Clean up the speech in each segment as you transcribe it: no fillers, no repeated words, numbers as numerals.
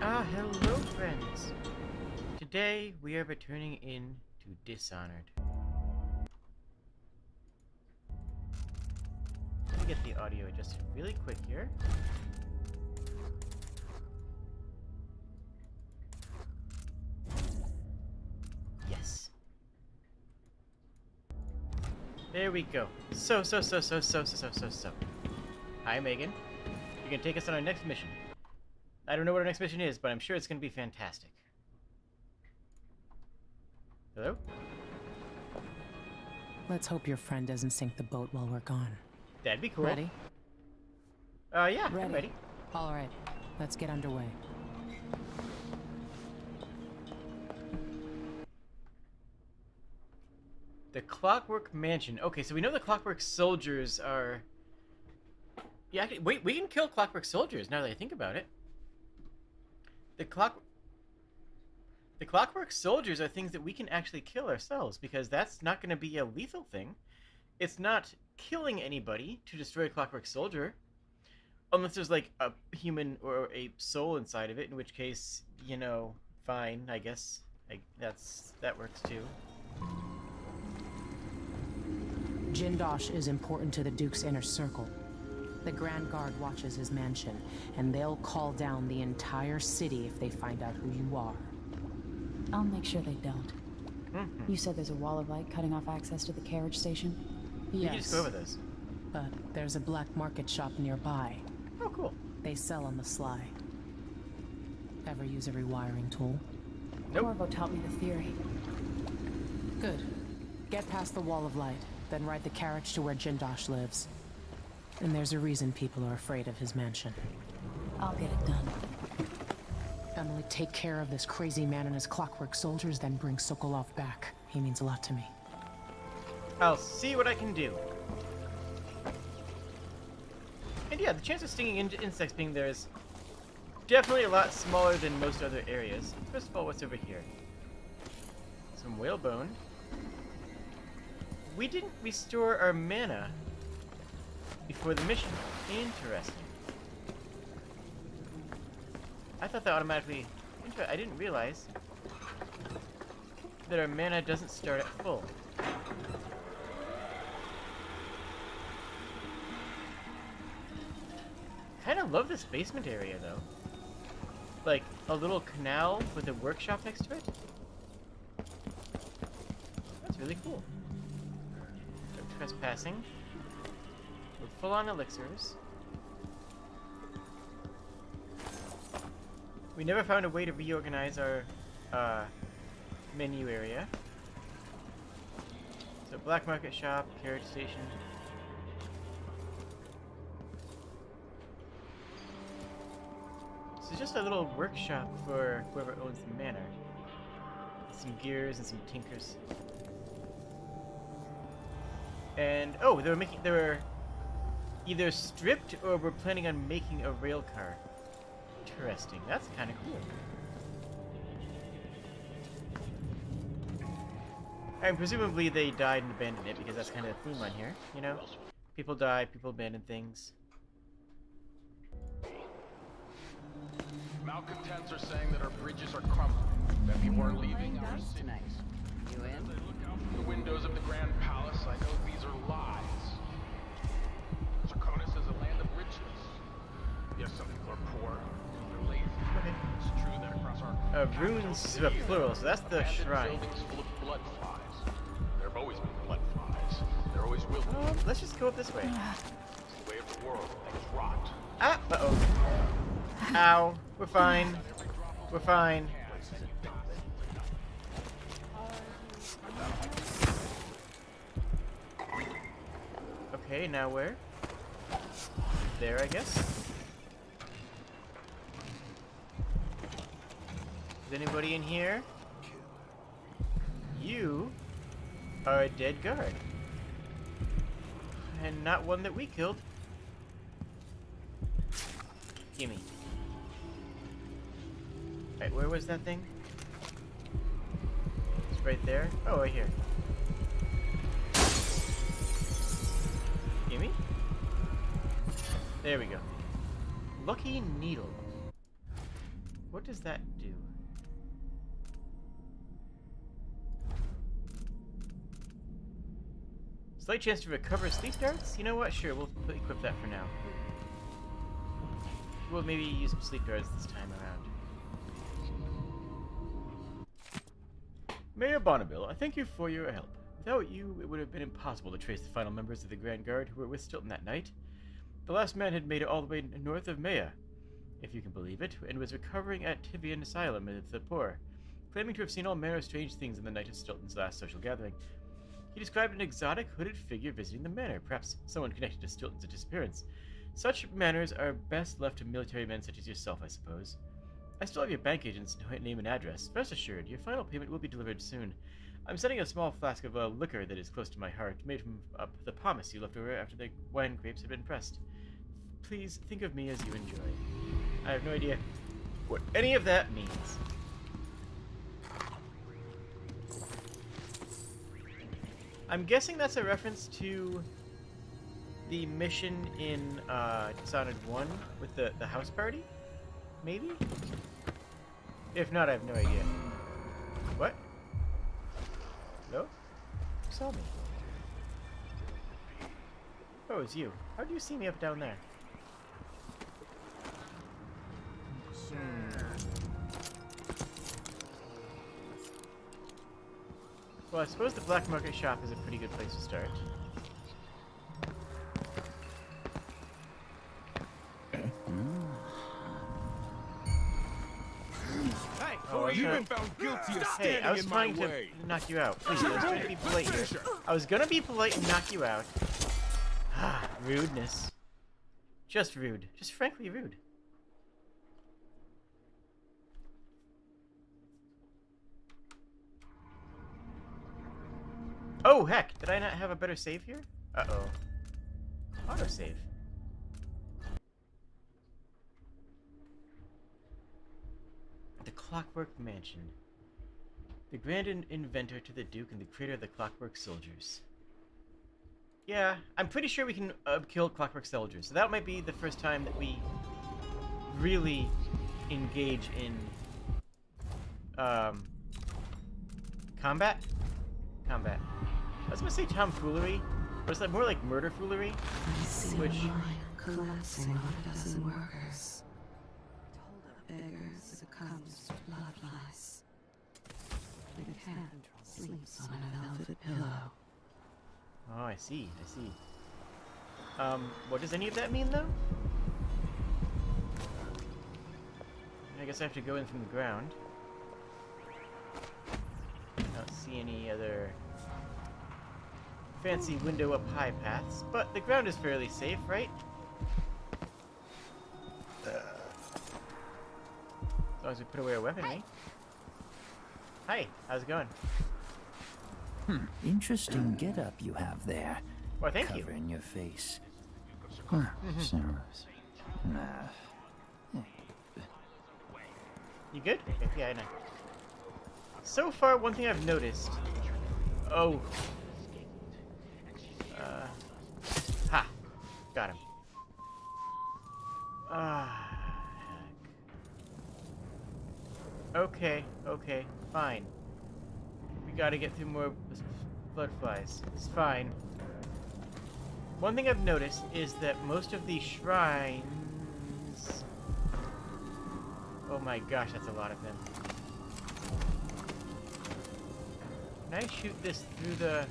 Hello friends! Today we are returning in to Dishonored. Let me get the audio adjusted really quick here. Yes. There we go. So. Hi Megan. You're gonna take us on our next mission. I don't know what our next mission is, but I'm sure it's going to be fantastic. Hello? Let's hope your friend doesn't sink the boat while we're gone. That'd be cool. Ready? Yeah, I'm ready. All right, let's get underway. The Clockwork Mansion. Okay, so we know the Clockwork Soldiers are... Yeah, actually, wait, we can kill Clockwork Soldiers now that I think about it. The Clockwork Soldiers are things that we can actually kill ourselves, because that's not going to be a lethal thing. It's not killing anybody to destroy a Clockwork Soldier, unless there's like a human or a soul inside of it, in which case, you know, fine, I guess. That works too. Jindosh is important to the Duke's inner circle. The Grand Guard watches his mansion, and they'll call down the entire city if they find out who you are. I'll make sure they don't. You said there's a wall of light cutting off access to the carriage station? Yes. You can just go over this. But there's a black market shop nearby. Oh, cool. They sell on the sly. Ever use a rewiring tool? Nope. Corvo taught me the theory. Good. Get past the wall of light, then ride the carriage to where Jindosh lives. And there's a reason people are afraid of his mansion. I'll get it done. Emily, take care of this crazy man and his Clockwork Soldiers, then bring Sokolov back. He means a lot to me. I'll see what I can do. And yeah, the chance of stinging insects being there is definitely a lot smaller than most other areas. First of all, what's over here? Some whalebone. We didn't restore our mana before the mission. Interesting. I thought that automatically... I didn't realize that our mana doesn't start at full. Kinda love this basement area, though. Like, a little canal with a workshop next to it. That's really cool. No trespassing. With full-on elixirs. We never found a way to reorganize our menu area. So black market shop, carriage station. So it's just a little workshop for whoever owns the manor. Some gears and some tinkers. And oh, they were either stripped or were planning on making a rail car. Interesting. That's kind of cool. And presumably they died and abandoned it, because that's kind of the theme on here, you know? People die, people abandon things. Malcontents are saying that our bridges are crumbling, that people are leaving our cities. You in? As I look out from the windows of the Grand Palace, I know these are lies. Draconis is a land of richness. Yes, some people are poor. They're lazy. It's true that across our Runes is a plural, so that's the shrine. buildings full of blood flies. There have always been blood flies. There always will be. Let's just go up this way. It's the way of the world. Like rot. Ah! Uh-oh. Ow. We're fine. We're fine. Okay, now where? There, I guess. Is anybody in here? You are a dead guard. And not one that we killed. Gimme. Alright, where was that thing? It's right there. Oh, right here. Gimme. There we go. Lucky Needle. what does that do? Slight chance to recover sleep darts? You know what? Sure, we'll equip that for now. We'll maybe use some sleep darts this time around. Mayor Bonneville, I thank you for your help. Without you, it would have been impossible to trace the final members of the Grand Guard who were with Stilton that night. The last man had made it all the way north of Maya, if you can believe it, and was recovering at Tivian Asylum in the poor, claiming to have seen all manner of strange things in the night of Stilton's last social gathering. He described an exotic hooded figure visiting the manor, perhaps someone connected to Stilton's disappearance. Such matters are best left to military men such as yourself, I suppose. I still have your bank agent's name and address. Rest assured, your final payment will be delivered soon. I'm sending a small flask of liquor that is close to my heart, made from the pomace you left over after the wine grapes had been pressed. Please think of me as you enjoy. I have no idea what any of that means. I'm guessing that's a reference to the mission in Dishonored 1 with the house party? Maybe? If not, I have no idea. What? No? You saw me. Oh, it's you. How do you see me up down there? Well, I suppose the black market shop is a pretty good place to start. Hey, Oh, you've been found guilty of Hey, I was standing in trying my to way. knock you out. Please, I was trying to be polite here. I was gonna be polite and knock you out. Ah, rudeness. Just rude. Just frankly rude. Oh, heck! Did I not have a better save here? Uh-oh. Autosave. The Clockwork Mansion. The grand inventor to the Duke and the creator of the Clockwork Soldiers. Yeah, I'm pretty sure we can kill Clockwork Soldiers, so that might be the first time that we really engage in combat? Combat. I was gonna say tomfoolery, but it's like more like murder foolery, which collapsing on a dozen workers. A beggar succumbs to blood lice. The cat sleeps on a velvet pillow. Oh, I see, I see. What does any of that mean, though? I guess I have to go in from the ground. I don't see any other fancy window up high paths, but the ground is fairly safe, right? As long as we put away our weaponry. Hi, how's it going? Interesting get-up you have there. Well, thank you. Covering your face. You good? Okay, yeah, I know. So far, one thing I've noticed. Oh. Ha! Got him. Ah, heck. Okay, okay, fine. We gotta get through more blood flies. It's fine. One thing I've noticed is that most of the shrines... Oh my gosh, that's a lot of them. Can I shoot this through the...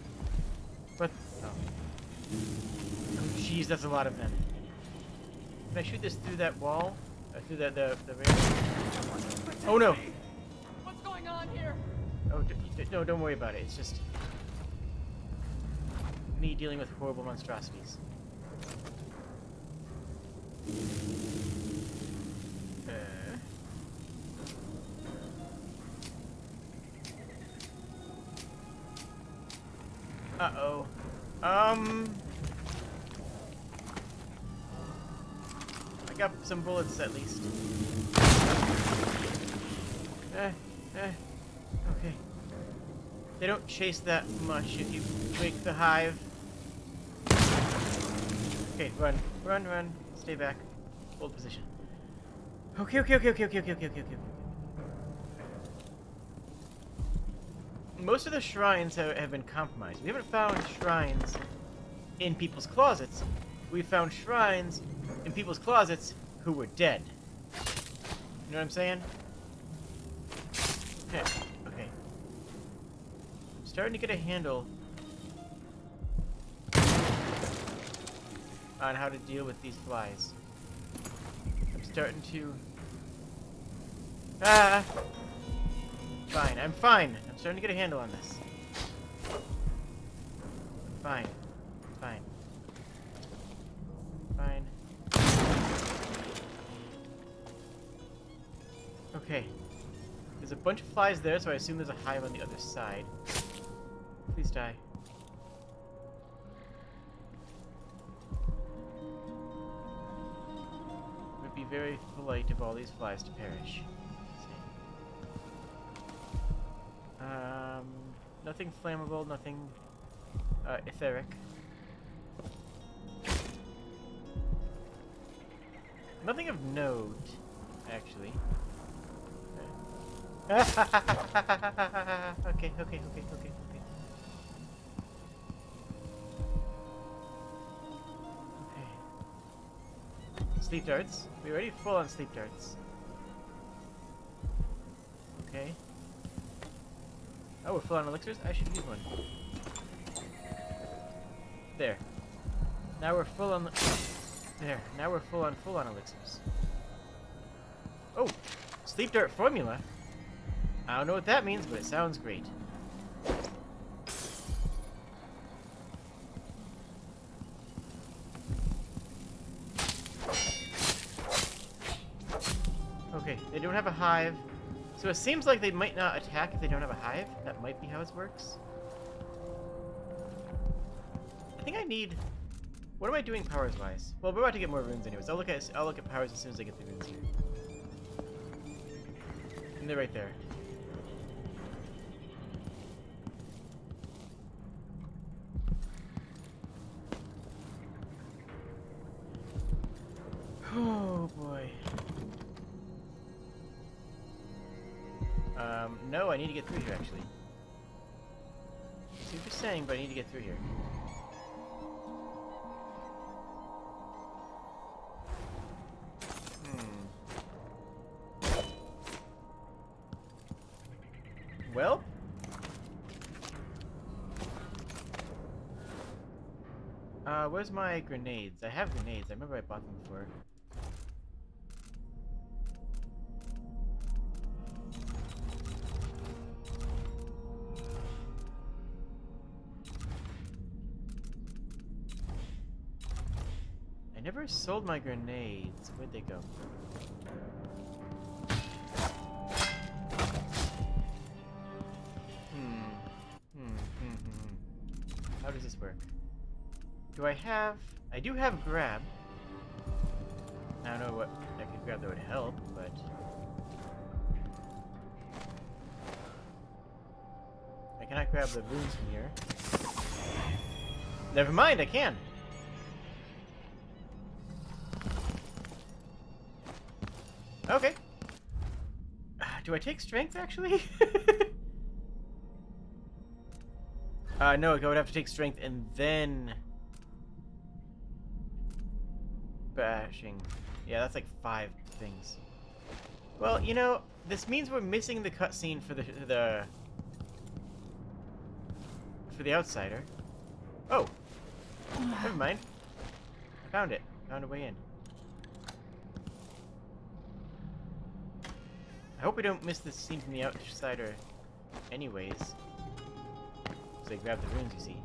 What? Oh. Oh jeez, that's a lot of them. Can I shoot this through that wall? Through the rail? Oh no! What's going on here? Oh, no, don't worry about it. It's just... me dealing with horrible monstrosities. Uh-oh. I got some bullets at least. Okay. They don't chase that much if you wake the hive. Okay, run. Stay back. Hold position. Okay. most of the shrines have been compromised. We haven't found shrines in people's closets. We found shrines in people's closets who were dead. You know what I'm saying? Okay. Okay. I'm starting to get a handle on how to deal with these flies. I'm starting to... Ah! Fine, I'm fine. I'm starting to get a handle on this. Fine. Fine. Fine. Okay. There's a bunch of flies there, so I assume there's a hive on the other side. Please die. It would be very polite of all these flies to perish. Nothing flammable, nothing etheric. Nothing of note, actually. Okay. Okay. Sleep darts. We're already full on sleep darts. Okay. Oh, we're full on elixirs? I should use one. There. Now we're full on... There. Now we're full on elixirs. Oh! Sleep dart formula? I don't know what that means, but it sounds great. Okay, they don't have a hive. So it seems like they might not attack if they don't have a hive. That might be how this works. I think I need... What am I doing powers-wise? Well, we're about to get more runes anyways. I'll look at powers as soon as I get the runes here. And they're right there. Oh boy. No, I need to get through here, actually. I see what you're saying, but I need to get through here. Well? Where's my grenades? I have grenades. I remember I bought them before. I never sold my grenades. Where'd they go? How does this work? Do I have... I do have grab. I don't know what I could grab that would help, but... I cannot grab the runes from here. Never mind, I can! Okay. Do I take strength, actually? No, I would have to take strength and then... bashing. Yeah, that's like 5 things. Well, you know, this means we're missing the cutscene for the outsider. Oh! Never mind. I found it. Found a way in. I hope we don't miss this scene from the outsider anyways. So they grab the runes, you see.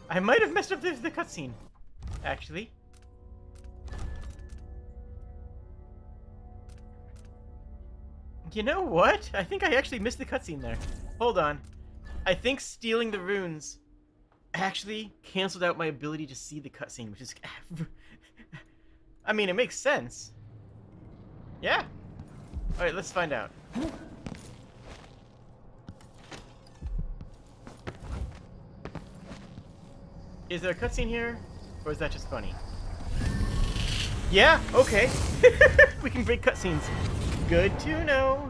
I might have messed up the cutscene, actually. You know what? I think I actually missed the cutscene there. Hold on. I think stealing the runes actually canceled out my ability to see the cutscene, which is... I mean, it makes sense. Yeah. Alright, let's find out. Is there a cutscene here? Or is that just funny? Yeah, okay. We can break cutscenes. Good to know.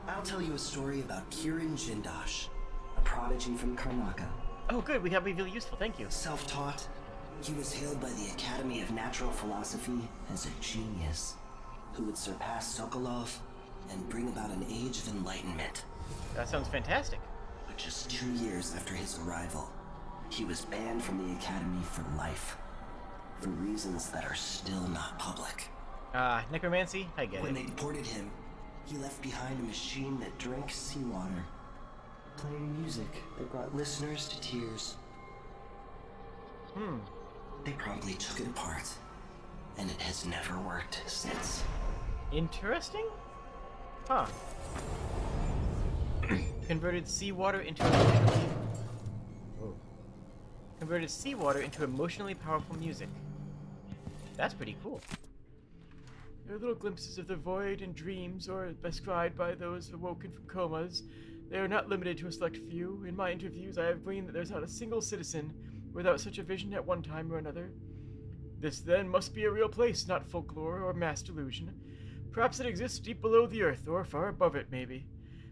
I'll tell you a story about Kirin Jindosh, a prodigy from Karnaca. Oh, good. We got to be really useful. Thank you. Self-taught, he was hailed by the Academy of Natural Philosophy as a genius who would surpass Sokolov and bring about an age of enlightenment. That sounds fantastic. But just 2 years after his arrival, he was banned from the Academy for life, for reasons that are still not public. Necromancy? I get When it. they deported him, he left behind a machine that drank seawater, playing music that brought listeners to tears. They promptly took it apart, and it has never worked since. Interesting? Huh. Converted seawater into emotionally... Whoa. Converted seawater into emotionally powerful music. That's pretty cool. There are little glimpses of the void in dreams, or described by those awoken from comas. They are not limited to a select few. In my interviews, I have gleaned that there's not a single citizen without such a vision at one time or another. This, then, must be a real place, not folklore or mass delusion. Perhaps it exists deep below the earth, or far above it, maybe.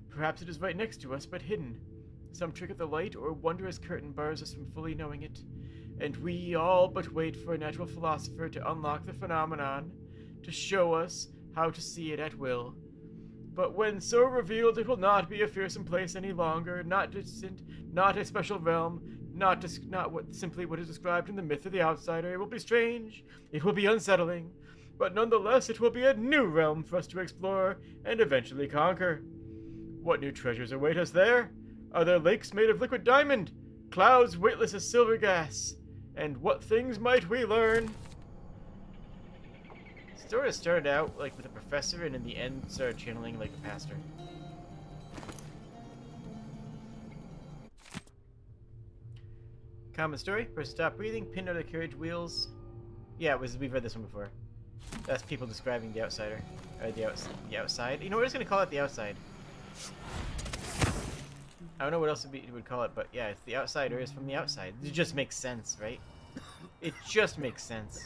Perhaps it is right next to us, but hidden. Some trick of the light or wondrous curtain bars us from fully knowing it. And we all but wait for a natural philosopher to unlock the phenomenon, to show us how to see it at will. But when so revealed, it will not be a fearsome place any longer, not distant, not a special realm, not simply what is described in the myth of the outsider. It will be strange, it will be unsettling, but nonetheless it will be a new realm for us to explore and eventually conquer. What new treasures await us there? Are there lakes made of liquid diamond? Clouds weightless as silver gas? And what things might we learn? The story started out like with a professor, and in the end started channeling like a pastor. Common story: person stopped breathing, pinned under the carriage wheels. Yeah, we've read this one before. That's people describing the outsider, or the outside. You know, we're just gonna call it the outside. I don't know what else it would call it, but yeah, it's the outsider is from the outside. It just makes sense, right? It just makes sense.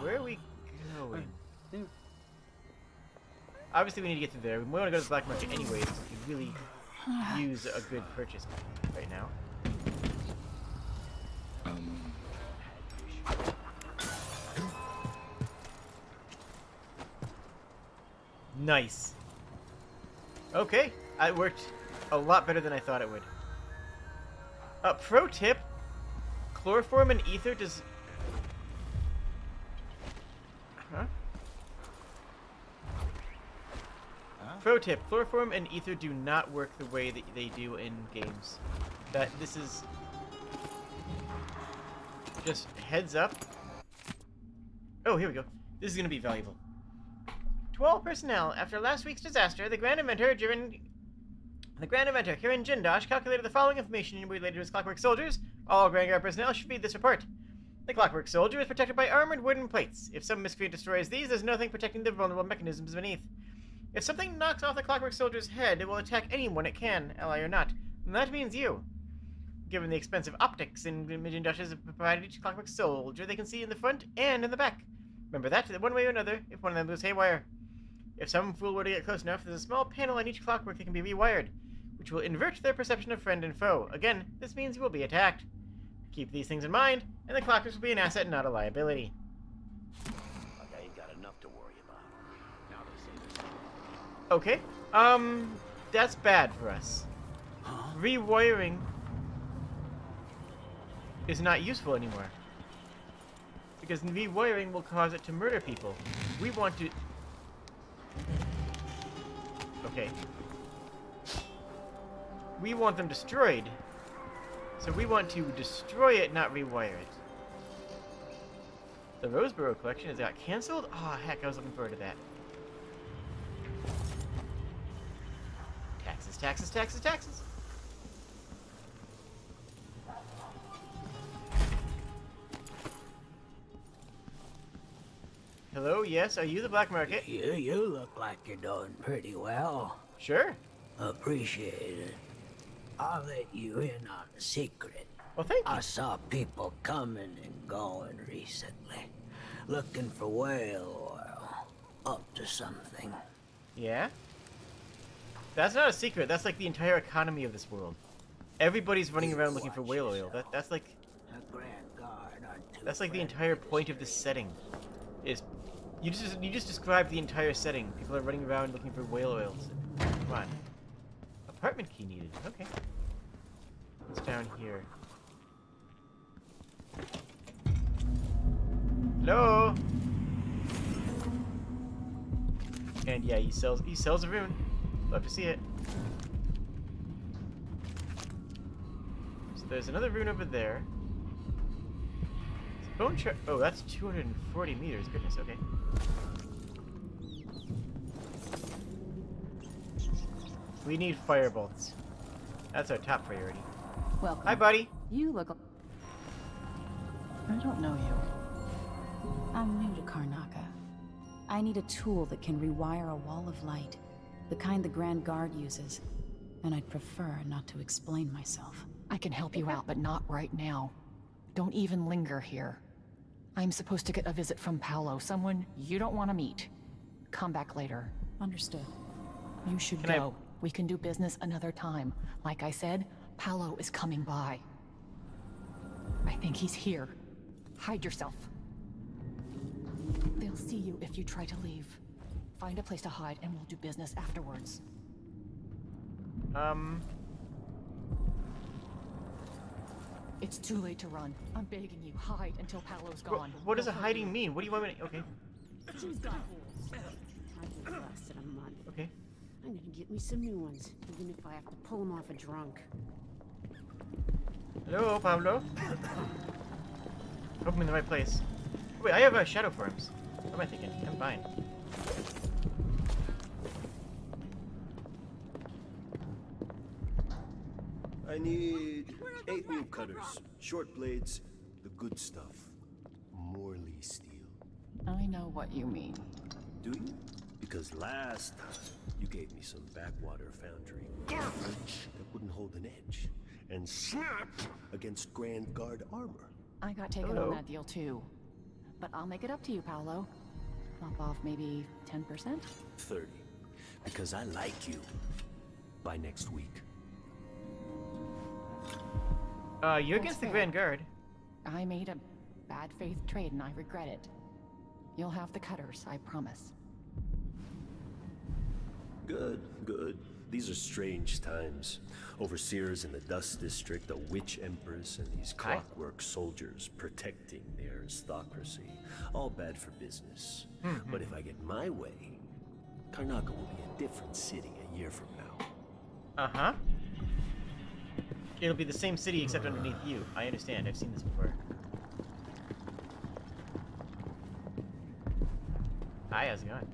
Where are we going? Obviously, we need to get through there. We want to go to the black market anyways. We really use a good purchase right now. Nice. Okay, it worked a lot better than I thought it would. Pro tip: chloroform and ether does. Pro tip: chloroform and ether do not work the way that they do in games. This is just heads up. Oh, here we go. This is gonna be valuable. To all personnel, after last week's disaster, the Grand Inventor Kirin Jindosh calculated the following information related to his Clockwork Soldiers. All Grand Guard personnel should read this report. The Clockwork Soldier is protected by armored wooden plates. If some miscreant destroys these, there's nothing protecting the vulnerable mechanisms beneath. If something knocks off the Clockwork Soldier's head, it will attack anyone it can, ally or not. And that means you. Given the expensive optics in Jindosh has provided each Clockwork Soldier, they can see in the front and in the back. Remember that one way or another, if one of them goes haywire. If some fool were to get close enough, there's a small panel on each clockwork that can be rewired, which will invert their perception of friend and foe. Again, this means you will be attacked. Keep these things in mind, and the clockworks will be an asset, not a liability. Like I ain't got enough to worry about. Now they say this. Okay, that's bad for us. Rewiring is not useful anymore. Because rewiring will cause it to murder people. We want to... Okay. We want them destroyed. So we want to destroy it, not rewire it. The Roseboro collection has got cancelled? Oh, heck, I was looking forward to that. Taxes, taxes, taxes, taxes. Hello, yes, are you the black market? You look like you're doing pretty well. Sure. Appreciate it. I'll let you in on the secret. Well, thank you. I saw people coming and going recently, looking for whale oil, up to something. Yeah? That's not a secret. That's like the entire economy of this world. Everybody's running around looking for whale oil. That's like... That's like the entire point of this setting. Is... You just described the entire setting. People are running around looking for whale oils. Come on. Apartment key needed. Okay. What's down here? Hello? And yeah, he sells a rune. Love to see it. So there's another rune over there. It's a bone chart. Oh, that's 240 meters. Goodness, okay. We need firebolts. That's our top priority. Welcome. Hi, buddy. You look... I don't know you. I'm new to Karnaca. I need a tool that can rewire a wall of light. The kind the Grand Guard uses. And I'd prefer not to explain myself. I can help you out, but not right now. Don't even linger here. I'm supposed to get a visit from Paolo, someone you don't want to meet. Come back later. Understood. You should go. We can do business another time. Like I said, Paolo is coming by. I think he's here. Hide yourself. They'll see you if you try to leave. Find a place to hide and we'll do business afterwards. It's too late to run. I'm begging you, hide until Paolo's gone. What does a hiding mean? What do you want me to... Okay. Lasted a month. Okay. I'm gonna get me some new ones, even if I have to pull them off a drunk. Hello, Pablo. Hope I'm in the right place. Wait, I have shadow forms. What am I thinking? I'm fine. I need 8 new cutters, short blades, the good stuff. Morley steel. I know what you mean. Do you? Because last time you gave me some backwater foundry garbage that wouldn't hold an edge and snapped against Grand Guard armor. I got taken on that deal too. But I'll make it up to you, Paolo. Bump off maybe 10%? 30. Because I like you. By next week. You're against the Grand Guard. I made a bad faith trade and I regret it. You'll have the cutters, I promise. Good, good. These are strange times. Overseers in the Dust District, a witch empress, and these clockwork soldiers protecting the aristocracy. All bad for business. But if I get my way, Karnaca will be a different city a year from now. Uh-huh. It'll be the same city except underneath you. I understand. I've seen this before. Hi, how's it going?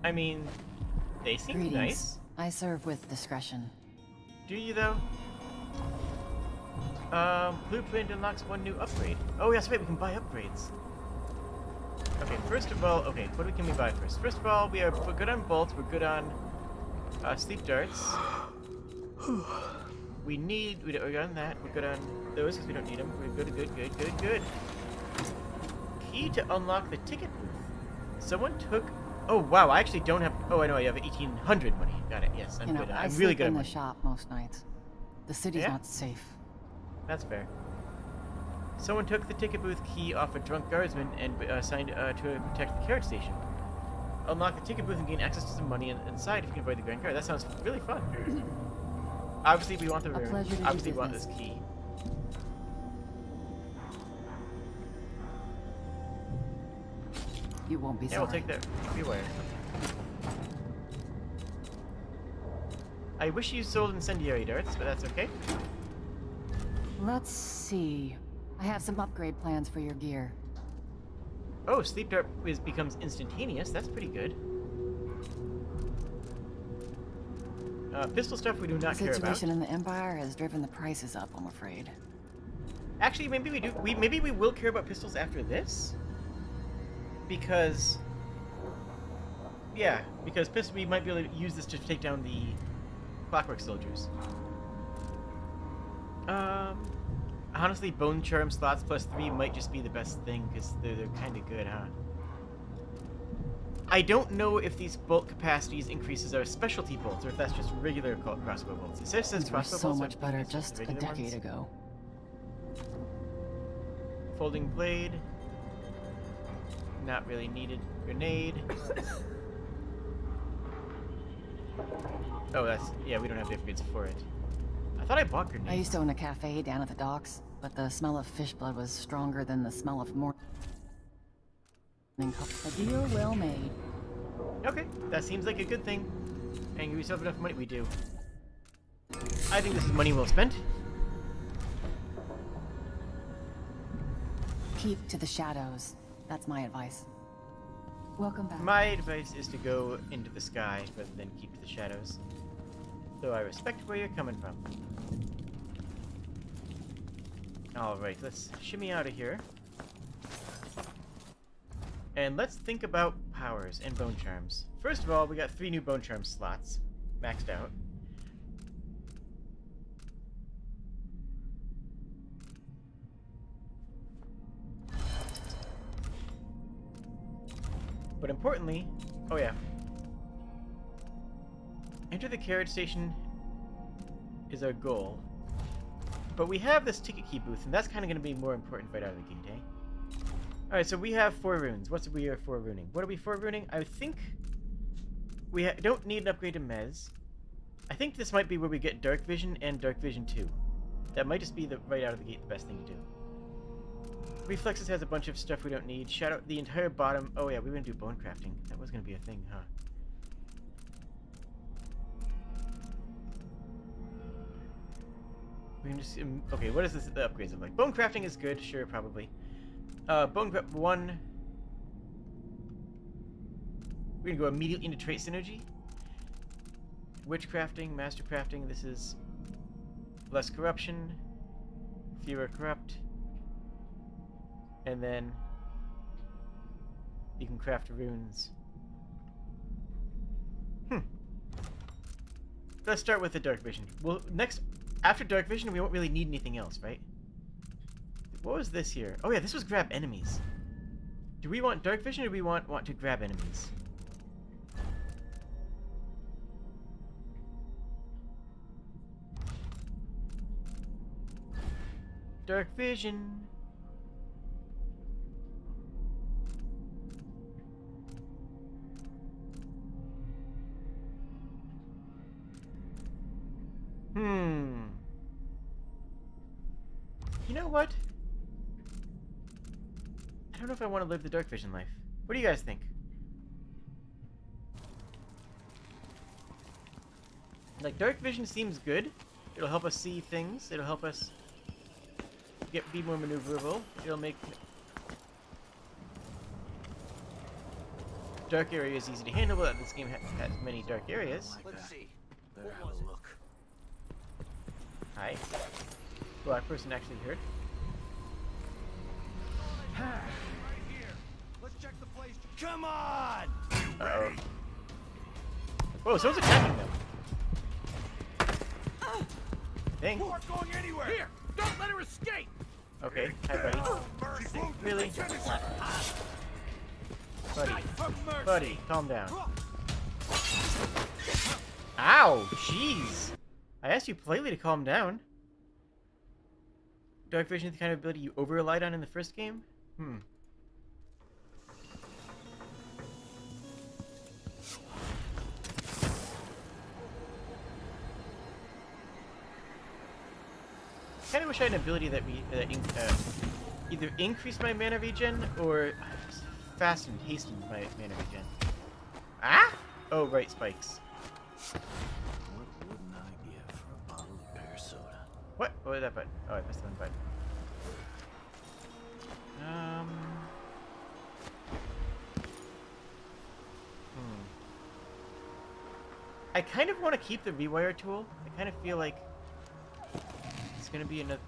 I mean, they seem Greetings. nice. I serve with discretion. Do you, though? Blueprint unlocks 1 new upgrade. Oh, yes, wait, we can buy upgrades. Okay, first of all, okay, what can we buy first? First of all, we're good on bolts, we're good on sleep darts. We're good on that, we're good on those because we don't need them. We're good. Key to unlock the ticket booth. Someone took... Oh, wow, I actually don't have... Oh, I know, I have 1,800 money. Got it, yes, I'm good. I'm really good at in the money. shop most nights. The city's not safe. That's fair. Someone took the ticket booth key off a drunk guardsman and signed to protect the carriage station. Unlock the ticket booth and gain access to some money inside if you can avoid the Grand Guard. That sounds really fun. Obviously, we want the room. Obviously, we want this key. You won't be Yeah, sorry. we'll take that. Beware. I wish you sold incendiary darts, but that's okay. Let's see. I have some upgrade plans for your gear. Oh, sleep dart becomes instantaneous. That's pretty good. Pistol stuff we do not care The about. situation in the Empire has driven the prices up, I'm afraid. Actually, maybe we do. Maybe we will care about pistols after this, because because we might be able to use this to take down the Clockwork Soldiers. Honestly, Bone Charm slots +3 might just be the best thing, because they're kind of good, huh? I don't know if these bolt capacities increases our specialty bolts, or if that's just regular crossbow bolts. It says These were crossbow so bolts much better just a decade ago. Folding blade. Not really needed. Grenade. Oh, yeah, we don't have the upgrades for it. I thought I bought grenades. I used to own a cafe down at the docks, but the smell of fish blood was stronger than the smell of morning. A deal well made. Okay, that seems like a good thing. And give yourself enough money. We do. I think this is money well spent. Keep to the shadows. That's my advice. Welcome back. My advice is to go into the sky rather than keep to the shadows. Though I respect where you're coming from. Alright, let's shimmy out of here. And let's think about powers and bone charms. First of all, we got 3 new bone charm slots maxed out. But importantly, oh yeah. Enter the carriage station is our goal. But we have this ticket key booth, and that's kind of going to be more important right out of the gate, eh? Alright, so we have 4 runes. What's we are 4 runing? What are we 4 runing? I think we don't need an upgrade to Mez. I think this might be where we get Dark Vision and Dark Vision 2. That might just be right out of the gate the best thing to do. Reflexes has a bunch of stuff we don't need. Shadow, the entire bottom. Oh yeah, we were gonna do bone crafting. That was gonna be a thing, huh? We can just okay. What is this? The upgrades look like? Bone crafting is good, sure, probably. Bone craft 1. We're gonna go immediately into trait synergy. Witchcrafting, master crafting. This is less corruption, fewer corrupt. And then you can craft runes. Let's start with the Dark Vision. Well, after Dark Vision, we won't really need anything else, right? What was this here? Oh yeah, this was grab enemies. Do we want Dark Vision, or do we want to grab enemies? Dark Vision. You know what? I don't know if I want to live the Dark Vision life. What do you guys think? Like, Dark Vision seems good. It'll help us see things. It'll help us be more maneuverable. It'll make dark areas easy to handle, but this game has many dark areas. Let's see. There, have a look. Hi. Black person actually hurt. Right here. Let's check the place. Come on! Uh-oh. Whoa, someone's attacking them. Dang. You aren't going anywhere. Here, don't let her escape. Okay, hi buddy. Really? Buddy, calm down. Ow, jeez. I asked you politely to calm down. Dark Vision is the kind of ability you over-relied on in the first game? I kind of wish I had an ability that either increased my mana regen or hastened my mana regen. Ah! Oh, right, spikes. What wouldn't I give for a bottle of pear soda? What? What was that button? Oh, I missed one button. I kind of want to keep the rewire tool. I kind of feel like it's gonna be another.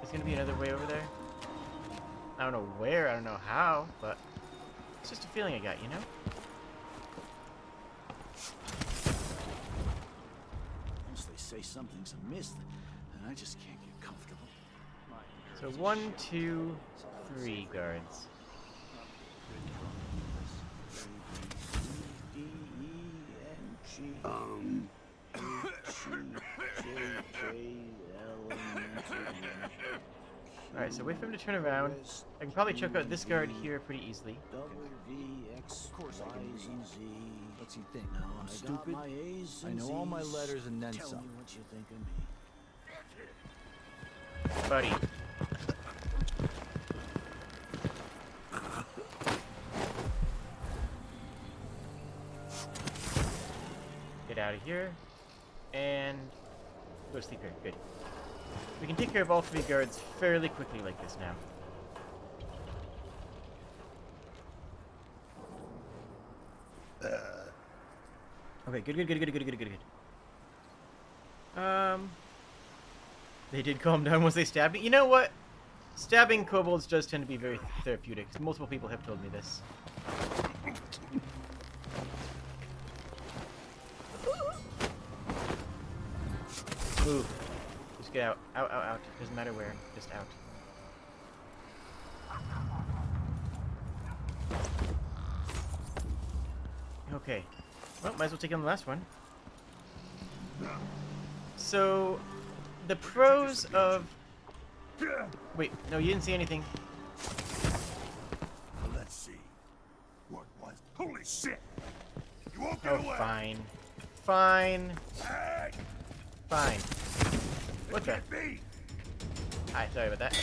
There's gonna be another way over there. I don't know where, I don't know how, but it's just a feeling I got, you know? Once they say something's amiss, then I just can't get comfortable. So 1, 2, 3 guards. Alright, so wait for him to turn around. I can probably choke out this guard here pretty easily. Of course I can read. What's he think? No, I'm stupid. I know all my letters and then some. Tell me what you think of me. Buddy. Get out of here. And go to sleep here. Good. We can take care of all 3 guards fairly quickly like this now. Okay, good. They did calm down once they stabbed me. You know what? Stabbing kobolds does tend to be very therapeutic. Multiple people have told me this. Move. Just get out. Out. Doesn't matter where. Just out. Okay. Well, might as well take on the last one. So, the pros of... Wait, no, you didn't see anything. Let's see. What was? Holy shit! You won't get away. Fine. Fine. Hey! Fine. What the? Me. Hi, sorry about that.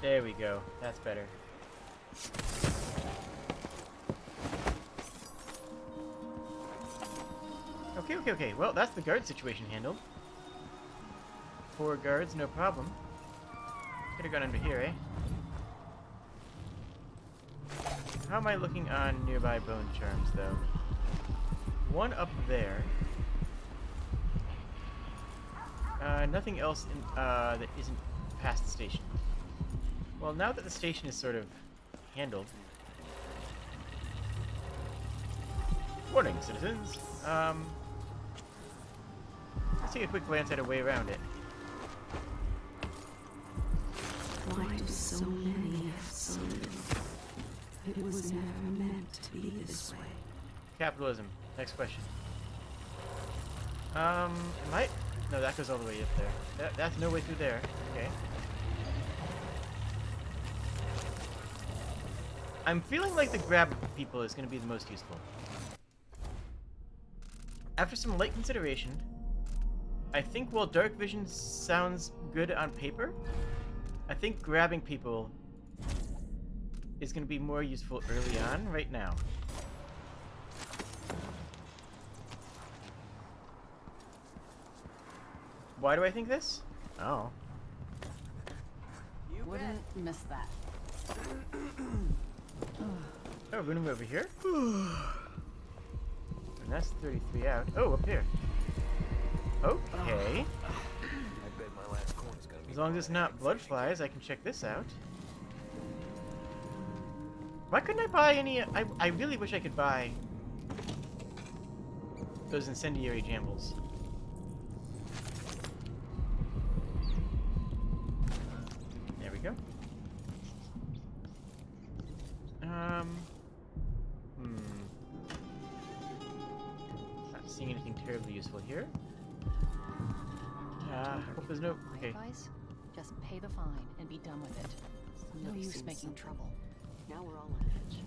There we go. That's better. Okay. Well, that's the guard situation handled. 4 guards, no problem. Could have gone under here, eh? How am I looking on nearby bone charms, though? 1 up there. Nothing else in, that isn't past the station. Well, now that the station is sort of handled... Warning, citizens! Let's take a quick glance at a way around it. Why do so many have so little? It was never meant to be this way. Capitalism. Next question. Might... No, that goes all the way up there. That's no way through there. Okay. I'm feeling like the grab people is going to be the most useful. After some light consideration, I think while dark vision sounds good on paper, I think grabbing people is going to be more useful early on right now. Why do I think this? Oh. You wouldn't miss that. Oh, room over here? And that's 33 out. Oh, up here. Okay. I bet my last coin's gonna be... As long as it's not blood flies, I can check this out. Why couldn't I buy any... I really wish I could buy those incendiary jambles. There we go. Not seeing anything terribly useful here. Hope there's no... Okay. Advice? Just pay the fine and be done with it. No use making trouble. Now we're all on edge.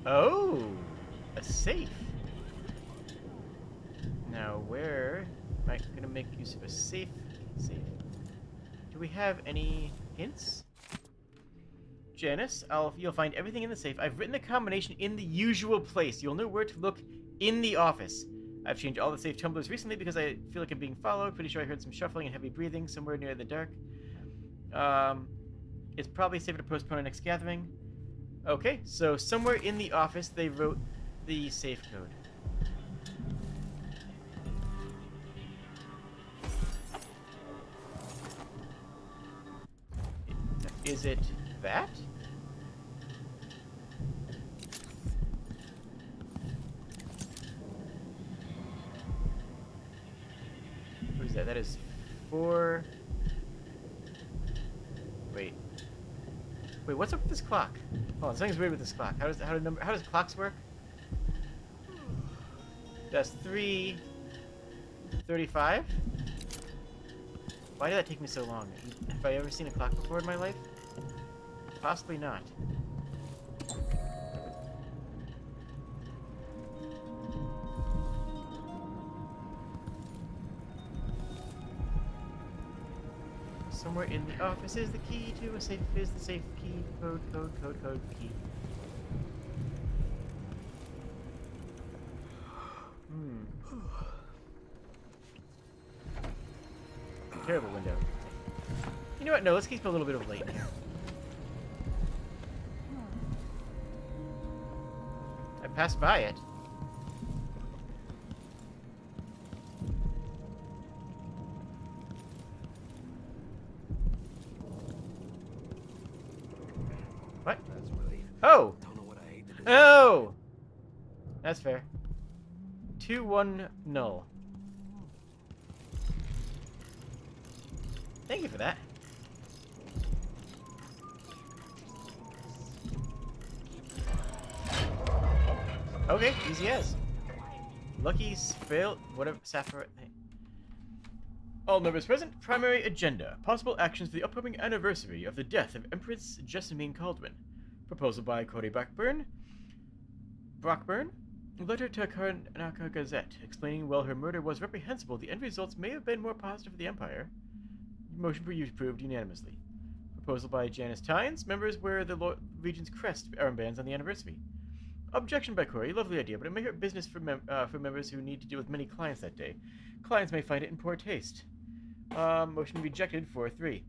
Oh! A safe! Now, where am I gonna make use of a safe? Do we have any hints? Janice, you'll find everything in the safe. I've written the combination in the usual place. You'll know where to look in the office. I've changed all the safe tumblers recently because I feel like I'm being followed. Pretty sure I heard some shuffling and heavy breathing somewhere near the dark. It's probably safer to postpone our next gathering. Okay, so somewhere in the office they wrote the safe code. Is it that? What is that? That is 4... Wait. Wait, what's up with this clock? Hold on, something's weird with this clock. How does clocks work? That's 3:35? Why did that take me so long? Have I ever seen a clock before in my life? Possibly not. Somewhere in the office is the key to a safe, is the safe key. Code, key. Terrible window. You know what? No, let's keep a little bit of light here. I passed by it. What? Oh! Oh! That's fair. 2-1 null. Thank you for that. Okay, easy as. Lucky failed. Whatever. Sapphire. All members present. Primary agenda. Possible actions for the upcoming anniversary of the death of Empress Jessamine Caldwin. Proposal by Cody Brockburn. Letter to Karnaka Gazette, explaining while her murder was reprehensible, the end results may have been more positive for the Empire. Motion for use approved unanimously. Proposal by Janice Tynes. Members wear the Legion's crest armbands on the anniversary. Objection by Corey. Lovely idea, but it may hurt business for members who need to deal with many clients that day. Clients may find it in poor taste. Motion rejected 4-3.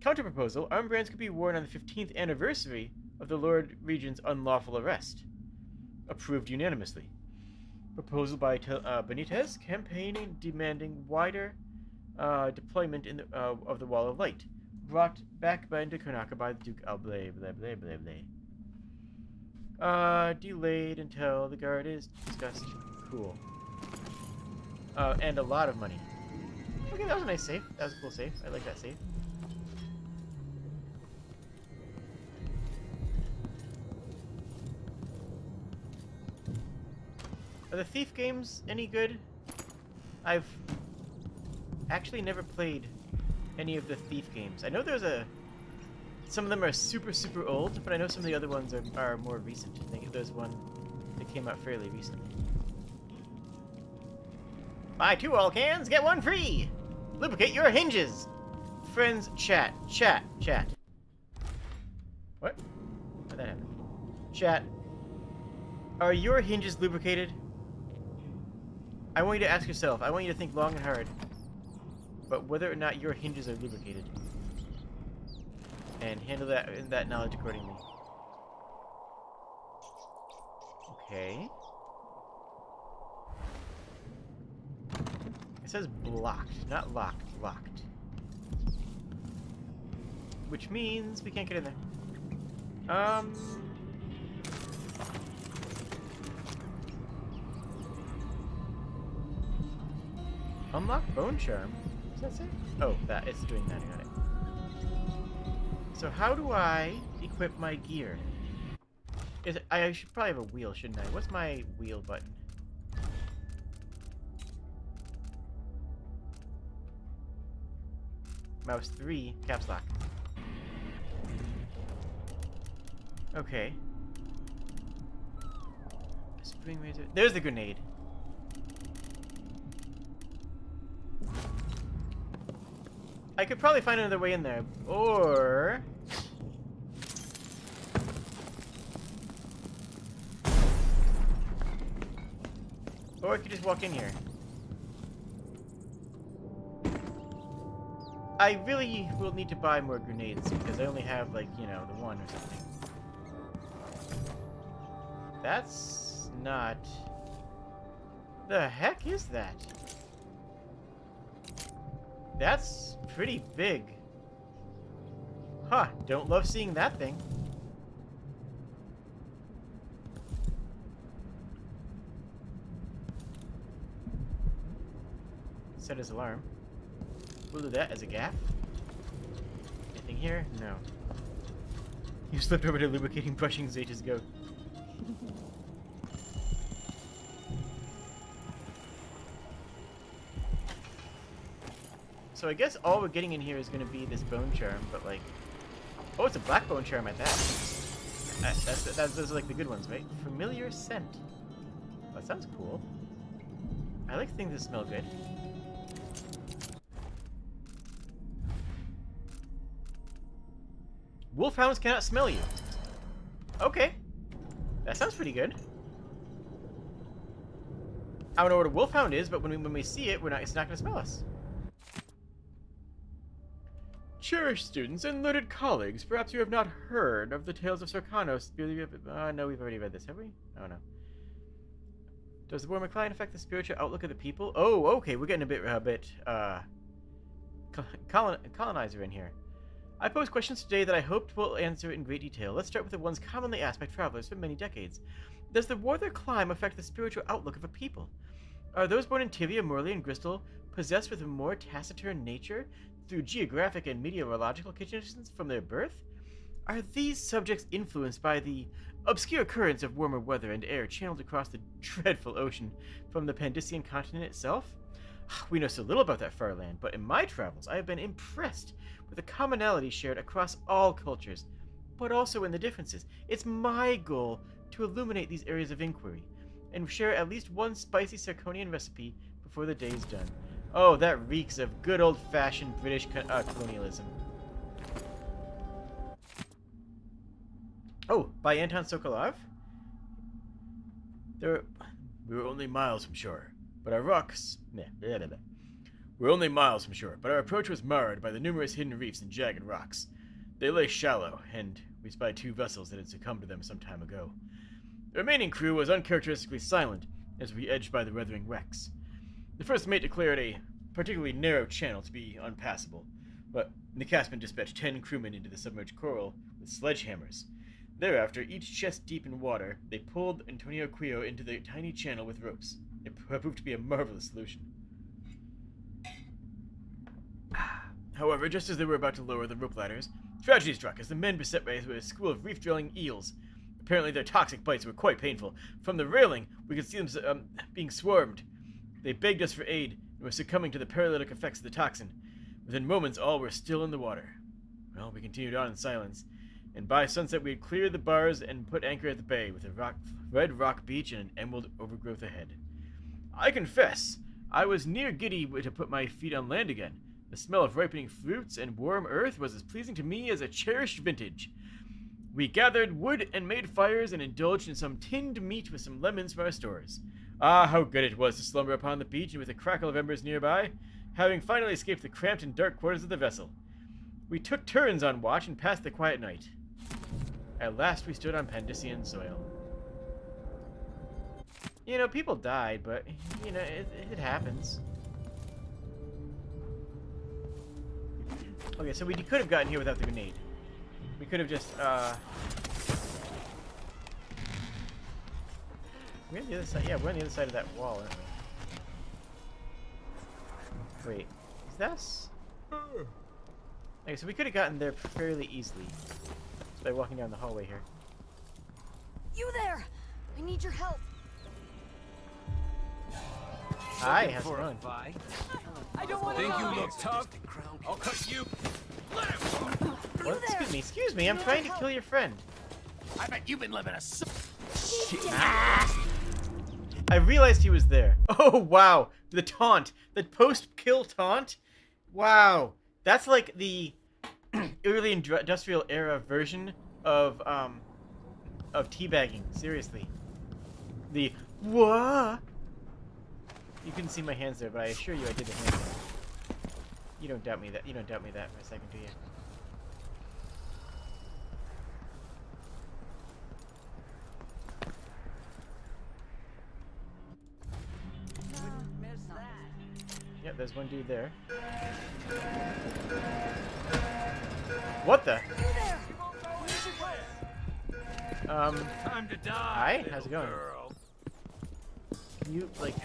Counter-proposal. Armbands could be worn on the 15th anniversary of the Lord Regent's unlawful arrest. Approved unanimously. Proposal by Benitez. Campaigning demanding wider deployment in the, of the Wall of Light. Brought back into Karnaka by the Duke Alblay, blah, blah, blah, blah. Delayed until the guard is discussed. Cool. And a lot of money. Okay, that was a nice save. That was a cool save. I like that save. Are the Thief games any good? I've actually never played any of the Thief games. I know some of them are super, super old, but I know some of the other ones are more recent. I think there's one that came out fairly recently. Buy 2 all cans, get 1 free! Lubricate your hinges! Friends, chat. What? How'd that happen? Chat. Are your hinges lubricated? I want you to ask yourself. I want you to think long and hard about whether or not your hinges are lubricated. And handle that knowledge accordingly. Okay. It says blocked, not locked. Locked. Which means we can't get in there. Unlock bone charm. Does that say? Oh, that it's doing that. I got it. So how do I equip my gear? I should probably have a wheel, shouldn't I? What's my wheel button? Mouse 3, caps lock. Okay. Spring razor. There's the grenade. I could probably find another way in there, or I could just walk in here. I really will need to buy more grenades because I only have, like, you know, the 1 or something. That's not... The heck is that? That's pretty big. Huh, don't love seeing that thing. Set his alarm. We'll do that as a gaff. Anything here? No. You slipped over to lubricating brushing Zeta's goat. So I guess all we're getting in here is going to be this bone charm, but like... Oh, it's a black bone charm at that. Those are like the good ones, right? Familiar scent. Oh, that sounds cool. I like things that smell good. Wolfhounds cannot smell you. Okay. That sounds pretty good. I don't know what a wolfhound is, but when we see it, it's not going to smell us. Cherished students and learned colleagues, perhaps you have not heard of the tales of Sarkanos. No, we've already read this, have we? Oh, no. Does the war McLean affect the spiritual outlook of the people? Oh, okay, we're getting a bit colonizer in here. I pose questions today that I hoped will answer in great detail. Let's start with the ones commonly asked by travelers for many decades. Does the war their climb affect the spiritual outlook of a people? Are those born in Tivia, Morley, and Gristle possessed with a more taciturn nature through geographic and meteorological conditions from their birth? Are these subjects influenced by the obscure currents of warmer weather and air channeled across the dreadful ocean from the Pandician continent itself? We know so little about that far land, but in my travels I have been impressed with the commonality shared across all cultures, but also in the differences. It's my goal to illuminate these areas of inquiry, and share at least one spicy Sarkonian recipe before the day is done. Oh, that reeks of good old-fashioned British colonialism. Oh, by Anton Sokolov? We were only miles from shore, but our rocks... We're only miles from shore, but our approach was marred by the numerous hidden reefs and jagged rocks. They lay shallow, and we spied 2 vessels that had succumbed to them some time ago. The remaining crew was uncharacteristically silent as we edged by the weathering wrecks. The first mate declared a particularly narrow channel to be unpassable, but the Caspian dispatched 10 crewmen into the submerged coral with sledgehammers. Thereafter, each chest deep in water, they pulled Antonio Quio into the tiny channel with ropes. It proved to be a marvelous solution. However, just as they were about to lower the rope ladders, tragedy struck as the men beset by a school of reef-dwelling eels. Apparently their toxic bites were quite painful. From the railing, we could see them being swarmed. They begged us for aid and were succumbing to the paralytic effects of the toxin. Within moments, all were still in the water. Well, we continued on in silence, and by sunset we had cleared the bars and put anchor at the bay with a red rock beach and an emerald overgrowth ahead. I confess, I was near giddy to put my feet on land again. The smell of ripening fruits and warm earth was as pleasing to me as a cherished vintage. We gathered wood and made fires and indulged in some tinned meat with some lemons from our stores. Ah, how good it was to slumber upon the beach and with a crackle of embers nearby, having finally escaped the cramped and dark quarters of the vessel. We took turns on watch and passed the quiet night. At last we stood on Pandician soil. You know, people died, but, you know, it happens. Okay, so we could have gotten here without the grenade. We could have just, We're on the other side. Yeah, we're on the other side of that wall, aren't we? Wait, is this? Okay, so we could have gotten there fairly easily just by walking down the hallway here. You there! I need your help. Hi, how's it going? I don't want to. Think you look tough? I'll cut you. What? Excuse me, I'm trying to kill your friend. I bet you've been living a shit. I realized he was there. Oh, wow. The taunt. The post-kill taunt? Wow. That's like the early industrial era version of teabagging. Seriously. The what? You couldn't see my hands there, but I assure you I did the hand there. You don't doubt me that. You don't doubt me that for a second, do you? there's one dude there. What the? Time to die. Hi, how's it going? Girl. Can you, like...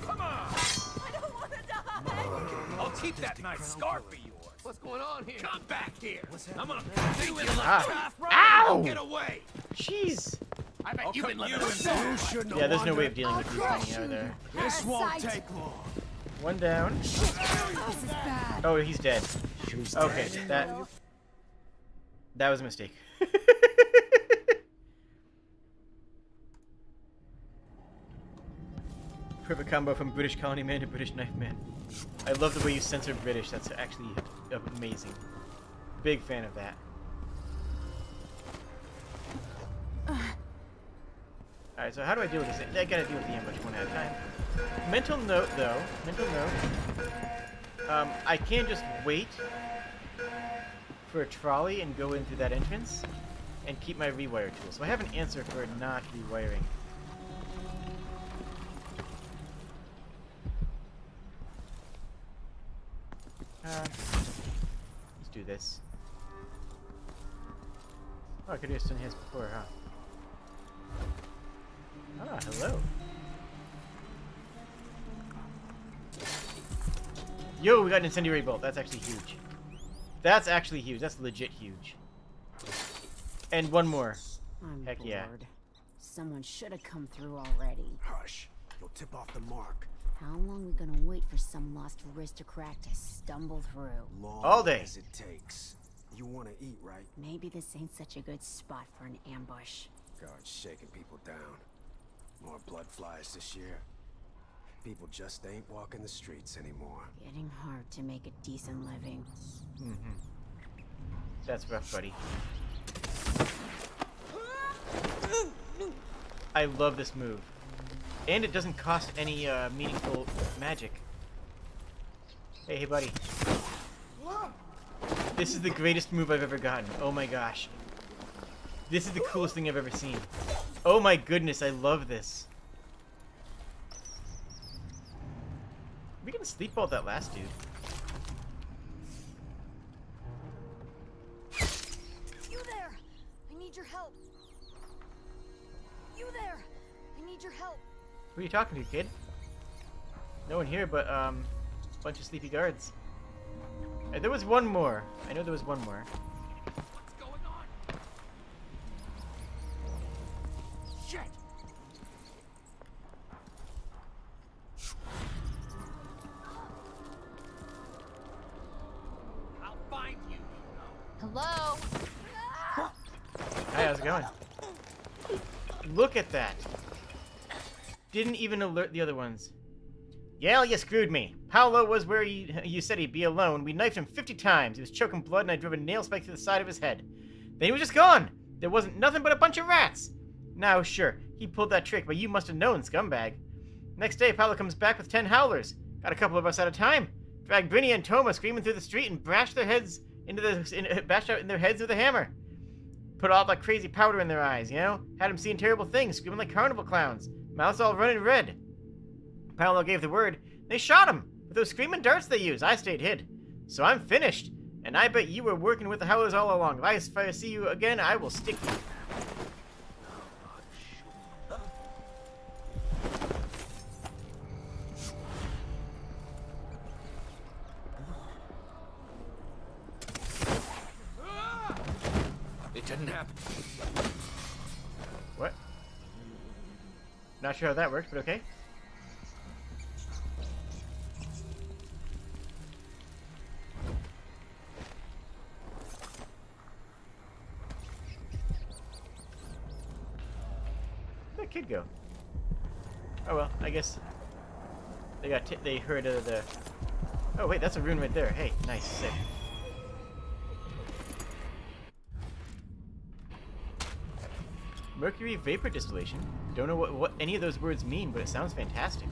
Come on! I don't want to die! I'll keep that nice scarf of yours. What's going on here? Come back here. I'm gonna put you in the draft right Ow! Get away. Jeez. I bet you've been living Yeah, there's no way of dealing with these tiny out there. This won't take long. One down. Oh, he's dead. Okay, that was a mistake. Perfect combo from British Colony Man to British Knife Man. I love the way you censor British. That's actually amazing. Big fan of that. Alright, so how do I deal with this? I gotta deal with the ambush one at a time. Mental note, though. Mental note. I can't just wait for a trolley and go in through that entrance and keep my rewire tool. So I have an answer for not rewiring. Let's do this. Oh, I could have just done his before, huh? Ah, hello. Yo, we got an incendiary bolt. That's actually huge. That's actually huge. That's legit huge. And one more. I'm Heck bored. yeah. Someone should have come through already. Hush. You'll tip off the mark. How long we gonna wait for some lost aristocrat to stumble through? Long all day. as it takes. You want to eat, right? Maybe this ain't such a good spot for an ambush. Guards shaking people down. More blood flies this year. People just ain't walking the streets anymore. Getting hard to make a decent living. That's rough, buddy. I love this move. And it doesn't cost any meaningful magic. Hey, buddy. This is the greatest move I've ever gotten. Oh my gosh. This is the coolest thing I've ever seen. Oh my goodness, I love this. Are we gonna sleep bolt that last dude? You there! I need your help. You there! I need your help. Who are you talking to, kid? No one here but, bunch of sleepy guards. There was one more. I know there was one more. What's going on? Shit! I'll find you. Hello? Hi, how's it going? Look at that. Didn't even alert the other ones. Yeah, you screwed me. Paolo was where you said he'd be alone. We knifed him 50 times. He was choking blood and I drove a nail spike through the side of his head. Then he was just gone. There wasn't nothing but a bunch of rats. Now, sure, he pulled that trick, but you must have known, scumbag. Next day, Paolo comes back with 10 howlers. Got a couple of us at a time. Dragged Brinny and Toma screaming through the street and bashed their heads bashed out in their heads with a hammer. Put all that crazy powder in their eyes, you know? Had them seeing terrible things, screaming like carnival clowns. Mouths all running red. Paolo gave the word. They shot him with those screaming darts they use. I stayed hid. So I'm finished. And I bet you were working with the Howlers all along. If I see you again, I will stick you. It didn't happen. What? Not sure how that worked, but okay. Where'd that kid go? Oh well, I guess they heard the. Oh wait, that's a rune right there. Hey, nice, sick. Mercury vapor distillation. Don't know what any of those words mean, but it sounds fantastic.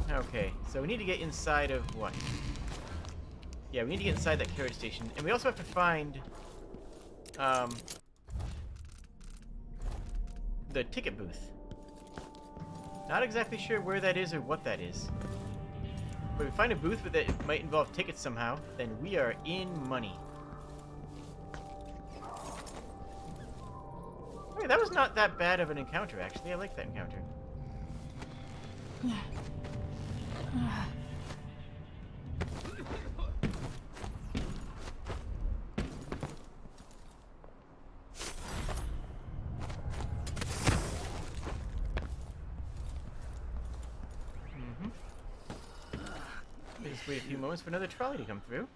Okay, so we need to get inside of what? Yeah, we need to get inside that carriage station, and we also have to find the ticket booth. Not exactly sure where that is or what that is. But if we find a booth that might involve tickets somehow, then we are in money. Okay, that was not that bad of an encounter, actually. I like that encounter. Just wait a few moments for another trolley to come through.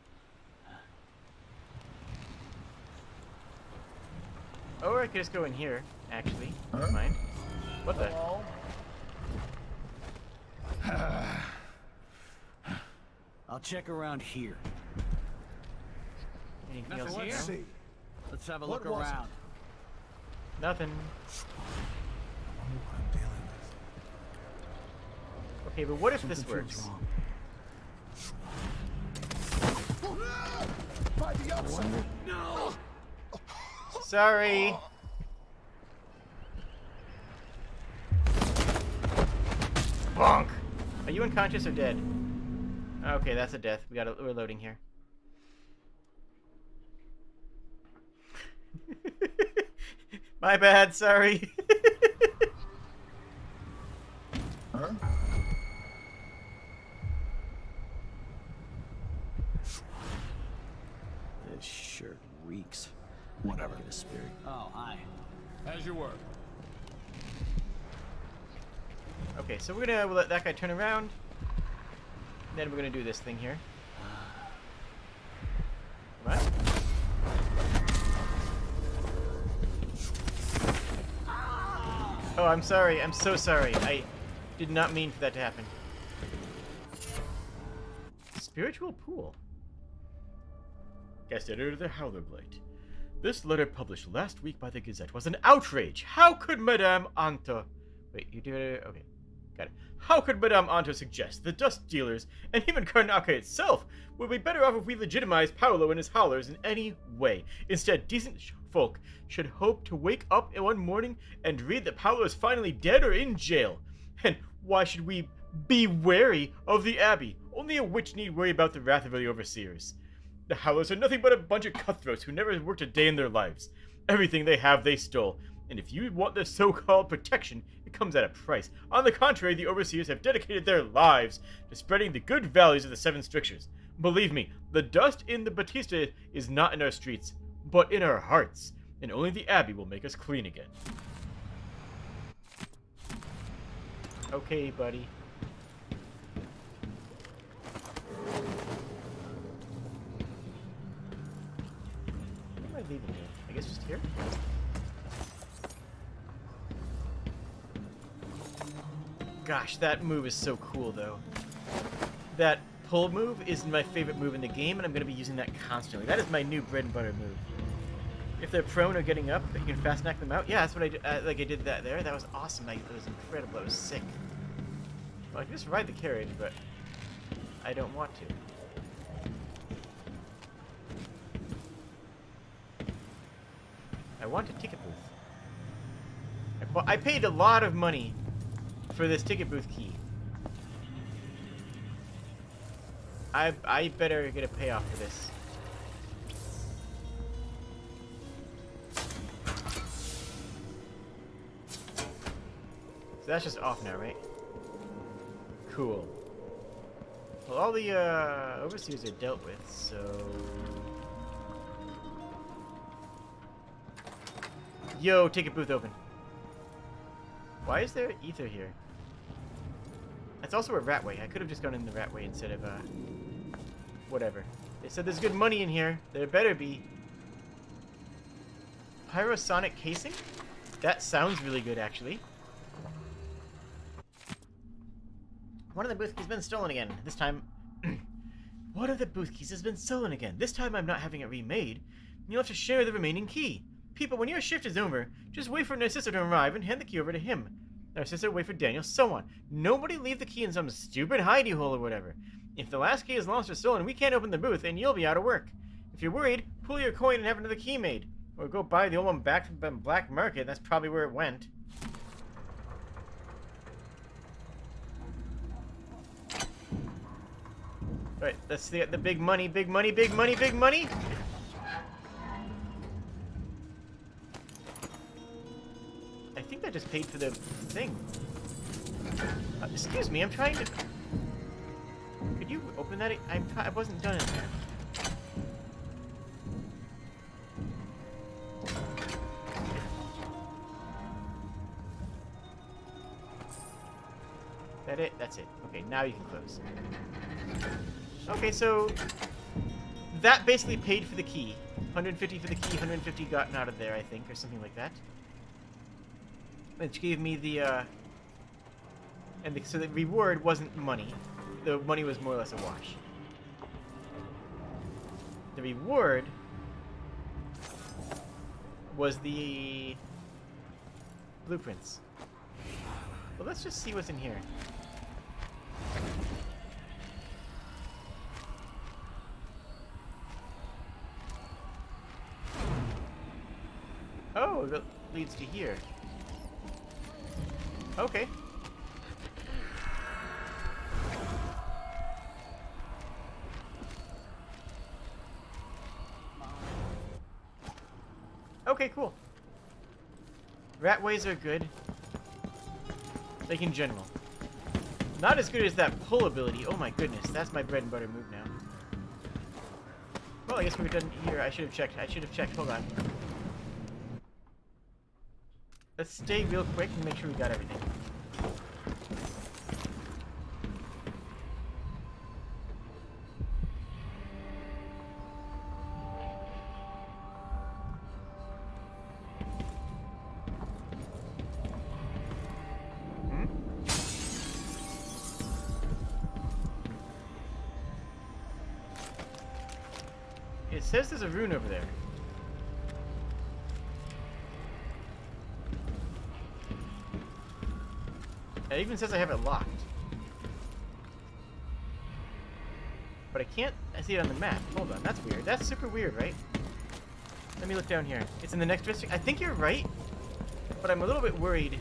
Or I could just go in here, actually. Never mind. What the? I'll check around here. Anything else Let's here? see. Let's have a look around. Nothing. Okay, but what if this works? No! Sorry. Bonk! Are you unconscious or dead? Okay, that's a death. We're loading here. My bad, sorry. Huh? This shirt reeks. Whatever. Get a spirit. Oh, hi. How's your work? Okay, so we're gonna let that guy turn around. And then we're gonna do this thing here. What? Oh, I'm sorry. I'm so sorry. I did not mean for that to happen. Spiritual pool. Guest editor of the Howler Blight. This letter published last week by the Gazette was an outrage. How could Madame Anto... Wait, you do it... Okay, got it. How could Madame Anto suggest the dust dealers, and even Karnaca itself, would be better off if we legitimize Paolo and his howlers in any way? Instead, decent folk should hope to wake up one morning and read that Paolo is finally dead or in jail. And why should we be wary of the Abbey? Only a witch need worry about the wrath of the overseers. The Howlers are nothing but a bunch of cutthroats who never worked a day in their lives. Everything they have, they stole. And if you want their so-called protection, it comes at a price. On the contrary, the Overseers have dedicated their lives to spreading the good values of the Seven Strictures. Believe me, the dust in the Batista is not in our streets, but in our hearts. And only the Abbey will make us clean again. Okay, buddy. Where am I leaving here? I guess just here? Gosh, that move is so cool, though. That pull move is my favorite move in the game, and I'm going to be using that constantly. That is my new bread and butter move. If they're prone or getting up, you can fast knock them out. Yeah, that's what I did. Like I did that there. That was awesome. It was incredible. It was sick. Well, I can just ride the carriage, but I don't want to. I want a ticket booth. I paid a lot of money for this ticket booth key. I better get a payoff for this. So that's just off now, right? Cool. Well, all the overseers are dealt with, so... Yo, ticket booth open. Why is there ether here? That's also a ratway. I could have just gone in the ratway instead of, whatever. They said there's good money in here. There better be. Pyrosonic casing? That sounds really good, actually. One of the booth keys has been stolen again. This time... One of the booth keys has been stolen again. This time I'm not having it remade. You'll have to share the remaining key. People, when your shift is over, just wait for Narcissa to arrive and hand the key over to him. Narcissa, wait for Daniel, so on. Nobody leave the key in some stupid hidey hole or whatever. If the last key is lost or stolen, we can't open the booth, and you'll be out of work. If you're worried, pull your coin and have another key made. Or go buy the old one back from the black market. That's probably where it went. Right, let's get the big money, big money, big money, big money. I think that just paid for the thing. Excuse me, I'm trying to... Could you open that? I wasn't done in there. That it? That's it. Okay, now you can close. Okay, so that basically paid for the key. 150 for the key, 150 gotten out of there, I think, or something like that. Which gave me the, so the reward wasn't money. The money was more or less a wash. The reward was the blueprints. Well, let's just see what's in here. Oh, that leads to here. Okay. Okay, cool. Ratways are good. Like in general. Not as good as that pull ability. Oh my goodness, that's my bread and butter move now. Well, I guess we're done here. I should have checked. Hold on. Let's stay real quick and make sure we got everything. It says there's a rune over there. It even says I have it locked. But I can't see it on the map. Hold on, that's weird. That's super weird, right? Let me look down here. It's in the next district. I think you're right, but I'm a little bit worried.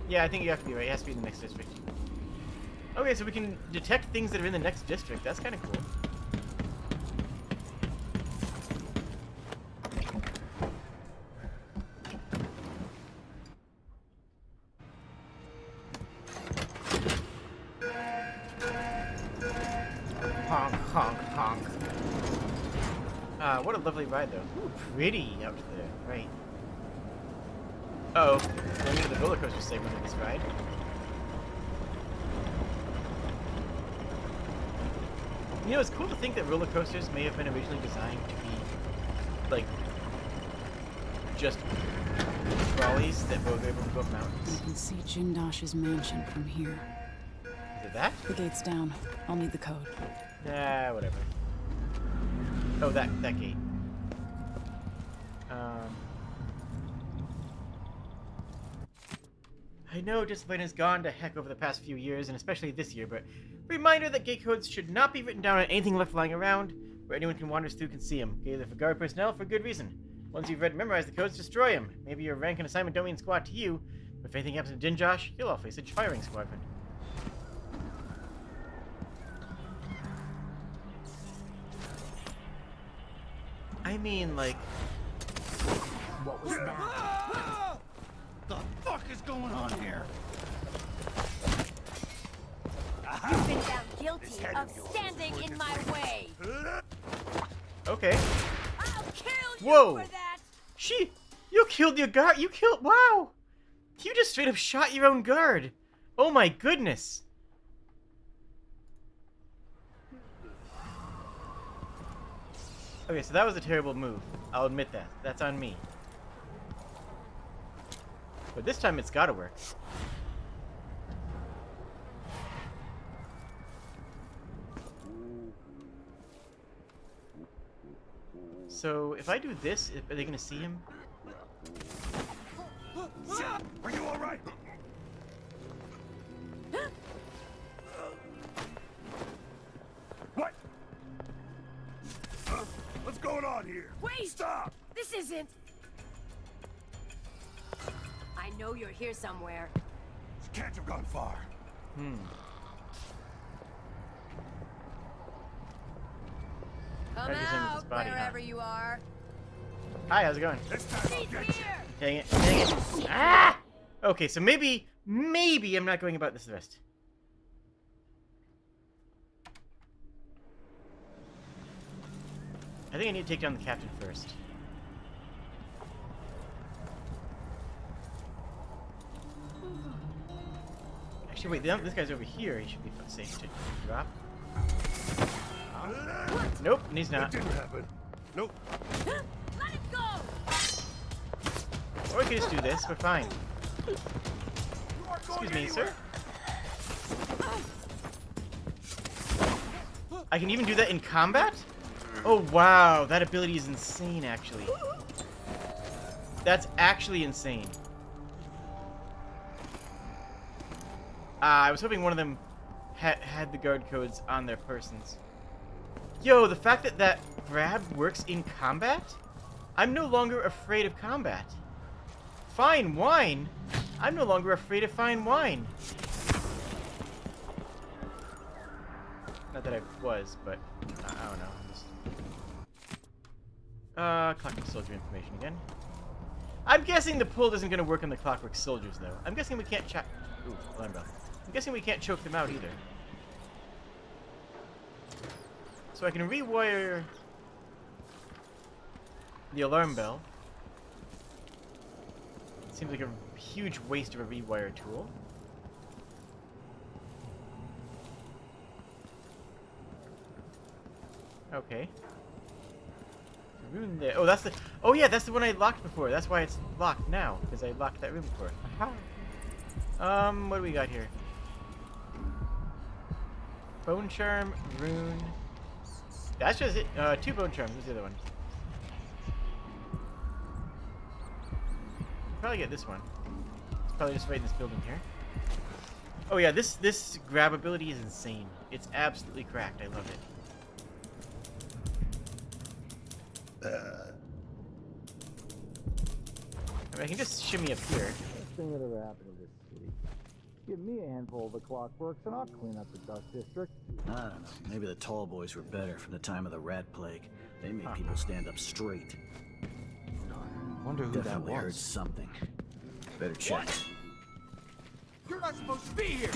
Yeah, I think you have to be right. It has to be in the next district. Okay, so we can detect things that are in the next district. That's kind of cool. Honk, honk, honk. What a lovely ride, though. Ooh, pretty out there. Right. Uh-oh. Going into the roller coaster segment of this ride. You know, it's cool to think that roller coasters may have been originally designed to be, like, just trolleys that were able to go up mountains. You can see Jindosh's mansion from here. Is it that? The gate's down. I'll need the code. Nah, whatever. Oh, that gate. I know discipline has gone to heck over the past few years, and especially this year, but reminder that gate codes should not be written down on anything left lying around, where anyone can wander through can see them. Either for guard personnel for good reason. Once you've read and memorized the codes, destroy them. Maybe your rank and assignment don't mean squat to you, but if anything happens to Jindosh, you'll all face a firing squadron. I mean, like... What was that? The fuck is going on here? You've been found guilty of standing in my way. Okay. I'll kill you Whoa! for that. You killed your guard. Wow! You just straight up shot your own guard. Oh my goodness. Okay, so that was a terrible move. I'll admit that. That's on me. But this time it's gotta work. So, if I do this, are they gonna see him? Are you alright? What? What's going on here? Wait! Stop! This isn't... I know you're here somewhere. Can't have gone far. Come out, wherever you are. Hi, how's it going? This time I'll get you. Dang it, dang it. Ah! Okay, so maybe I'm not going about this the rest. I think I need to take down the captain first. Actually, wait, this guy's over here. He should be safe to drop. Nope, and he's not. It didn't happen. Nope. Let it go! Or we could just do this. We're fine. Excuse me, sir. I can even do that in combat? Oh, wow. That ability is insane, actually. That's actually insane. I was hoping one of them had the guard codes on their persons. Yo, the fact that that grab works in combat? I'm no longer afraid of combat. Fine wine? I'm no longer afraid of fine wine. Not that I was, but I don't know. Clockwork Soldier information again. I'm guessing the pull isn't going to work on the Clockwork Soldiers, though. I'm guessing we can't Ooh, alarm bell. I'm guessing we can't choke them out either. So I can rewire the alarm bell. Seems like a huge waste of a rewire tool. Okay. Room there. Oh, that's the. Oh yeah, that's the one I locked before. That's why it's locked now, because I locked that room before. Aha. What do we got here? Bone charm, rune. That's just it. 2 bone charms. What's the other one? Probably get this one. It's probably just right in this building here. Oh yeah, this grab ability is insane. It's absolutely cracked. I love it. I mean, I can just shimmy up here. Best thing that ever happened to this city. Give me a handful of the clockworks and I'll clean up the dust district. I don't know. Maybe the tall boys were better from the time of the rat plague. They made people stand up straight. Wonder who Definitely that was. heard something. Better check. What? You're not supposed to be here.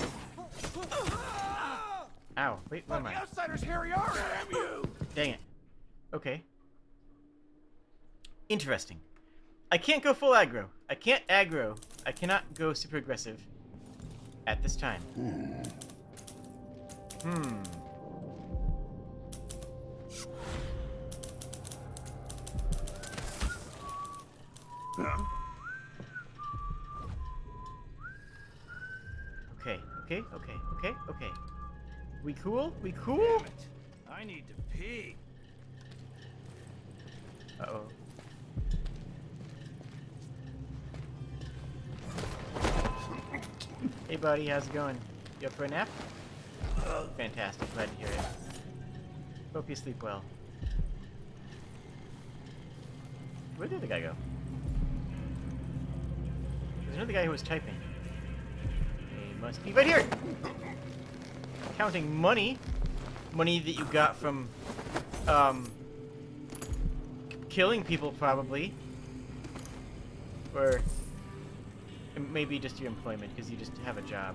Ow! Wait, where am I? The outsiders, Harry, are. Damn you! Dang it. Okay. Interesting. I can't go full aggro. I can't aggro. I cannot go super aggressive at this time. Okay. We cool? We cool? Damn it. I need to pee. Uh-oh. Hey buddy, how's it going? You up for a nap? Fantastic, glad to hear it. Hope you sleep well. Where'd the other guy go? There's another guy who was typing. He must be right here! Counting money. Money that you got from, killing people, probably. Or maybe just your employment, because you just have a job.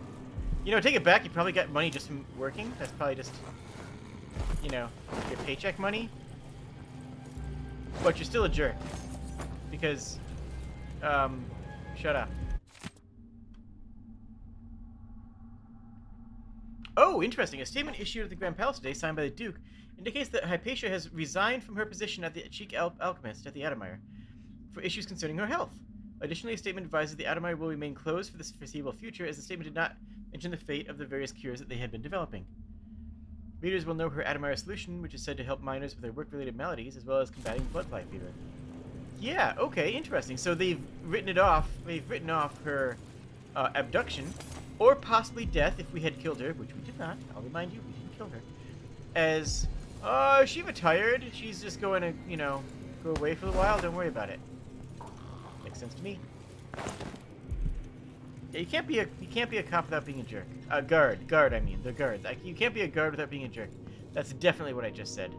You know, take it back, you probably got money just from working. That's probably just, you know, your paycheck money. But you're still a jerk. Because, shut up. Oh, interesting. A statement issued at the Grand Palace today, signed by the Duke, indicates that Hypatia has resigned from her position at the Chief Alchemist at the Adamire for issues concerning her health. Additionally, a statement advises the Adamire will remain closed for the foreseeable future, as the statement did not mention the fate of the various cures that they had been developing. Readers will know her Adamire solution, which is said to help miners with their work-related maladies, as well as combating bloodfly fever. Yeah, okay, interesting. So they've written off her abduction, or possibly death if we had killed her, which we did not. I'll remind you, we didn't kill her. As, she retired. She's just going to, you know, go away for a while. Don't worry about it. Makes sense to me. Yeah, you can't be a cop without being a jerk. Guard. I mean, they're guards. You can't be a guard without being a jerk. That's definitely what I just said.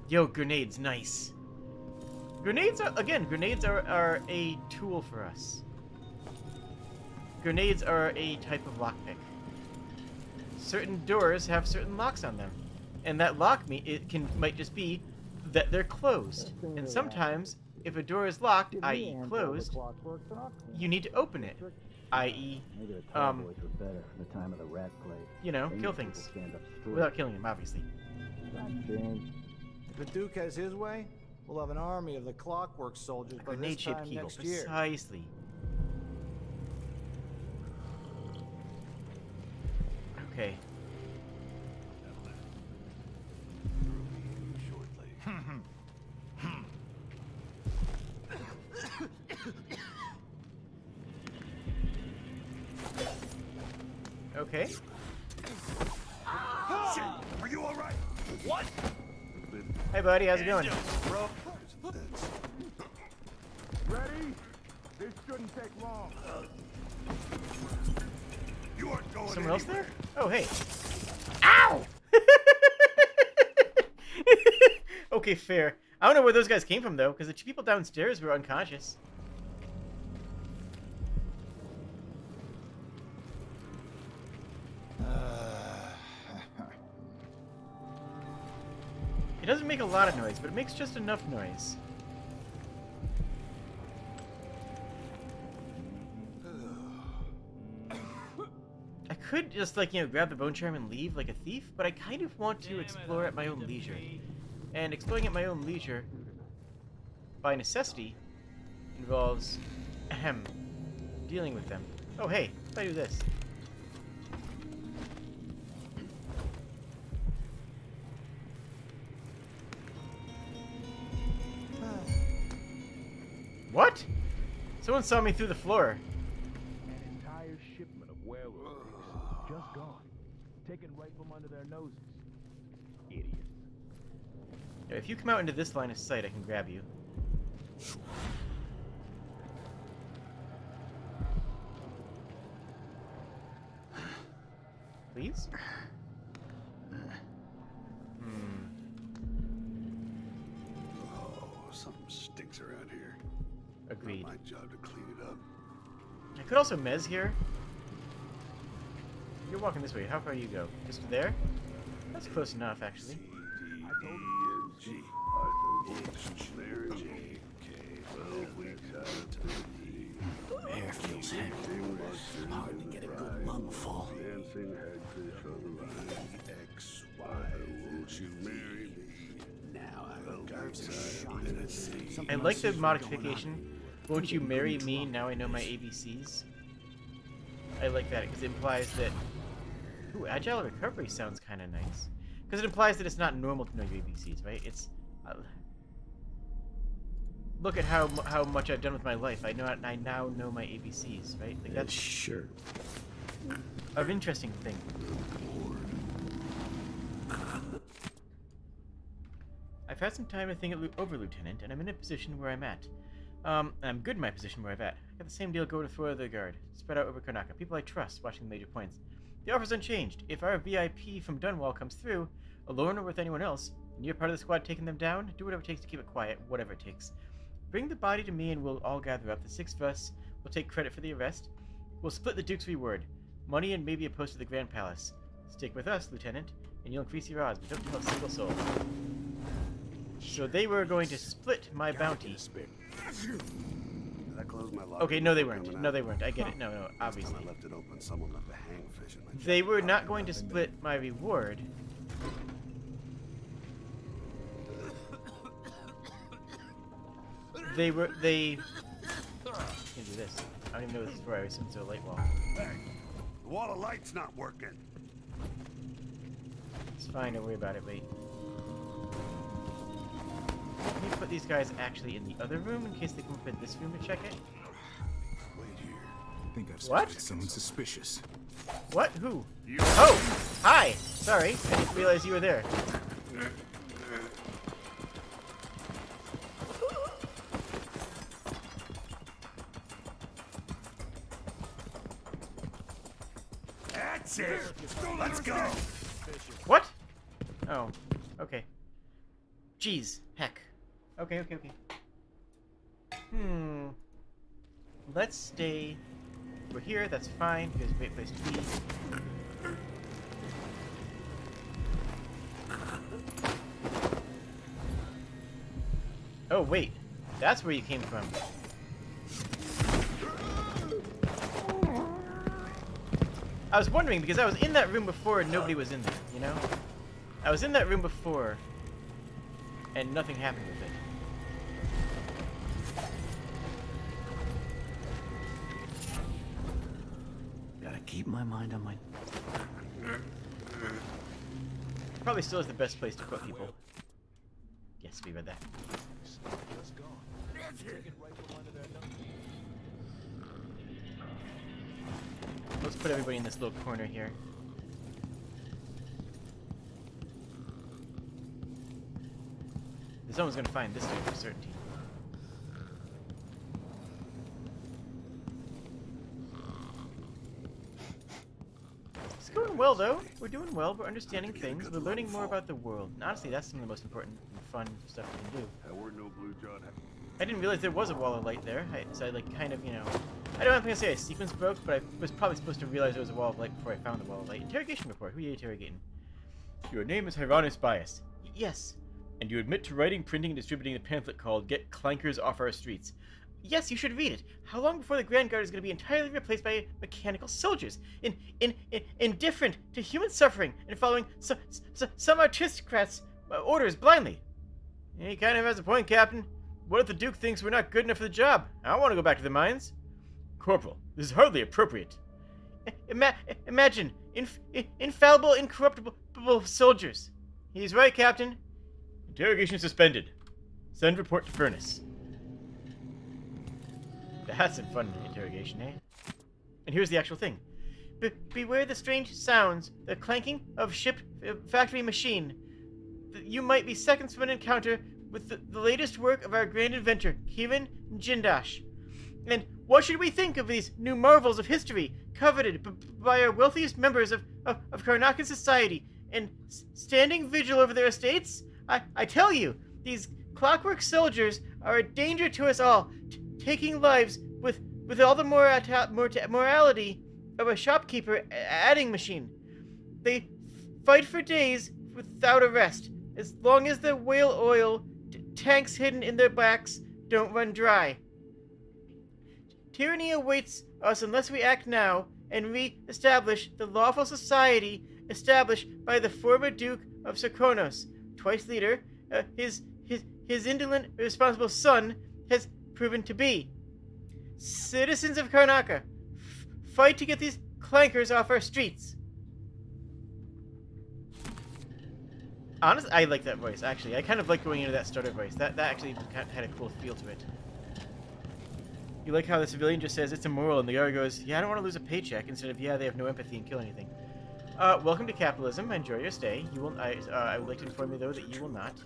Yo, grenades, nice. Grenades are a tool for us. Grenades are a type of lockpick. Certain doors have certain locks on them, and that lock might just be that they're closed. And sometimes, if a door is locked, i.e., closed, you need to open it, i.e., you know, kill things without killing them, obviously. If the Duke has his way, we'll have an army of the Clockwork Soldiers by this time next year. Precisely. Okay. Okay. Shit, are you all right? What? Hey, buddy, how's it going? Ready? This shouldn't take long. You aren't going Someone else anywhere. there? Oh, hey. Ow! Okay, fair. I don't know where those guys came from, though, because the two people downstairs were unconscious. It doesn't make a lot of noise, but it makes just enough noise. I could just, like, you know, grab the bone charm and leave like a thief, but I kind of want to explore at my own leisure. And exploring at my own leisure, by necessity, involves, dealing with them. Oh, hey, if I do this. What? Someone saw me through the floor. An entire shipment of werewolves just gone, taken right from under their noses. Idiots. Yeah, if you come out into this line of sight, I can grab you. Please? Oh, something stinks around here. Agreed. Not my job to clean it up. I could also mez here. You're walking this way. How far do you go? Just there? That's close enough, actually. I told you. G are the words there. J K 12 weeks out of the Air feels heavy. Hard to get a good lungful. Dancing hagfish on the line. X Y. Won't you marry me? Now I got time. I like the modification. Won't you marry me? Now I know my ABCs. I like that because it implies that. Ooh, agile recovery sounds kind of nice. Because it implies that it's not normal to know your ABCs, right? It's. Look at how much I've done with my life. I now know my ABCs, right? Like that's sure. An interesting thing. I've had some time to think it over, Lieutenant, and I'm in a position where I'm at. I'm good in my position where I'm at. I got the same deal going with 4 other guard, spread out over Karnaca. People I trust, watching the major points. The offer's unchanged. If our VIP from Dunwall comes through, alone or with anyone else, and you're part of the squad taking them down, do whatever it takes to keep it quiet, whatever it takes. Bring the body to me and we'll all gather up. The 6 of us will take credit for the arrest. We'll split the Duke's reward. Money and maybe a post to the Grand Palace. Stick with us, Lieutenant, and you'll increase your odds, but don't kill a single soul. So they were going to split my bounty. I closed my locker. Okay, no they weren't. No they weren't. I get it. No, obviously. I left it open. Someone left a hangfish in my jacket. They were not going to split my reward. They can do this. I don't even know what this is for. I assume it's a light wall. Hey, the wall of light's not working. It's fine, don't worry about it, wait. Let me put these guys actually in the other room in case they come up in this room to check it. Wait here. I think I've What? spotted someone suspicious. What? Who? Oh! Hi! Sorry, I didn't realize you were there. That's it. Let's go. What? Oh, okay. Jeez, heck. Okay. Let's stay. We're here, that's fine. Here's a great place to be. Oh, wait. That's where you came from. I was wondering, because I was in that room before and nobody was in there, you know? I was in that room before, and nothing happened with it. Gotta keep my mind on my... Probably still is the best place to put people. Yes, we read that. Let's put everybody in this little corner here. Someone's gonna find this dude for certainty. It's going well, though. We're doing well. We're understanding things. We're learning more about the world. And honestly, that's some of the most important and fun stuff we can do. I didn't realize there was a wall of light there. So I like kind of, you know... I don't know if I'm going to say a sequence broke, but I was probably supposed to realize there was a wall of light before I found the wall of light. Interrogation report. Who are you interrogating? Your name is Hieronymus Bias. Yes. And you admit to writing, printing, and distributing the pamphlet called Get Clankers Off Our Streets. Yes, you should read it. How long before the Grand Guard is going to be entirely replaced by mechanical soldiers, indifferent to human suffering and following some aristocrats' orders blindly? He kind of has a point, Captain. What if the Duke thinks we're not good enough for the job? I don't want to go back to the mines. Corporal, this is hardly appropriate. Imagine infallible, incorruptible soldiers. He's right, Captain. Interrogation suspended. Send report to Furnace. That's a fun interrogation, eh? And here's the actual thing. Beware the strange sounds, the clanking of ship factory machine. You might be seconds from an encounter with the latest work of our grand inventor, Kieran Jindash. And what should we think of these new marvels of history, coveted by our wealthiest members of Karnakan society, and standing vigil over their estates? I tell you, these clockwork soldiers are a danger to us all, taking lives with all the morality of a shopkeeper adding machine. They fight for days without a rest, as long as the whale oil tanks hidden in their backs don't run dry. Tyranny awaits us unless we act now and re-establish the lawful society established by the former Duke of Serkonos, twice leader, his indolent, irresponsible son has proven to be. Citizens of Karnaka, fight to get these clankers off our streets. Honestly, I like that voice, actually. I kind of like going into that starter voice. That actually had a cool feel to it. You like how the civilian just says it's immoral, and the guard goes, yeah, I don't want to lose a paycheck, instead of, yeah, they have no empathy and kill anything. Welcome to capitalism. Enjoy your stay. You will. I would like to inform you, though, that you will not. The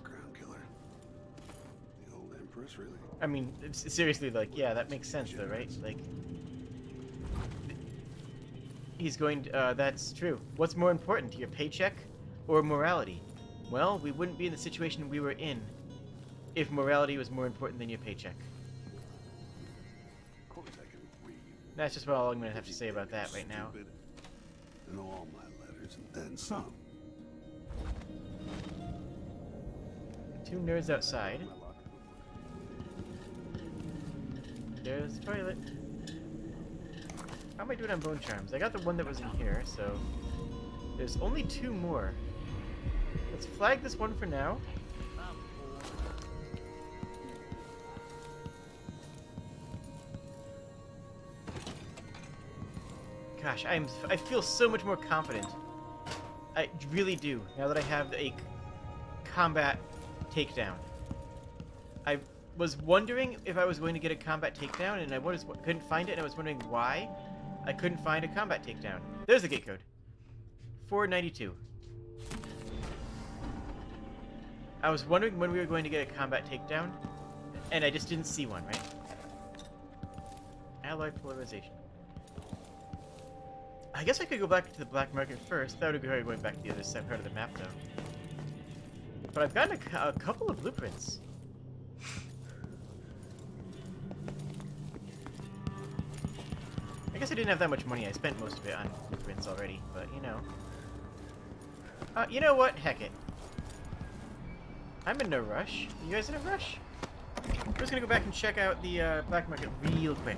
old Empress, really? I mean, seriously, like, yeah, that makes sense, though, right? Like, he's going to, that's true. What's more important, your paycheck or morality? Well, we wouldn't be in the situation we were in if morality was more important than your paycheck. Of course I can read. That's just all I'm going to have to say about that right now. And all my letters, and then some. Two nerds outside. There's the toilet. How am I doing on bone charms? I got the one that was in here, so there's only two more. Let's flag this one for now. Gosh, I feel so much more confident. I really do, now that I have a combat takedown. I was wondering if I was going to get a combat takedown, and I couldn't find it, and I was wondering why I couldn't find a combat takedown. There's the gate code. 492. I was wondering when we were going to get a combat takedown, and I just didn't see one, right? Alloy polarization. I guess I could go back to the black market first. That would be going back to the other side part of the map, though. But I've gotten a couple of blueprints. I guess I didn't have that much money. I spent most of it on blueprints already, but you know. You know what? Heck it. I'm in no rush. You guys in a rush? I'm just gonna go back and check out the black market real quick.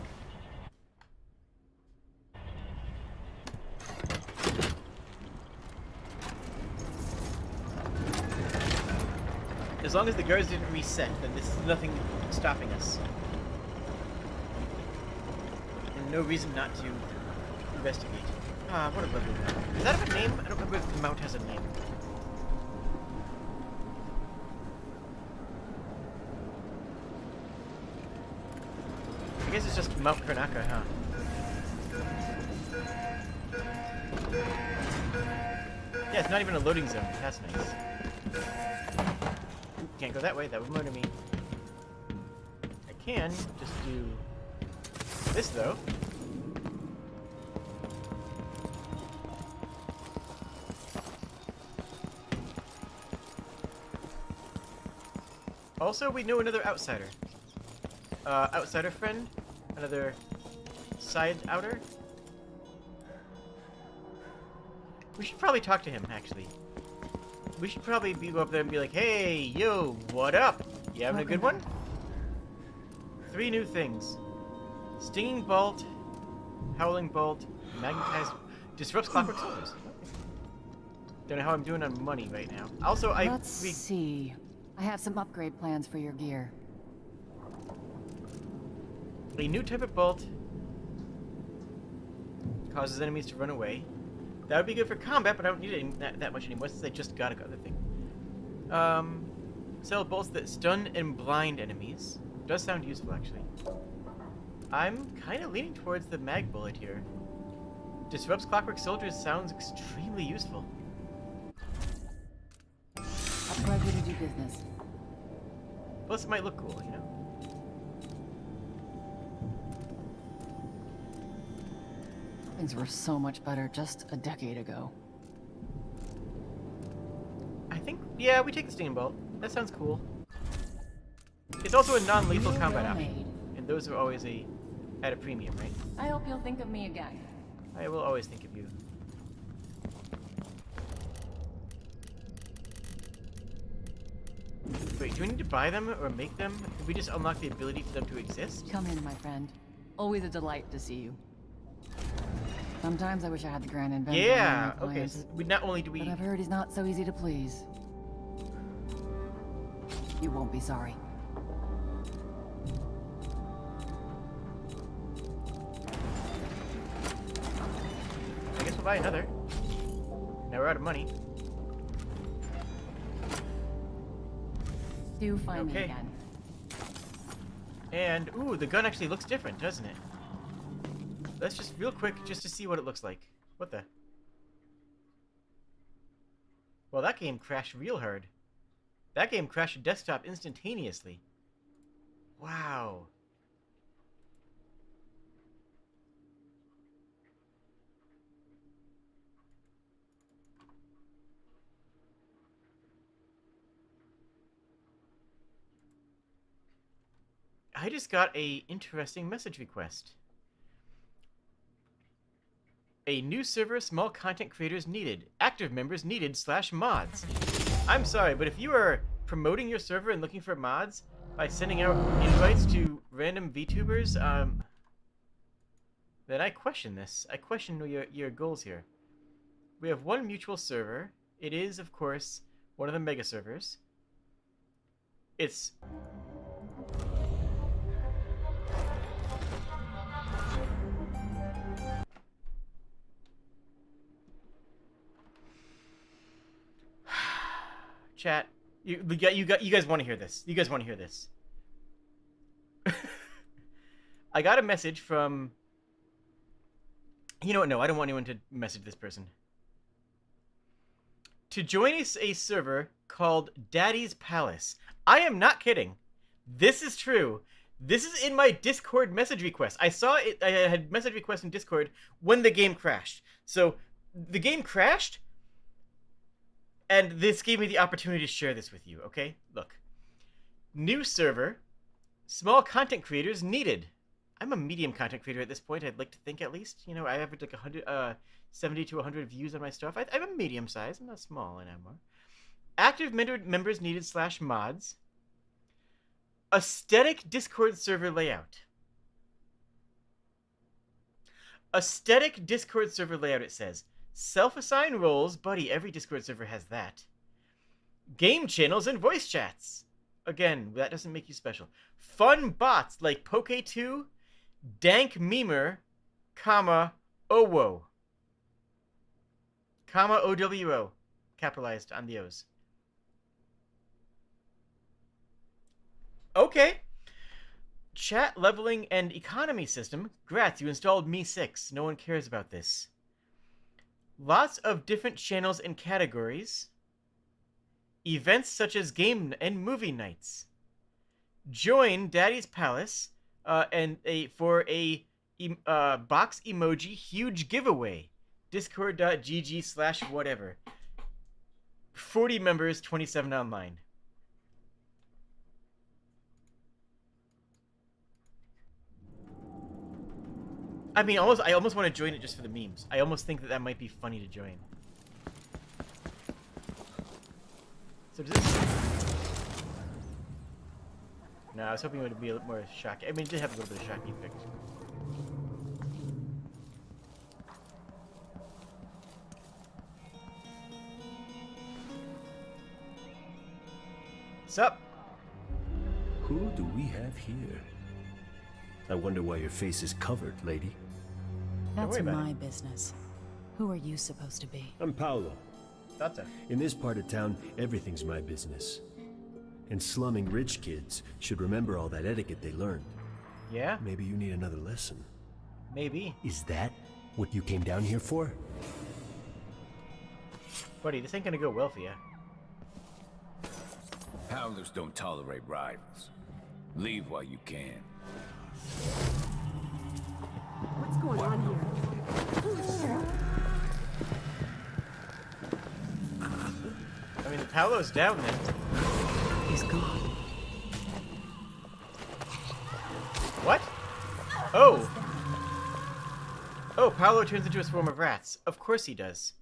As long as the guards didn't reset, then this is nothing stopping us. And no reason not to investigate. Ah, what a lovely mount. Does that have a name? I don't remember if the mount has a name. I guess it's just Mount Karnaka, huh? Yeah, it's not even a loading zone. That's nice. Ooh, can't go that way. That would murder me. I can just do this, though. Also, we know another outsider. Outsider friend? Another side outer? We should probably talk to him, actually. We should probably go up there and be like, hey, yo, what up? You having a good one? 3 new things. Stinging Bolt, Howling Bolt, Magnetized... Disrupts Clockwork Soldiers. Don't know how I'm doing on money right now. Also, Let's see. I have some upgrade plans for your gear. A new type of bolt causes enemies to run away. That would be good for combat, but I don't need it that much anymore since I just got a other thing. Sell bolts that stun and blind enemies. Does sound useful, actually. I'm kind of leaning towards the mag bullet here. Disrupts Clockwork Soldiers sounds extremely useful. A pleasure to do business. Plus, it might look cool, you know? Things were so much better just a decade ago. I think, yeah, we take the Stinging Bolt. That sounds cool. It's also a non-lethal combat option, and those are always at a premium, right? I hope you'll think of me again. I will always think of you. Wait, do we need to buy them or make them? Did we just unlock the ability for them to exist? Come in, my friend. Always a delight to see you. Sometimes I wish I had the grand inventor. Yeah, okay, so not only do we... But I've heard he's not so easy to please. You won't be sorry. I guess we'll buy another. Now we're out of money. Do find me again. And, ooh, the gun actually looks different, doesn't it? Let's just, real quick, just to see what it looks like. What the? Well, that game crashed real hard. That game crashed a desktop instantaneously. Wow. I just got a interesting message request. A new server, small content creators needed. Active members needed /mods. I'm sorry, but if you are promoting your server and looking for mods by sending out invites to random VTubers, then I question this. I question your goals here. We have one mutual server. It is, of course, one of the mega servers. It's... Chat, you guys want to hear this. You guys want to hear this. I got a message from... You know what? No, I don't want anyone to message this person. To join a server called Daddy's Palace. I am not kidding. This is true. This is in my Discord message request. I saw it. I had message requests in Discord when the game crashed. So the game crashed, and this gave me the opportunity to share this with you. Okay, look. New server, small content creators needed. I'm a medium content creator at this point. I'd like to think at least. You know, I average like 70 to 100 views on my stuff. I'm a medium size. I'm not small anymore. Active members needed / mods. Aesthetic Discord server layout. Aesthetic Discord server layout, it says. Self-assigned roles, buddy, every Discord server has that. Game channels and voice chats. Again, that doesn't make you special. Fun bots like Poke2, Dank Memer, comma, Owo. Comma, OWO. Capitalized on the O's. Okay. Chat leveling and economy system. Grats, you installed Me 6. No one cares about this. Lots of different channels and categories. Events such as game and movie nights. Join Daddy's Palace for a box emoji huge giveaway. Discord.gg/whatever. 40 members, 27 online. I mean, I almost want to join it just for the memes. I almost think that might be funny to join. So does this... No, I was hoping it would be a little more shocking. I mean, it did have a little bit of shocking effect. What's up? Who do we have here? I wonder why your face is covered, lady. That's my business. Who are you supposed to be? I'm Paolo. Thought so. In this part of town, everything's my business. And slumming rich kids should remember all that etiquette they learned. Yeah? Maybe you need another lesson. Maybe. Is that what you came down here for? Buddy, this ain't gonna go well for you. Howlers don't tolerate rivals. Leave while you can. What's going on here? I mean, Paolo's down then. He's gone. What? Oh! Oh, Paolo turns into a swarm of rats. Of course he does.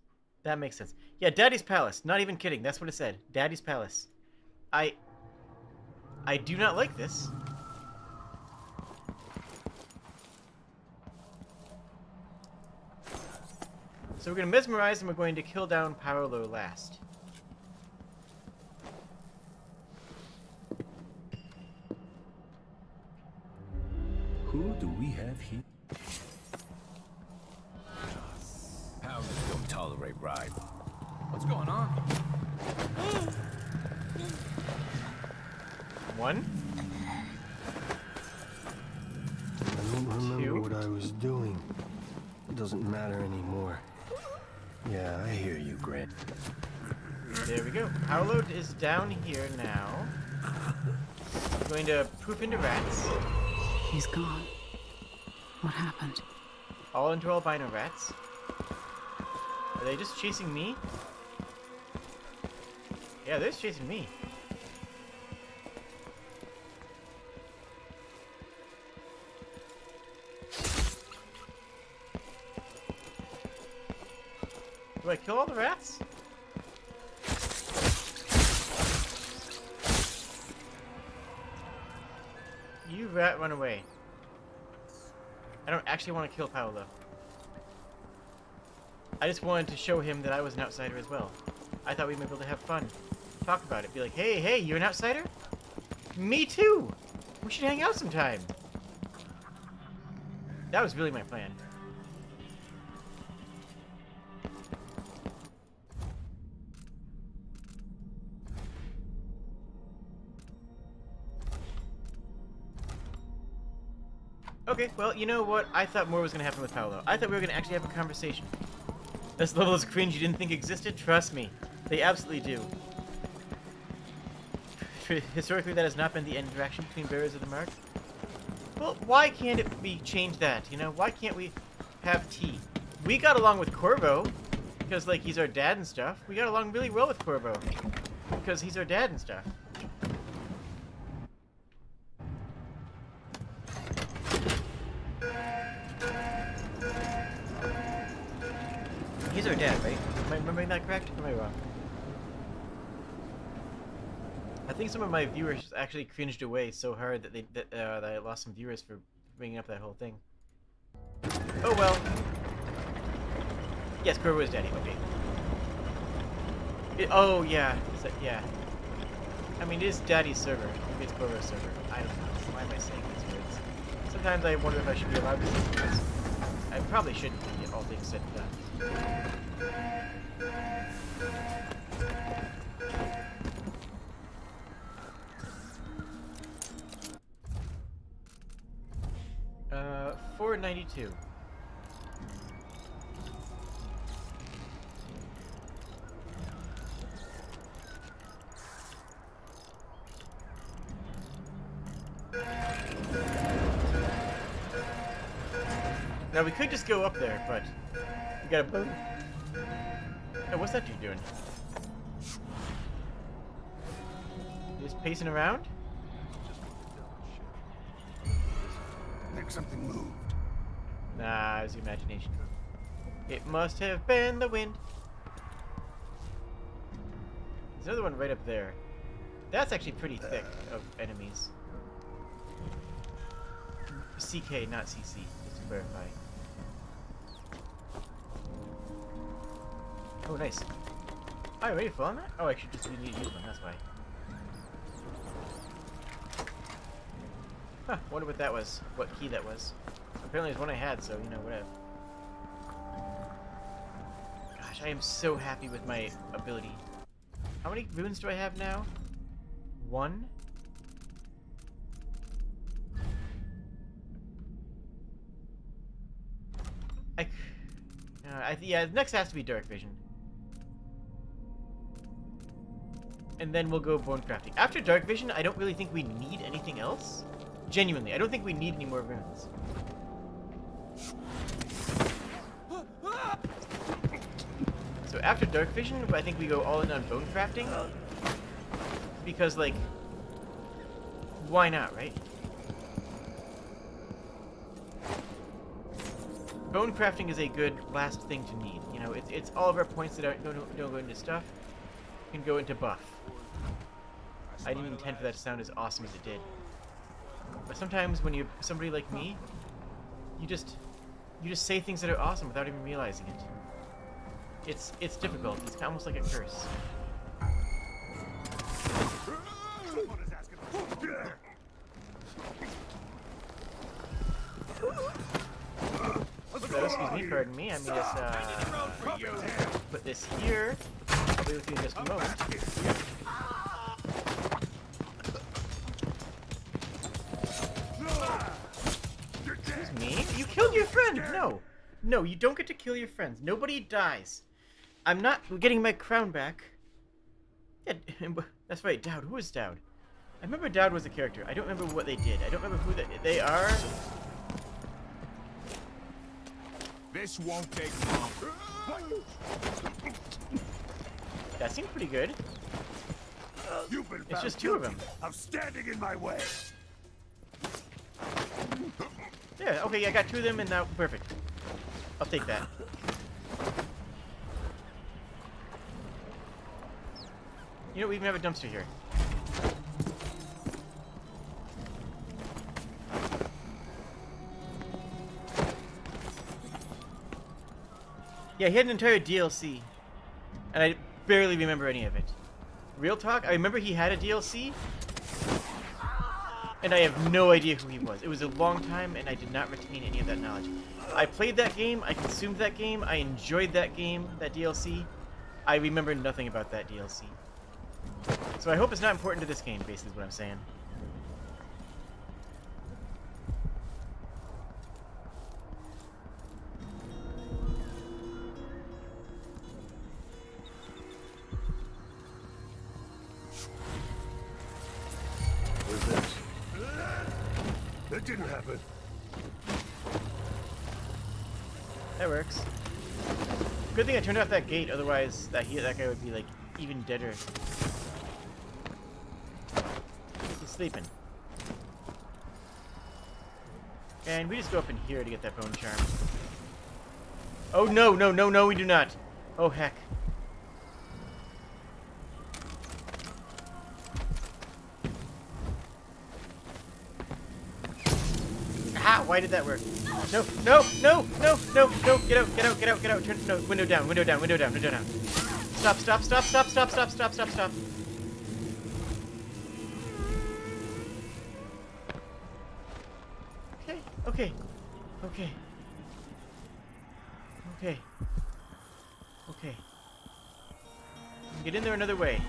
That makes sense. Yeah, Daddy's Palace. Not even kidding. That's what it said. Daddy's Palace. I do not like this. So we're going to mesmerize and we're going to kill down Paolo last. Who do we have here? Howlers don't tolerate rivals. What's going on? One. I don't remember what I was doing. It doesn't matter anymore. Yeah, I hear you, Grant. There we go. Paolo is down here now. I'm going to poof into rats. He's gone. What happened? All into albino rats. Are they just chasing me? Yeah, they're just chasing me. Do I kill all the rats? You rat, run away. I don't actually want to kill Paolo. I just wanted to show him that I was an outsider as well. I thought we'd be able to have fun. Talk about it. Be like, hey, hey, you're an outsider? Me too! We should hang out sometime. That was really my plan. Okay, well, you know what? I thought more was going to happen with Paolo. I thought we were going to actually have a conversation. This level of cringe you didn't think existed? Trust me. They absolutely do. Historically, that has not been the interaction between bearers of the mark. Well, why can't it be changed that? You know, why can't we have tea? We got along with Corvo because, like, he's our dad and stuff. We got along really well with Corvo because he's our dad and stuff. He's our dad, right? Am I remembering that correct? Or am I wrong? I think some of my viewers actually cringed away so hard that that I lost some viewers for bringing up that whole thing. Oh well. Yes, Corvo is daddy. Okay. Oh yeah, yeah. I mean, it is daddy's server. Maybe it's Corvo's server. I don't know. Why am I saying these words? Sometimes I wonder if I should be allowed to say this. I probably shouldn't be, all things said and done. 492. Now we could just go up there, but we got a boat. Oh, what's that dude doing? Just pacing around? I think something moved. Nah, it was the imagination. It must have been the wind. There's another one right up there. That's actually pretty thick of enemies. CK, not CC, just to clarify. Oh, nice. Oh, you ready to fall on that? Oh, I should just need to use one, that's why. Huh, wonder what that was. What key that was. Apparently it's one I had, so, you know, whatever. Gosh, I am so happy with my ability. How many runes do I have now? 1? Yeah, next has to be Dark Vision. And then we'll go Bone Crafting. After Dark Vision, I don't really think we need anything else. Genuinely, I don't think we need any more runes. So after Dark Vision, I think we go all in on Bone Crafting. Because, like, why not, right? Bone crafting is a good last thing to need. You know, it's all of our points that don't go into stuff can go into buff. I didn't even intend for that to sound as awesome as it did. But sometimes when you're somebody like me, you just say things that are awesome without even realizing it. It's difficult. It's almost like a curse. So, excuse me, pardon me, I mean just, put this here. I'll be with you in just a moment. Excuse me? You killed your friend! No! No, you don't get to kill your friends. Nobody dies. I'm not getting my crown back. Yeah, that's right, Dowd. Who is Dowd? I remember Dowd was a character. I don't remember what they did. I don't remember who they are. This won't take long. That seemed pretty good. You've been It's just 2 of them. I'm standing in my way. Yeah, okay, yeah, I got 2 of them and now perfect. I'll take that. You know, we even have a dumpster here. Yeah, he had an entire DLC, and I barely remember any of it. Real talk, I remember he had a DLC, and I have no idea who he was. It was a long time, and I did not retain any of that knowledge. I played that game, I consumed that game, I enjoyed that game, that DLC. I remember nothing about that DLC. So I hope it's not important to this game, basically is what I'm saying. That didn't happen. That works. Good thing I turned off that gate, otherwise that guy would be like even deader. He's sleeping. And we just go up in here to get that bone charm. Oh no, no, no, no, we do not. Oh heck. Ah, why did that work? No, no, no, no, no, no, get out, get out, get out, get out. Turn, no, window down, window down, window down, window down. Stop, stop, stop, stop, stop, stop, stop, stop, stop. Okay, okay, okay. Okay. Okay. Get in there another way.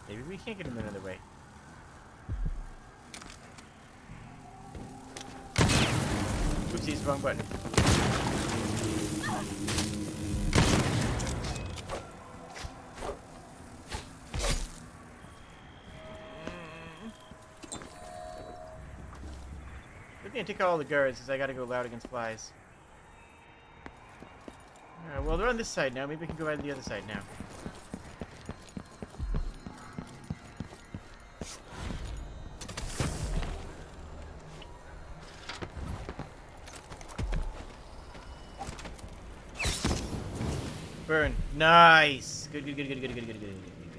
Maybe we can't get him another way. Oopsies, wrong button. Good thing I take out all the guards because I gotta go loud against flies. Alright, well they're on this side now. Maybe we can go out the other side now. Burn. Nice. Good, good, good, good, good, good, good, good,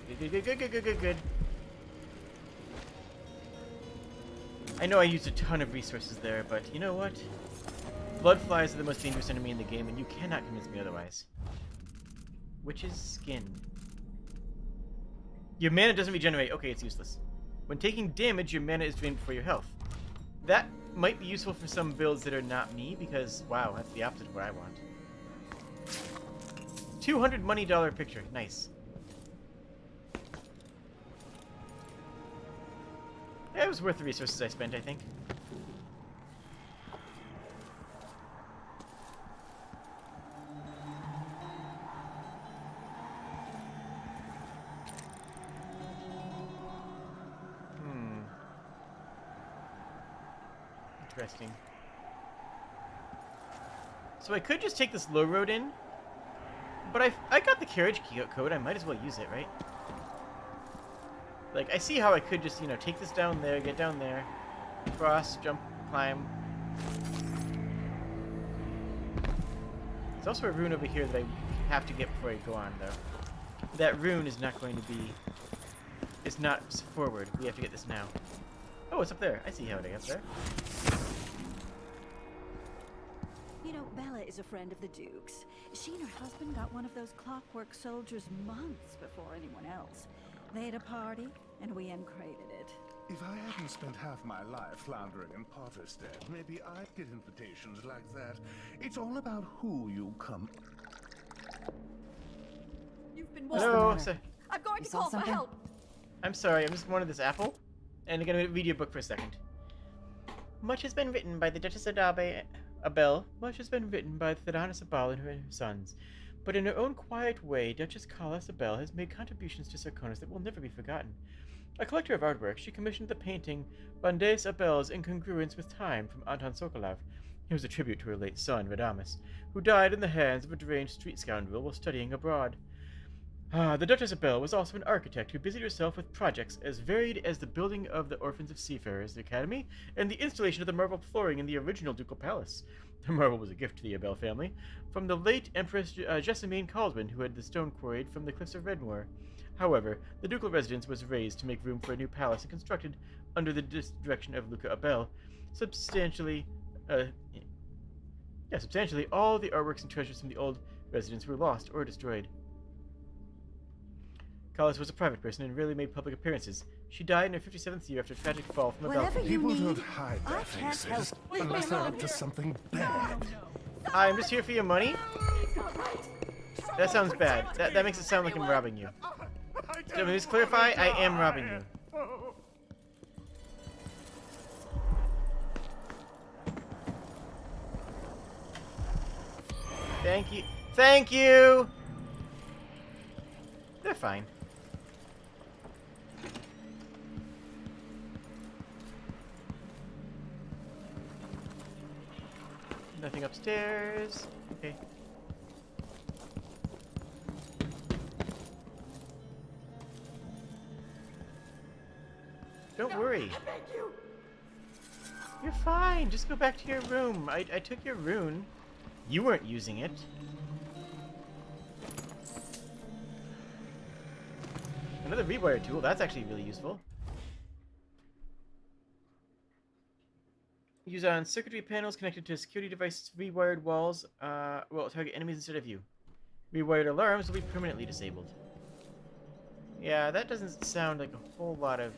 good, good, good, good, good, good, good, good. I know I used a ton of resources there, but you know what? Blood flies are the most dangerous enemy in the game, and you cannot convince me otherwise. Witch's skin. Your mana doesn't regenerate. Okay, it's useless. When taking damage, your mana is drained before your health. That might be useful for some builds that are not me, because, wow, that's the opposite of what I want. 200 money dollar picture. Nice. Yeah, it was worth the resources I spent, I think. Interesting. So I could just take this low road in, but I got the carriage key code. I might as well use it, right? Like, I see how I could just, you know, take this down there, get down there, cross, jump, climb. There's also a rune over here that I have to get before I go on, though. That rune is not going to be... It's not forward. We have to get this now. Oh, it's up there. I see how it is up there. You know, Bella is a friend of the Duke's. She and her husband got one of those clockwork soldiers months before anyone else. They had a party, and we uncrated it. If I hadn't spent half my life floundering in Potter's Stead, maybe I'd get invitations like that. It's all about who you come... You've been Hello, I'm going to call for help. I'm sorry, I'm just wanted this apple. And I'm going to read your book for a second. Much has been written by the Duchess Abel. Much has been written by the Duchess Abel and her sons. But in her own quiet way, Duchess Carlos Abel has made contributions to Serkonos that will never be forgotten. A collector of artwork, she commissioned the painting Bandes Abel's Incongruence with Time from Anton Sokolov. It was a tribute to her late son, Radamus, who died in the hands of a deranged street scoundrel while studying abroad. The Duchess Abel was also an architect who busied herself with projects as varied as the building of the Orphans of Seafarers Academy and the installation of the marble flooring in the original ducal palace. The marble was a gift to the Abel family from the late Empress Jessamine Caldwin, who had the stone quarried from the cliffs of Redmoor. However, the ducal residence was razed to make room for a new palace and constructed under the direction of Luca Abel. Substantially all the artworks and treasures from the old residence were lost or destroyed. Carlos was a private person and rarely made public appearances. She died in her 57th year after a tragic fall from a balcony. People don't hide their faces unless they're up to something bad. Hi, I'm just here for your money. That sounds bad. That makes it sound like I'm robbing you. So let me just clarify, I am robbing you. Thank you. Thank you! They're fine. Nothing upstairs. Okay. Don't worry. I beg you. You're fine. Just go back to your room. I took your rune. You weren't using it. Another rewire tool. That's actually really useful. Use on circuitry panels connected to security devices. Rewired walls will target enemies instead of you. Rewired alarms will be permanently disabled. Yeah, that doesn't sound like a whole lot of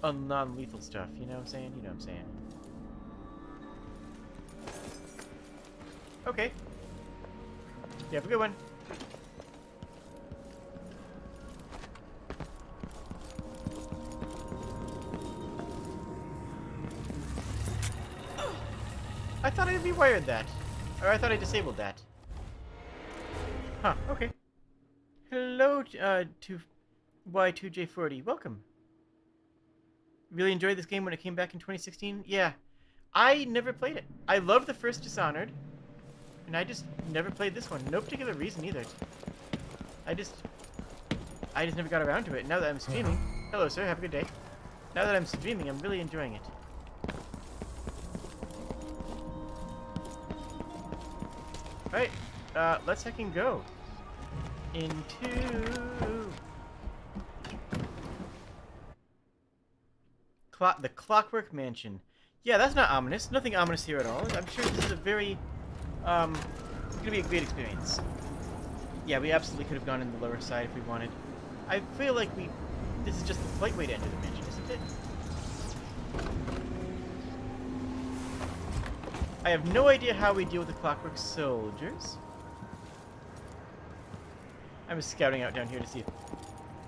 non-lethal stuff. You know what I'm saying? You know what I'm saying. Okay. You have a good one. I thought I rewired that. Or I thought I disabled that. Huh, okay. Hello, to Y2J40. Welcome. Really enjoyed this game when it came back in 2016? Yeah. I never played it. I love the first Dishonored. And I just never played this one. No particular reason either. I just never got around to it. Now that I'm streaming... Hello, sir. Have a good day. Now that I'm streaming, I'm really enjoying it. Alright, let's heckin' go. Into... the Clockwork Mansion. Yeah, that's not ominous. Nothing ominous here at all. I'm sure this is a very, gonna be a great experience. Yeah, we absolutely could have gone in the lower side if we wanted. I feel like this is just the polite way to enter the mansion, isn't it? I have no idea how we deal with the Clockwork Soldiers. I'm just scouting out down here to see if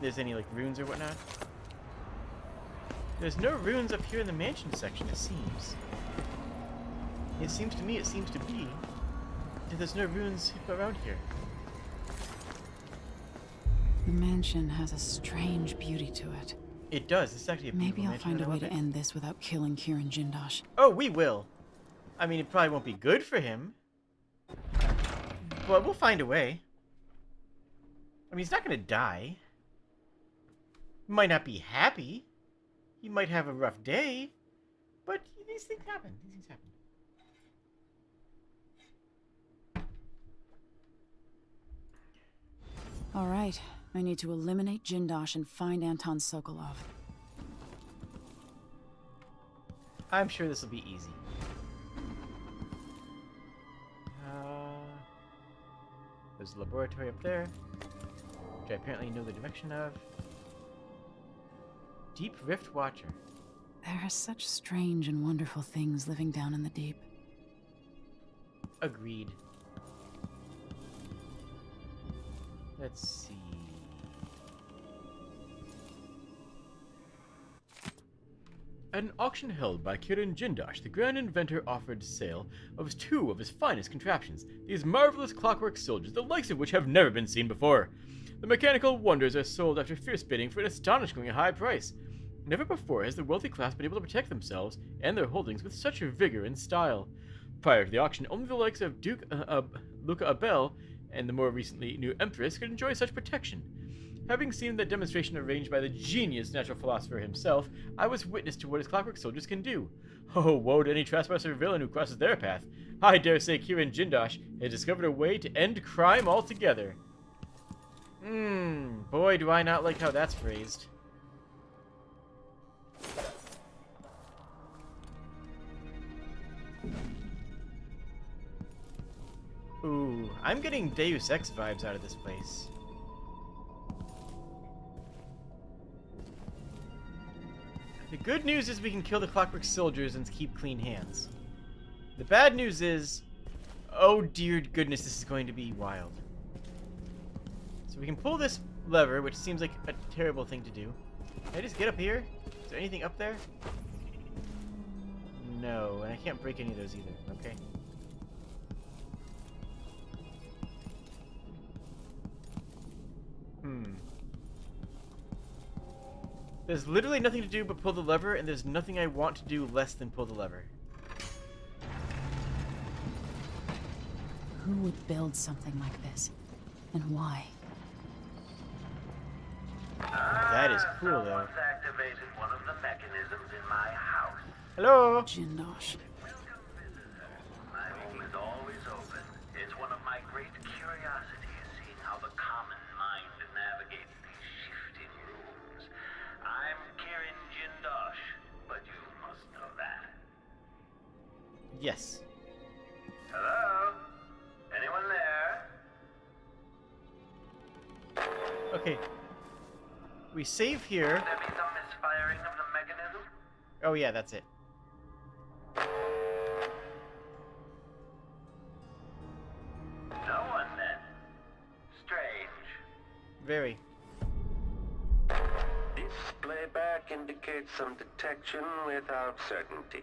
there's any, like, runes or whatnot. There's no runes up here in the mansion section, it seems. It seems to me, it seems to be, that there's no runes around here. The mansion has a strange beauty to it. It does. It's actually a beautiful Maybe I'll mansion. find a way to end this without killing Kieran Jindosh. Oh, we will. I mean, it probably won't be good for him. But we'll find a way. I mean, he's not going to die. He might not be happy. He might have a rough day. But these things happen. These things happen. All right. I need to eliminate Jindosh and find Anton Sokolov. I'm sure this will be easy. There's a laboratory up there, which I apparently know the direction of. Deep Rift Watcher. There are such strange and wonderful things living down in the deep. Agreed. Let's see. At an auction held by Kieran Jindosh, the grand inventor offered sale of two of his finest contraptions, these marvelous clockwork soldiers, the likes of which have never been seen before. The mechanical wonders are sold after fierce bidding for an astonishingly high price. Never before has the wealthy class been able to protect themselves and their holdings with such vigor and style. Prior to the auction, only the likes of Duke Luca Abel and the more recently new Empress could enjoy such protection. Having seen the demonstration arranged by the genius natural philosopher himself, I was witness to what his clockwork soldiers can do. Oh, woe to any trespasser or villain who crosses their path. I dare say Kieran Jindosh has discovered a way to end crime altogether. Boy, do I not like how that's phrased. Ooh, I'm getting Deus Ex vibes out of this place. The good news is we can kill the clockwork soldiers and keep clean hands. The bad news is, oh dear goodness, this is going to be wild. So we can pull this lever, which seems like a terrible thing to do. Can I just get up here? Is there anything up there? No, and I can't break any of those either. Okay. There's literally nothing to do but pull the lever, and there's nothing I want to do less than pull the lever. Who would build something like this? And why? That is cool, though. Activated one of the mechanisms in my house. Hello? Jindosh. My home is always open. It's one of my great curiosities, seeing how the common mind navigates these shifting rooms. I'm Kirin Jindosh, but you must know that. Yes. Hello? Anyone there? Okay. We save here. Could there be some misfiring of the mechanism? Oh yeah, that's it. No one then. Strange. Very. This playback indicates some detection without certainty.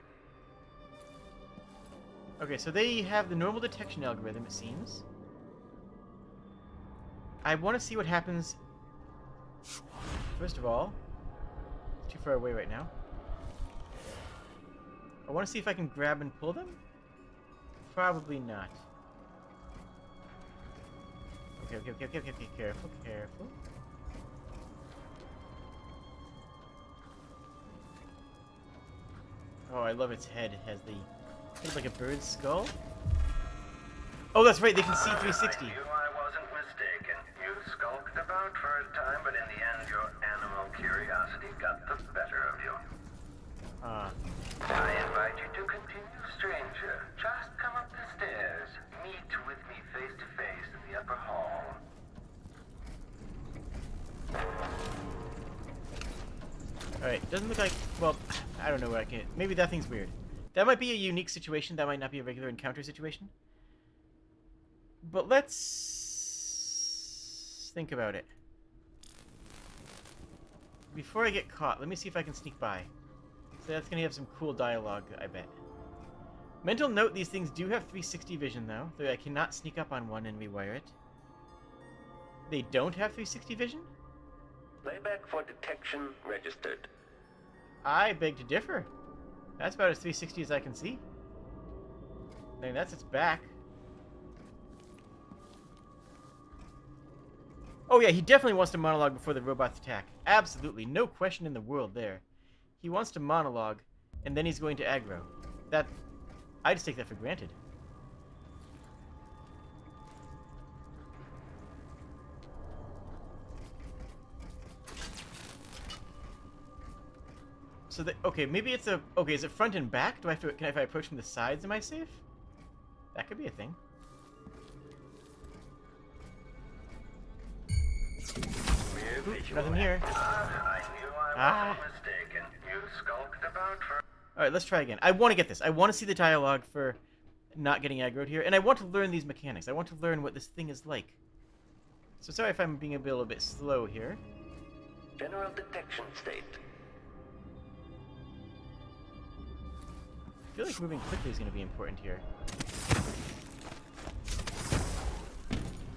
Okay, so they have the normal detection algorithm, it seems. I want to see what happens. First of all, it's too far away right now. I want to see if I can grab and pull them. Probably not. Okay, careful. Oh, I love its head. It has the kind of like a bird's skull. Oh, that's right. They can see 360. I knew I wasn't mistaken. You skulked about for a time, but in the end, your animal curiosity got the better of you. I invite you to continue, stranger. Just come up the stairs. Meet with me face to face in the upper hall. Alright, doesn't look like... Well, I don't know what I can... Maybe that thing's weird. That might be a unique situation. That might not be a regular encounter situation. But let's... think about it. Before I get caught, let me see if I can sneak by. So that's going to have some cool dialogue, I bet. Mental note, these things do have 360 vision, though. Though I cannot sneak up on one and rewire it. They don't have 360 vision? Playback for detection registered. I beg to differ. That's about as 360 as I can see. I mean, that's its back. Oh yeah, he definitely wants to monologue before the robots attack. Absolutely, no question in the world there. He wants to monologue, and then he's going to aggro. That... I just take that for granted. So that... Okay, maybe it's a... Okay, is it front and back? Do I have to... If I approach from the sides, am I safe? That could be a thing. Ooh, nothing here. I knew I wasn't mistaken. You skulked about for... Alright, let's try again. I want to get this. I want to see the dialogue for not getting aggroed here, and I want to learn these mechanics. I want to learn what this thing is like. So sorry if I'm being a little bit slow here. General detection state. I feel like moving quickly is going to be important here.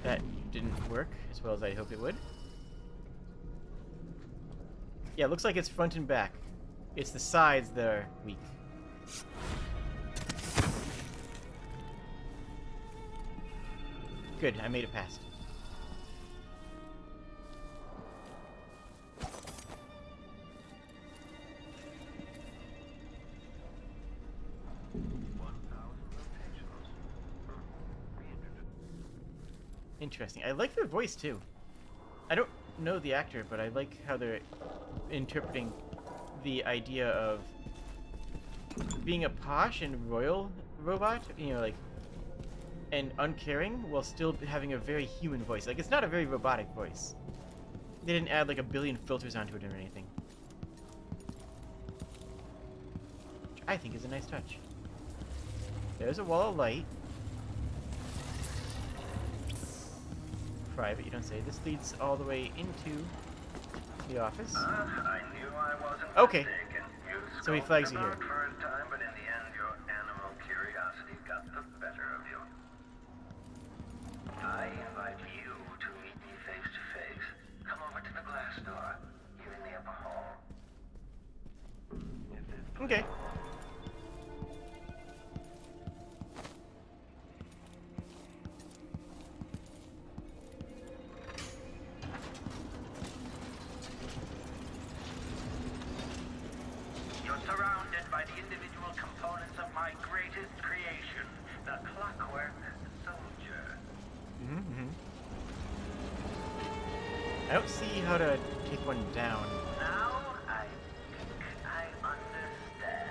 That didn't work as well as I hoped it would. Yeah, it looks like it's front and back. It's the sides that are weak. Good, I made it past. Interesting. I like their voice too. I don't know the actor, but I like how they're interpreting the idea of being a posh and royal robot, you know, like, and uncaring while still having a very human voice. Like, it's not a very robotic voice. They didn't add like a billion filters onto it or anything. Which I think is a nice touch. There's a wall of light. Private, you don't say. This leads all the way into the office. I knew I wasn't okay. mistaken. You So he flags you skulked here. about for a time, but in the end, your animal curiosity got the better of you. I invite you to meet me face to face. Come over to the glass door, here in the upper hall. Okay. I don't see how to take one down. Now I think I understand.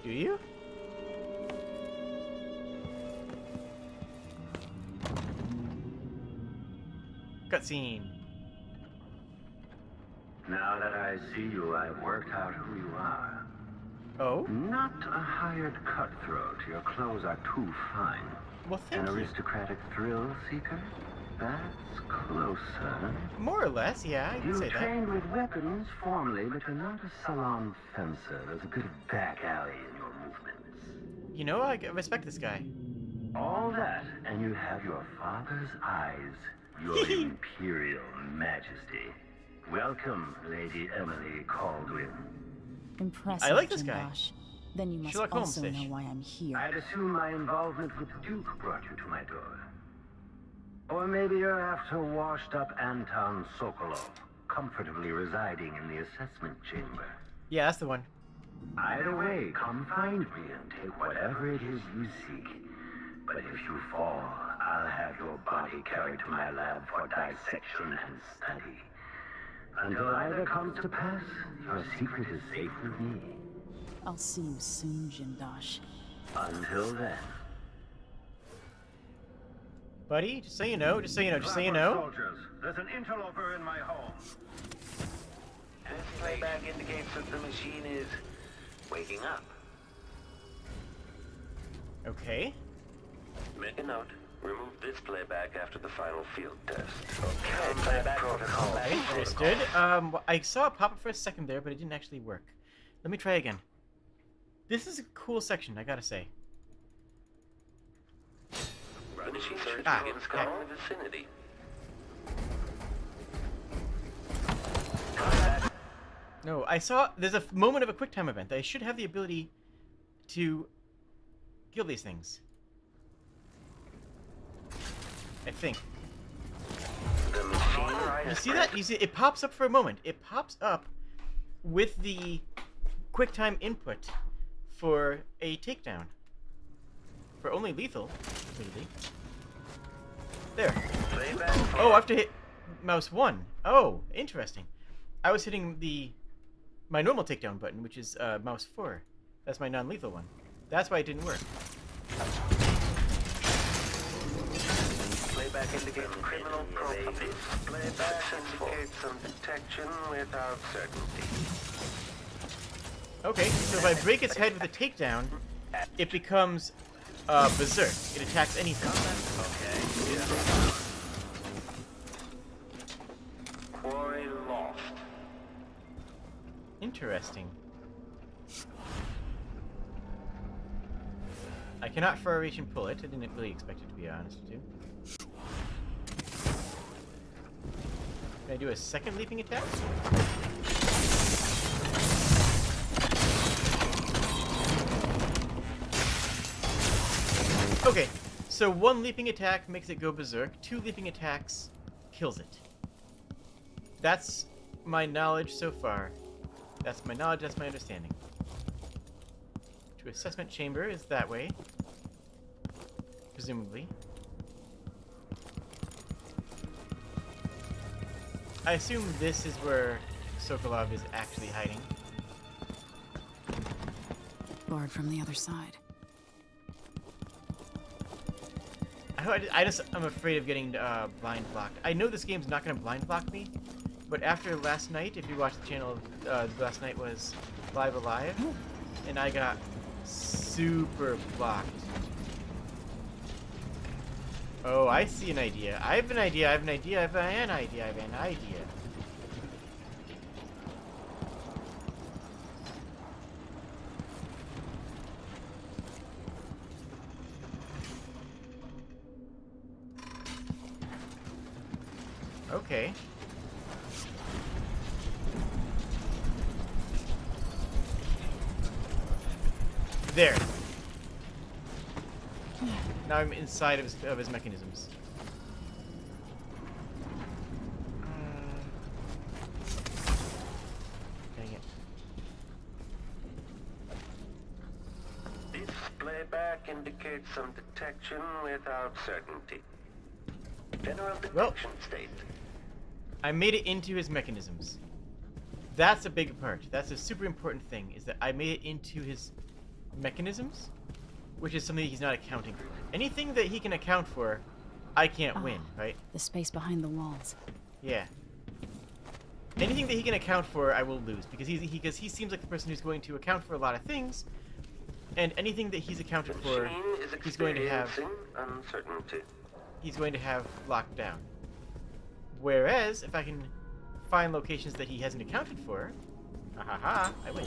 Do you? Cutscene. Now that I see you, I've worked out who you are. Oh? Not a hired cutthroat. Your clothes are too fine. Well, thank An you. aristocratic thrill seeker? That's closer. More or less, yeah, I can You say that. trained with weapons formally, but you're not a salon fencer. There's a bit of back alley in your movements. You know, I respect this guy. All that, and you have your father's eyes, your imperial majesty. Welcome, Lady Emily Caldwin. Impressive, I like this guy. Jindosh. Then you must Sherlock also Holmes-ish. know why I'm here. I'd assume my involvement with the Duke brought you to my door. Or maybe you're after washed-up Anton Sokolov, comfortably residing in the assessment chamber. Yeah, that's the one. Either way, come find me and take whatever it is you seek. But if you fall, I'll have your body carried to my lab for dissection and study. Until either comes to pass, your secret is safe with me. I'll see you soon, Jindosh. Until then. Buddy, just so you know, just so you know, just so you know. Soldiers, there's an interloper in my home. This playback indicates that the machine is waking up. Okay. Make a note. Remove this playback after the final field test. Okay, playback protocol. Interested. I saw it pop up for a second there, but it didn't actually work. Let me try again. This is a cool section, I gotta say. The machine search Ah, begins scanning the vicinity. No, I saw there's a moment of a QuickTime event. I should have the ability to kill these things. I think. You see that? You see it pops up for a moment. It pops up with the QuickTime input for a takedown. For only lethal, really. There. Oh, I have to hit mouse 1. Oh, interesting. I was hitting my normal takedown button, which is mouse 4. That's my non-lethal one. That's why it didn't work. Playback indicates criminal properties. Playback indicates some detection without certainty. Okay, so if I break its head with a takedown, it becomes berserk. It attacks anything. Okay. Quarry lost. Interesting. I cannot far reach and pull it. I didn't really expect it, to be honest with you. Can I do a second leaping attack? Okay, so 1 leaping attack makes it go berserk, 2 leaping attacks kills it. That's my knowledge so far. That's my knowledge, that's my understanding. To assessment chamber is that way. Presumably. I assume this is where Sokolov is actually hiding. Barred from the other side. I'm afraid of getting blind blocked. I know this game's not going to blind block me, but after last night, if you watched the channel, last night was Live Alive, and I got super blocked. Oh, I see an idea. I have an idea, I have an idea, I have an idea, I have an idea. Okay. There. Now I'm inside of his mechanisms. Dang it. This playback indicates some detection without certainty. General detection state. I made it into his mechanisms. That's a big part. That's a super important thing, is that I made it into his mechanisms, which is something he's not accounting for. Anything that he can account for, I can't win, right? The space behind the walls. Yeah. Anything that he can account for, I will lose, because he seems like the person who's going to account for a lot of things, and anything that he's accounted for, he's going to have uncertainty. He's going to have locked down. Whereas, if I can find locations that he hasn't accounted for, ha, I win.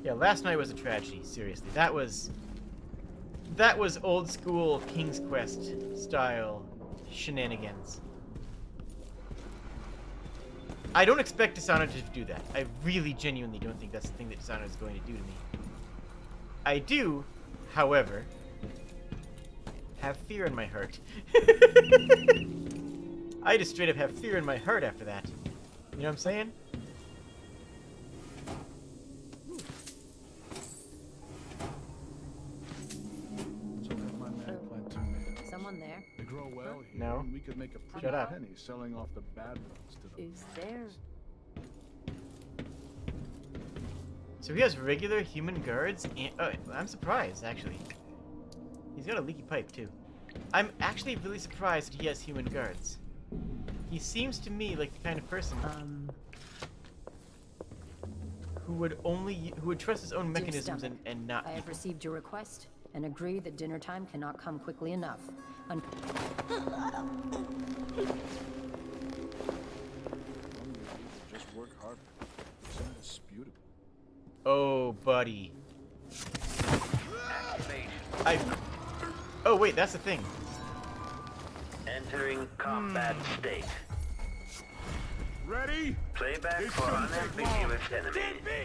Yeah, last night was a tragedy, seriously. That was old school King's Quest style shenanigans. I don't expect Dishonored to do that. I really genuinely don't think that's the thing that Dishonored is going to do to me. I do, however, have fear in my heart. I just straight up have fear in my heart after that. You know what I'm saying? Someone there? They grow well here, No. and we could make a pretty Shut up. penny selling off the bad ones to the Who's there? So he has regular human guards, and oh, I'm surprised, actually. He's got a leaky pipe, too. I'm actually really surprised that he has human guards. He seems to me like the kind of person who would trust his own mechanisms and not I have people. received your request and agree that dinner time cannot come quickly enough. Just work harder. It's indisputable. Oh, buddy. Oh, wait, that's the thing. Entering combat state. Ready? Playback for unambiguous enemy.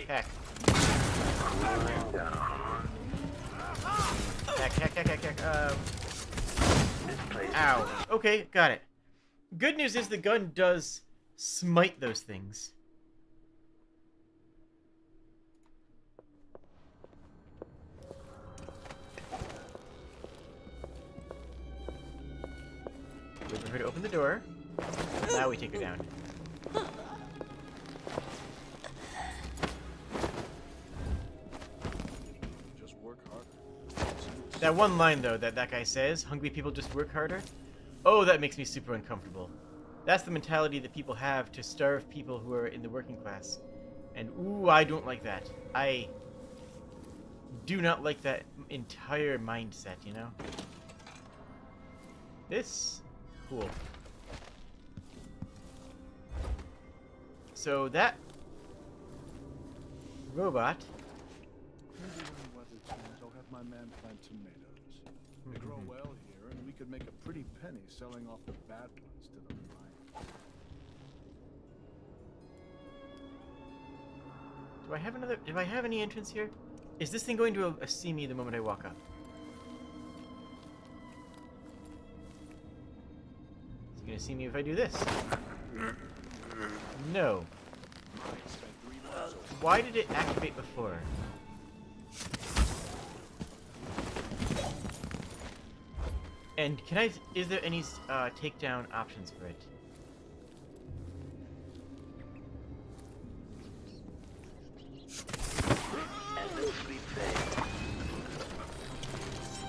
Heck. Cooling down. Heck. Ow. Okay, got it. Good news is the gun does smite those things. Wait for her to open the door. Now we take her down. Just work harder. That one line, though, that guy says, hungry people just work harder. Oh, that makes me super uncomfortable. That's the mentality that people have to starve people who are in the working class. And, ooh, I don't like that. I do not like that entire mindset, you know? This... cool. So that... robot... Maybe when weather turns, I'll have my man plant tomatoes. They grow well here, and we could make a pretty penny selling off the bad ones to the lions. Do I have any entrance here? Is this thing going to see me the moment I walk up? Is it going to see me if I do this? No. Why did it activate before? And is there any takedown options for it?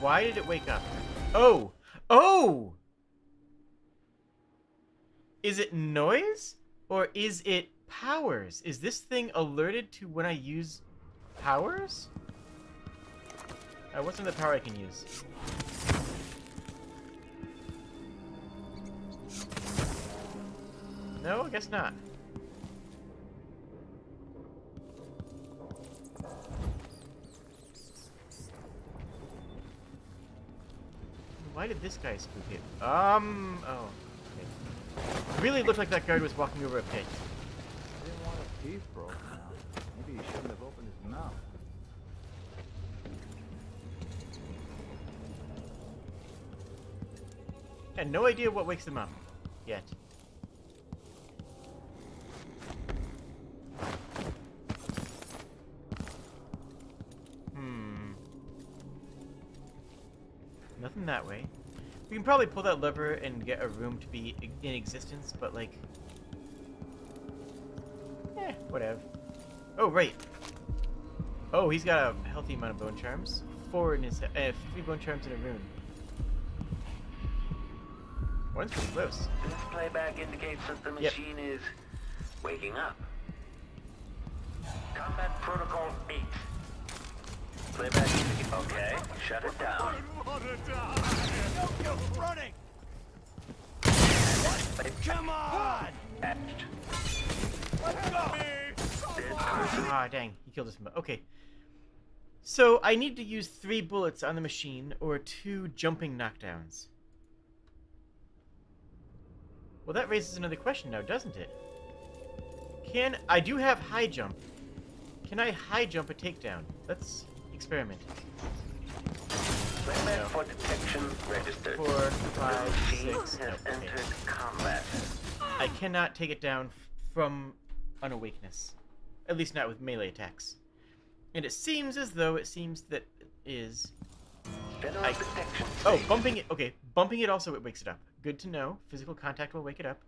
Why did it wake up? Oh! Oh! Is it noise? Or is it powers? Is this thing alerted to when I use powers? What's another power I can use? No, I guess not. Why did this guy spook it? Oh. Okay. Really looked like that guard was walking over a pit. I didn't want his teeth broken out. Maybe he shouldn't have opened his mouth. And no idea what wakes them up. Yet. that way. We can probably pull that lever and get a room to be in existence, but like... whatever. Oh, right. Oh, he's got a healthy amount of bone charms. 4 in his... 3 bone charms in a rune. One's pretty close. This playback indicates that the machine is waking up. Combat Protocol 8. Playback indicates... Okay, shut it down. You're running! Come on! Etched. Let's go! Ah, dang. He killed us. Okay. So, I need to use 3 bullets on the machine, or 2 jumping knockdowns. Well, that raises another question now, doesn't it? I do have high jump. Can I high jump a takedown? Let's experiment. Playback for detection registered. 4, 5, 6. Has entered combat. I cannot take it down from unawakeness. At least not with melee attacks. And it seems as though it is... Oh, bumping it. Okay, bumping it also it wakes it up. Good to know. Physical contact will wake it up.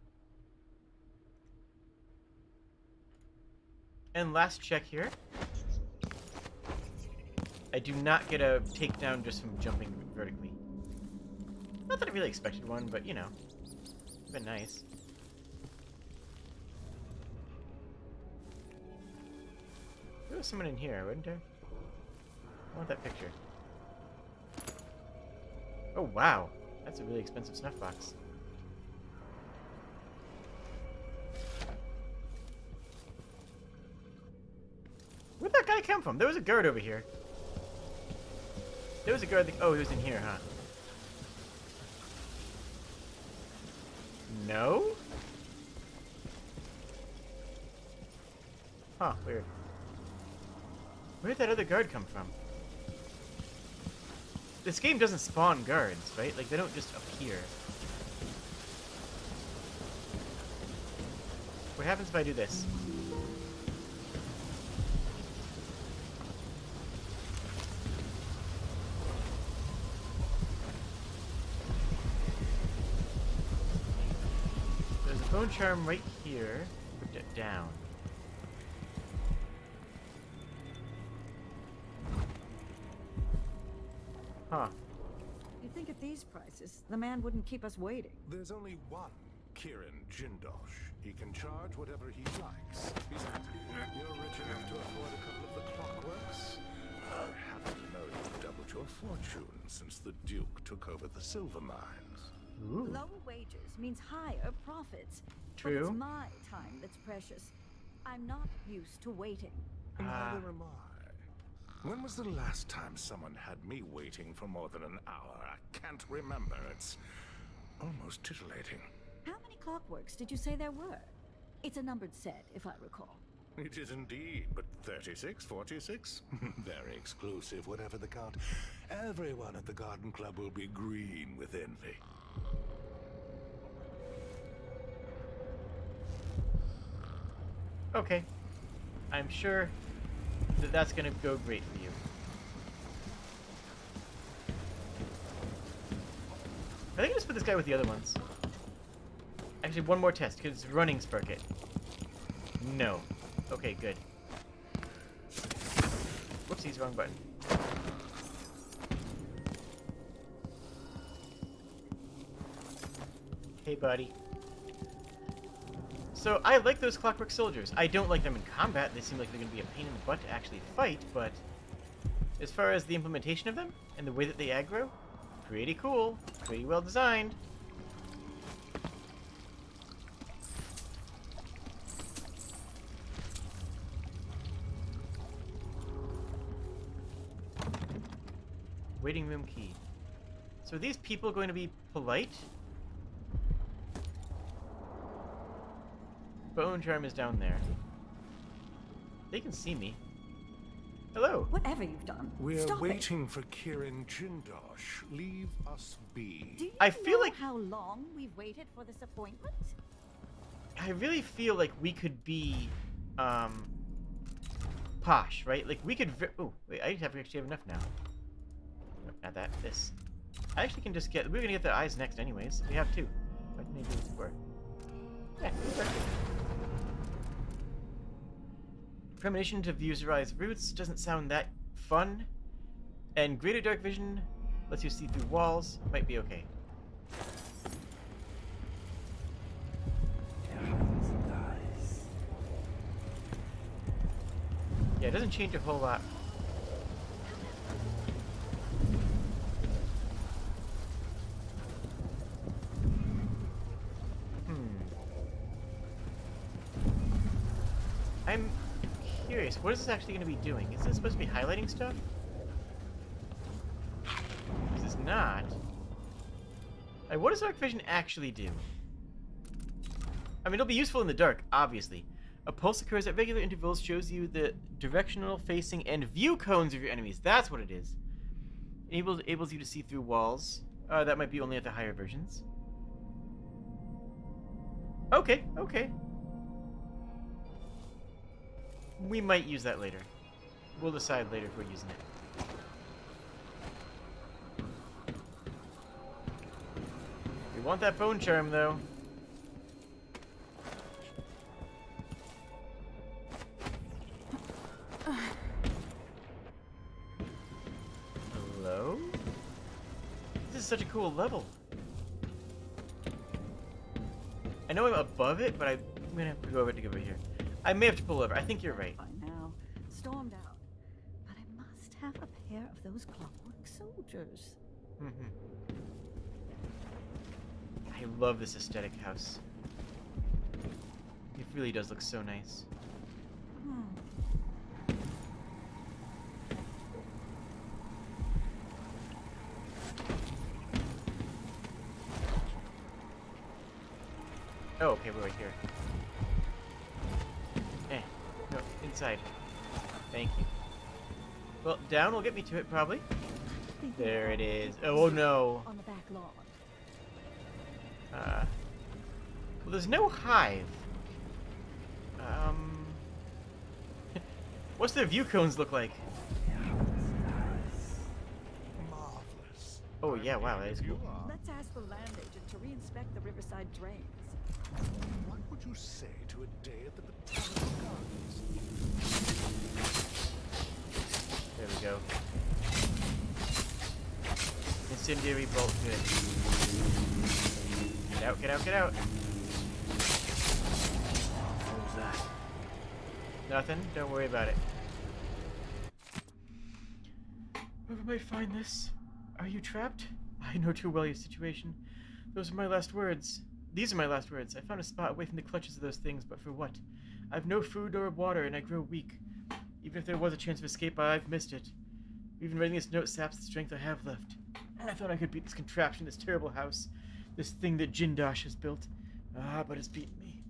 And last check here. I do not get a takedown just from jumping vertically. Not that I really expected one, but you know, it's been nice. There was someone in here, wasn't there? I want that picture. Oh wow, that's a really expensive snuff box. Where'd that guy come from? There was a guard over here. There was a guard that... Oh, he was in here, huh? No? Huh, weird. Where'd that other guard come from? This game doesn't spawn guards, right? Like, they don't just appear. What happens if I do this? There's a bone charm right here. Put it down. Huh. You'd think at these prices, the man wouldn't keep us waiting. There's only one Kieran Jindosh. He can charge whatever he likes. You're rich enough to afford a couple of the clockworks? I happen to know you've doubled your fortune since the Duke took over the silver mines. Ooh. Lower wages means higher profits. True. But it's my time that's precious. I'm not used to waiting. Neither am I. When was the last time someone had me waiting for more than an hour? I can't remember. It's almost titillating. How many clockworks did you say there were? It's a numbered set, if I recall. It is indeed, but 36, 46? Very exclusive, whatever the count. Everyone at the Garden Club will be green with envy. Okay. I'm sure that that's gonna go great for you. I think I just put this guy with the other ones. Actually, one more test, because running spark it. No. Okay, good. Whoopsies, wrong button. Hey, buddy. So, I like those clockwork soldiers. I don't like them in combat. They seem like they're going to be a pain in the butt to actually fight, but as far as the implementation of them and the way that they aggro, pretty cool. Pretty well designed. Waiting room key. So are these people going to be polite? Bone charm is down there. They can see me. Hello. Whatever you've done, We're stop waiting for Kieran Jindosh. Leave us be. Do you I feel know like how long we've waited for this appointment? I really feel like we could be posh, right? Like we could oh, wait, I actually have enough now. Nope, not that. This. I actually can just get... We're gonna get the eyes next anyways. We have two. Why didn't I do this before? Yeah, Premonition to views your eyes roots doesn't sound that fun. And greater dark vision lets you see through walls. Might be okay. Yeah, it doesn't change a whole lot. I'm curious, what is this actually going to be doing? Is this supposed to be highlighting stuff? This is not. Like, what does dark vision actually do? I mean, it'll be useful in the dark, obviously. A pulse occurs at regular intervals, shows you the directional facing and view cones of your enemies. That's what it is. Enables you to see through walls. That might be only at the higher versions. Okay, okay. We might use that later. We'll decide later if we're using it. We want that bone charm, though. Hello? This is such a cool level. I know I'm above it, but I'm gonna have to go over to go over here. I may have to pull over. I think you're right. By now, stormed out. But I must have a pair of those clockwork soldiers. I love this aesthetic house. It really does look so nice. Oh, okay, we're right here. No, inside. Thank you. Well, down will get me to it, probably. There it is. Oh, no. On the back lawn. Well, there's no hive. What's their view cones look like? Marvelous. Oh, yeah, wow, that is cool. Let's ask the land agent to re-inspect the riverside drains. What would you say to a day at the Botanical Gardens? There we go. Incendiary bolt, good. Get out, get out, get out. What was that? Nothing, don't worry about it. Whoever might find this, are you trapped? I know too well your situation. Those are my last words. These are my last words. I found a spot away from the clutches of those things, but for what? I have no food or water, and I grow weak. Even if there was a chance of escape, I've missed it. Even writing this note saps the strength I have left. I thought I could beat this contraption, this terrible house, this thing that Jindosh has built. Ah, but it's beaten me.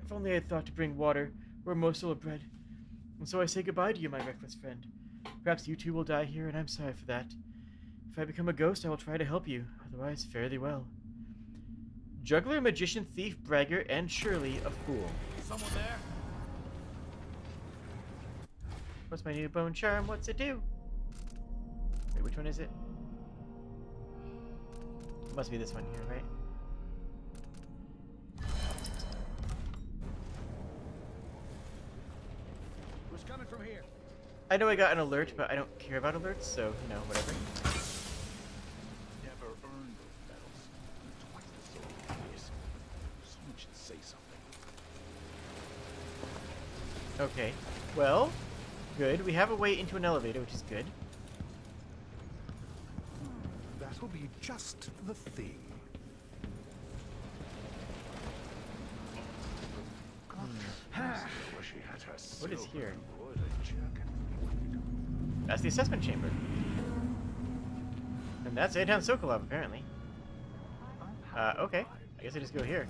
If only I had thought to bring water, or a morsel of bread. And so I say goodbye to you, my reckless friend. Perhaps you too will die here, and I'm sorry for that. If I become a ghost, I will try to help you. Otherwise, fare thee well. Juggler, magician, thief, braggart, and surely a fool. Someone there? What's my new bone charm? What's it do? Wait, which one is it? It must be this one here, right? Who's coming from here? I know I got an alert, but I don't care about alerts, so, you know, whatever. Never earned those medals. Twice the soul years. Someone should say something. Okay. Well, good. We have a way into an elevator, which is good. That'll be just the thing. What is here? That's the assessment chamber. And that's Anton Sokolov, apparently. Okay. I guess I just go here.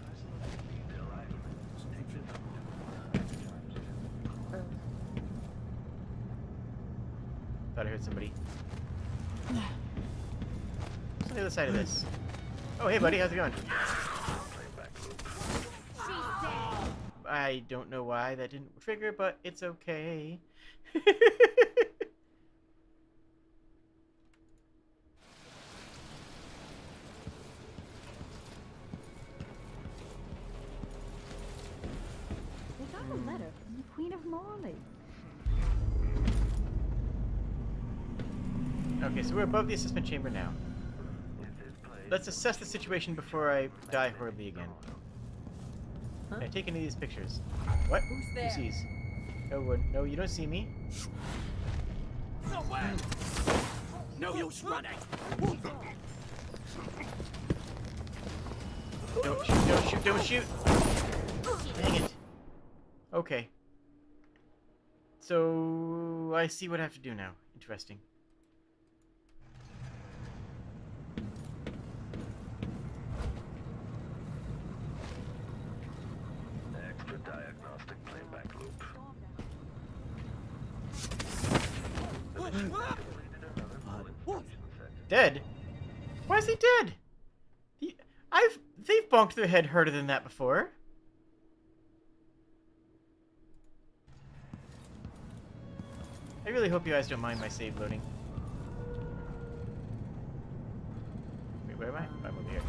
Thought I heard somebody. What's on the other side of this? Oh, hey, buddy. How's it going? I don't know why that didn't trigger, but it's okay. a letter from the Queen of Morley. Okay, so we're above the assessment chamber now. Let's assess the situation before I die horribly again. Can I take any of these pictures? What? Who's there? Who sees? No one. No, you don't see me. No way! No use running! Don't shoot, don't shoot, don't shoot! Dang it. Okay. So, I see what I have to do now. Interesting. Extra diagnostic playback loop. Dead? Why is he dead? They've bonked their head harder than that before. I really hope you guys don't mind my save loading. Wait, where am I? I'm over here.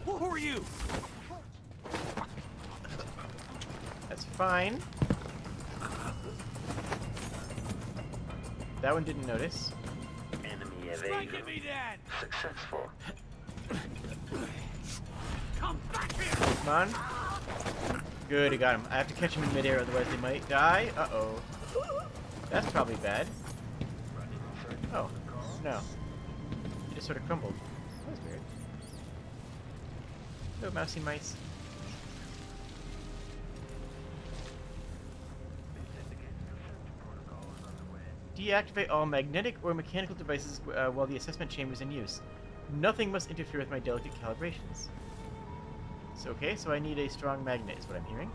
Who are you? That's fine. That one didn't notice. Enemy evaded. Successful. Come back here! Come on. Good, I got him. I have to catch him in midair, otherwise they might die. Uh-oh. That's probably bad. Oh, no. He just sort of crumbled. That was weird. Hello, mousy mice. Deactivate all magnetic or mechanical devices while the assessment chamber is in use. Nothing must interfere with my delicate calibrations. So, okay, so I need a strong magnet is what I'm hearing.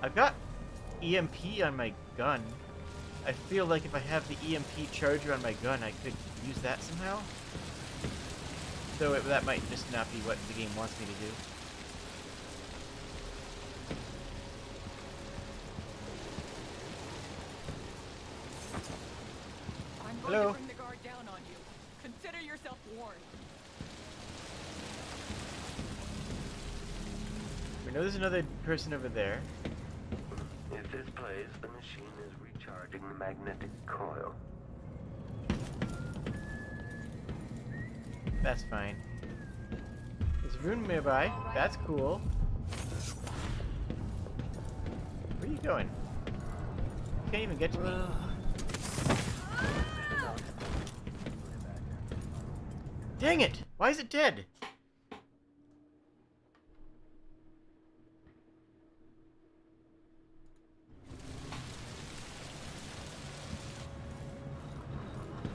I've got EMP on my gun. I feel like if I have the EMP charger on my gun, I could use that somehow. Though that might just not be what the game wants me to do. I'm Hello? going to bring the guard down on you. Consider yourself warned. We know there's another person over there. If this plays, the machine is recharging the magnetic coil. That's fine. There's a room nearby. That's cool. Where are you going? You can't even get to me. Dang it! Why is it dead?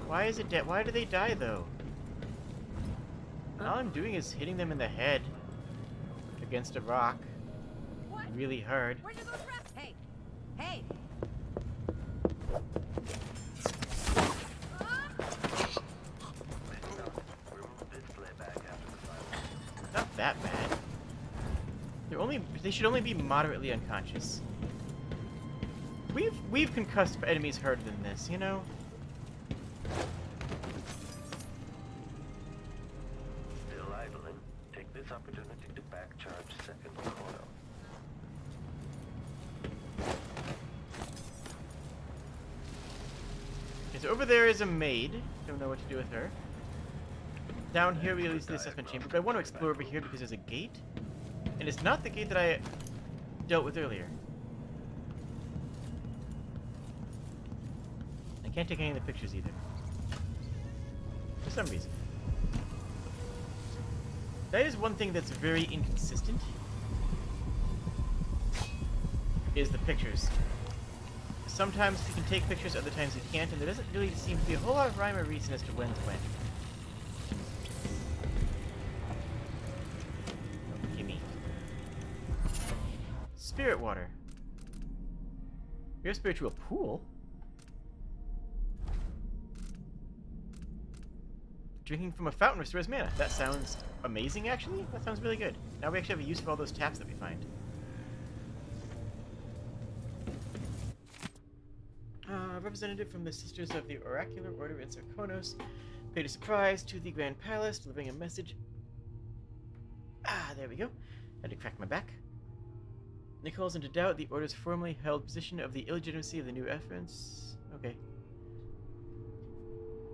Why is it dead? Why do they die, though? All I'm doing is hitting them in the head against a rock really hard. Where do those rats? Hey! Hey! Not that bad. They should only be moderately unconscious. We've concussed enemies harder than this, you know? Still idling. Take this opportunity to back charge second coil. Okay, so over there is a maid. Don't know what to do with her. Down here we release the assessment chamber, but I want to explore over here because there's a gate. And it's not the gate that I dealt with earlier. I can't take any of the pictures either. For some reason. That is one thing that's very inconsistent. Is the pictures. Sometimes you can take pictures, other times you can't, and there doesn't really seem to be a whole lot of rhyme or reason as to when's when. Oh, gimme. Spirit water. Your spiritual pool? Drinking from a fountain restores mana. That sounds amazing, actually. That sounds really good. Now we actually have a use for all those taps that we find. Representative from the Sisters of the Oracular Order in Sarkonos paid a surprise to the Grand Palace, delivering a message Ah, there we go. Had to crack my back. Nicole's into doubt the Order's formerly held position of the illegitimacy of the new efforts. Okay.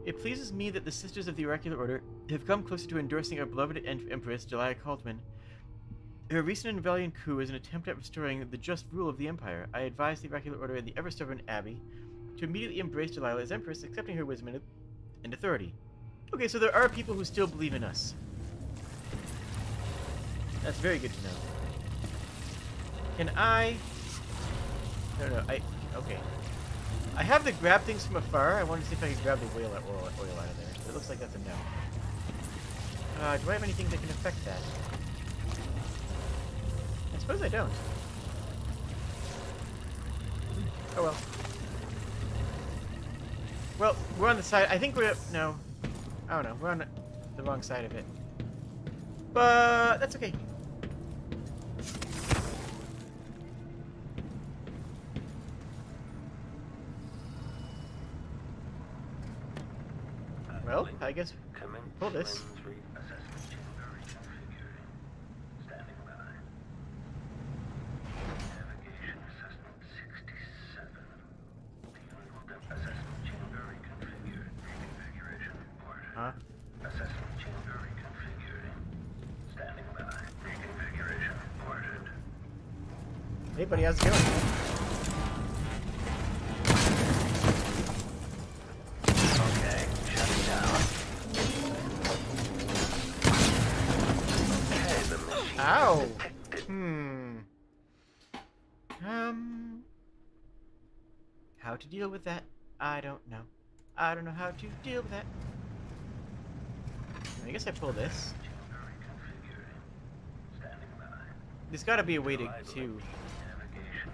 It pleases me that the Sisters of the Oracular Order have come closer to endorsing our beloved Empress, Delia Caldwin. Her recent and valiant coup is an attempt at restoring the just rule of the Empire. I advise the Oracular Order and the ever-stubborn Abbey to immediately embrace Delilah as Empress, accepting her wisdom and authority. Okay, so there are people who still believe in us. That's very good to know. Can I... No, okay. I have the grab things from afar. I want to see if I can grab the oil out of there. It looks like that's a no. Do I have anything that can affect that? I suppose I don't. Oh well. Well, we're on the side... I think we're... No. I don't know. We're on the wrong side of it. But that's okay. Well, I guess pull this. Huh? Assessment chamber reconfigured. Standing by. Reconfiguration reported. Hey buddy, how's it going? Okay, shut it down. Okay, the machine Ow! detected. How to deal with that? I don't know. I don't know how to deal with that. I guess I pull this. There's gotta be a way to...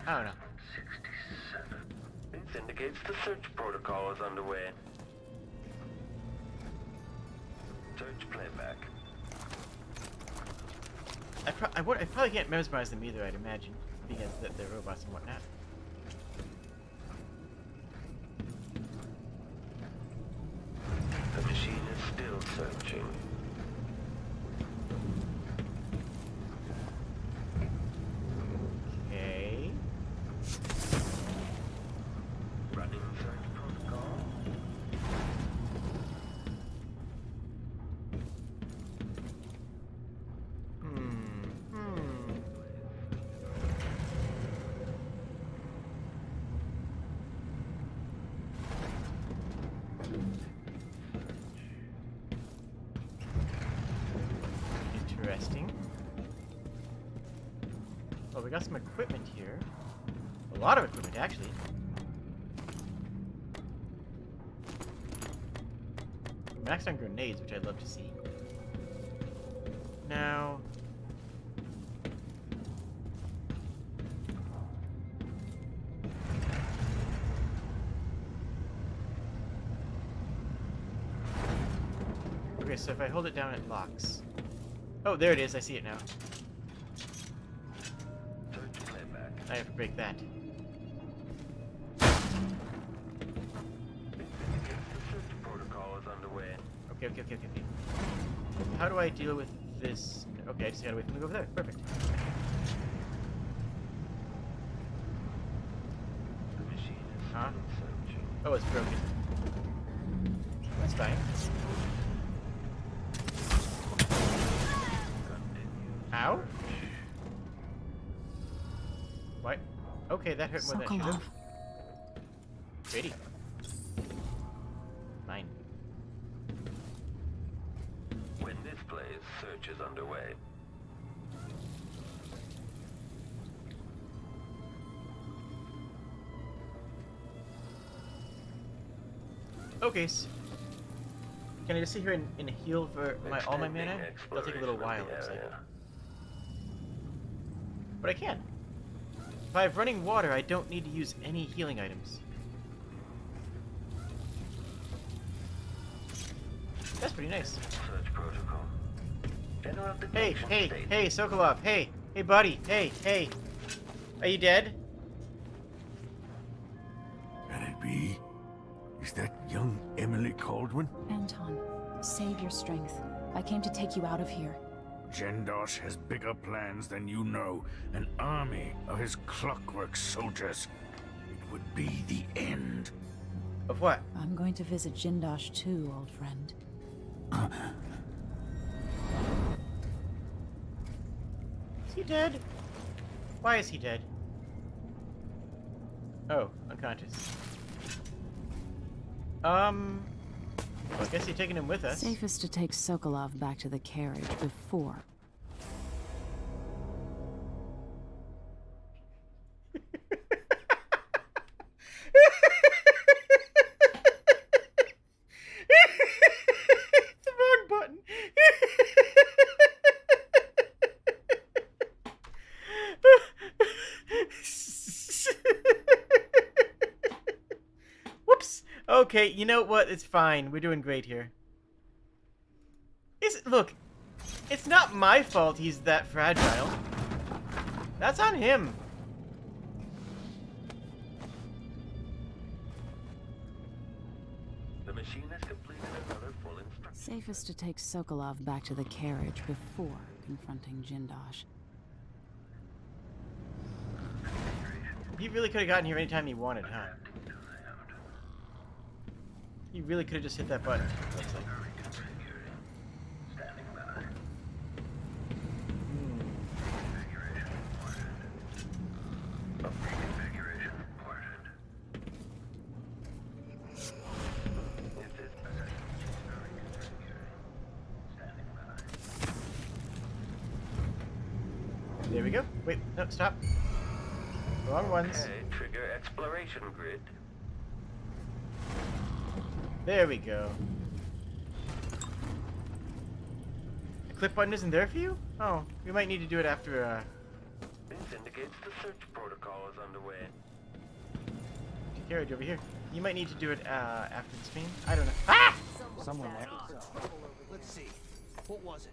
I don't know. This indicates the search protocol is underway. Search playback. I probably can't mesmerize them either, I'd imagine, because they're robots and whatnot. The machine is still searching. Okay. Running search protocol. Interesting. Well, we got some equipment here. A lot of equipment, actually. Maxed on grenades, which I'd love to see. Now... Okay, so if I hold it down, it locks. Oh, there it is. I see it now. I have to break that. Protocol is underway. Okay. How do I deal with this? Okay, I just gotta wait for them to go over there. Perfect. Huh? Oh, it's broken. That's fine. Ow? What? Okay, that hurt more than it should have. Pretty. Mine. When this plays, search is underway. Okay, so can I just sit here and heal for all my mana? It'll take a little while, it looks like. But I can. If I have running water, I don't need to use any healing items. That's pretty nice. Search protocol. Hey, Sokolov, hey, buddy, hey. Are you dead? Can it be? Is that young Emily Caldwin? Anton, save your strength. I came to take you out of here. Jindosh has bigger plans than you know. An army of his clockwork soldiers. It would be the end. Of what? I'm going to visit Jindosh too, old friend. Is he dead? Why is he dead? Oh, unconscious. Well, I guess you're taking him with us. Safest to take Sokolov back to the carriage before. The wrong button. Whoops. Okay, you know what? It's fine. We're doing great here. Look, it's not my fault he's that fragile. That's on him. The machine has completed another full instruction. Safest to take Sokolov back to the carriage before confronting Jindosh. He really could have gotten here anytime he wanted, huh? He really could have just hit that button. Looks like. There we go. Wait, no, stop. Wrong ones. Okay, trigger exploration grid. There we go. The clip button isn't there for you? Oh, we might need to do it after, This indicates the search protocol is underway. carriage over here. You might need to do it, after the stream. I don't know. Ah! Someone left. Let's see. What was it?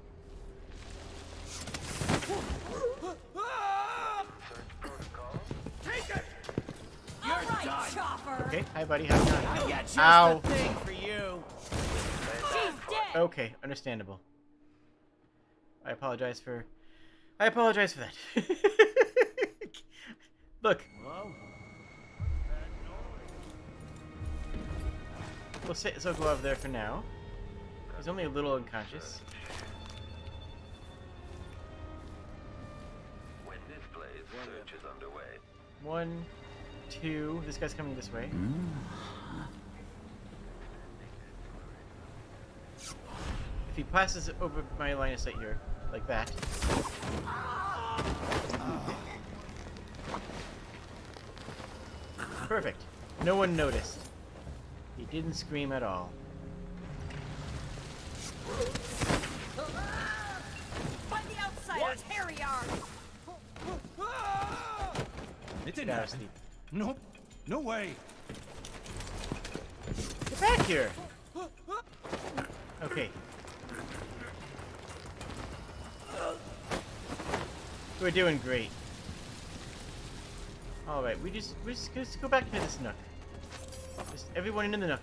Take it! You're done! Chopper! Okay, hi buddy, how's it going? I got just Ow. the thing for you! She's dead! Okay, understandable. I apologize for that. Look. We'll sit Sokolov there for now. He's only a little unconscious. When this plays, search is underway. 1, 2. This guy's coming this way. If he passes over my line of sight here, like that. Perfect. No one noticed. He didn't scream at all. Find the outsiders! Here we are! It Get didn't out of happen. sleep. Nope. No way. Get back here! Okay. We're doing great. Alright, we're just go back to this nook. Just everyone in the nook.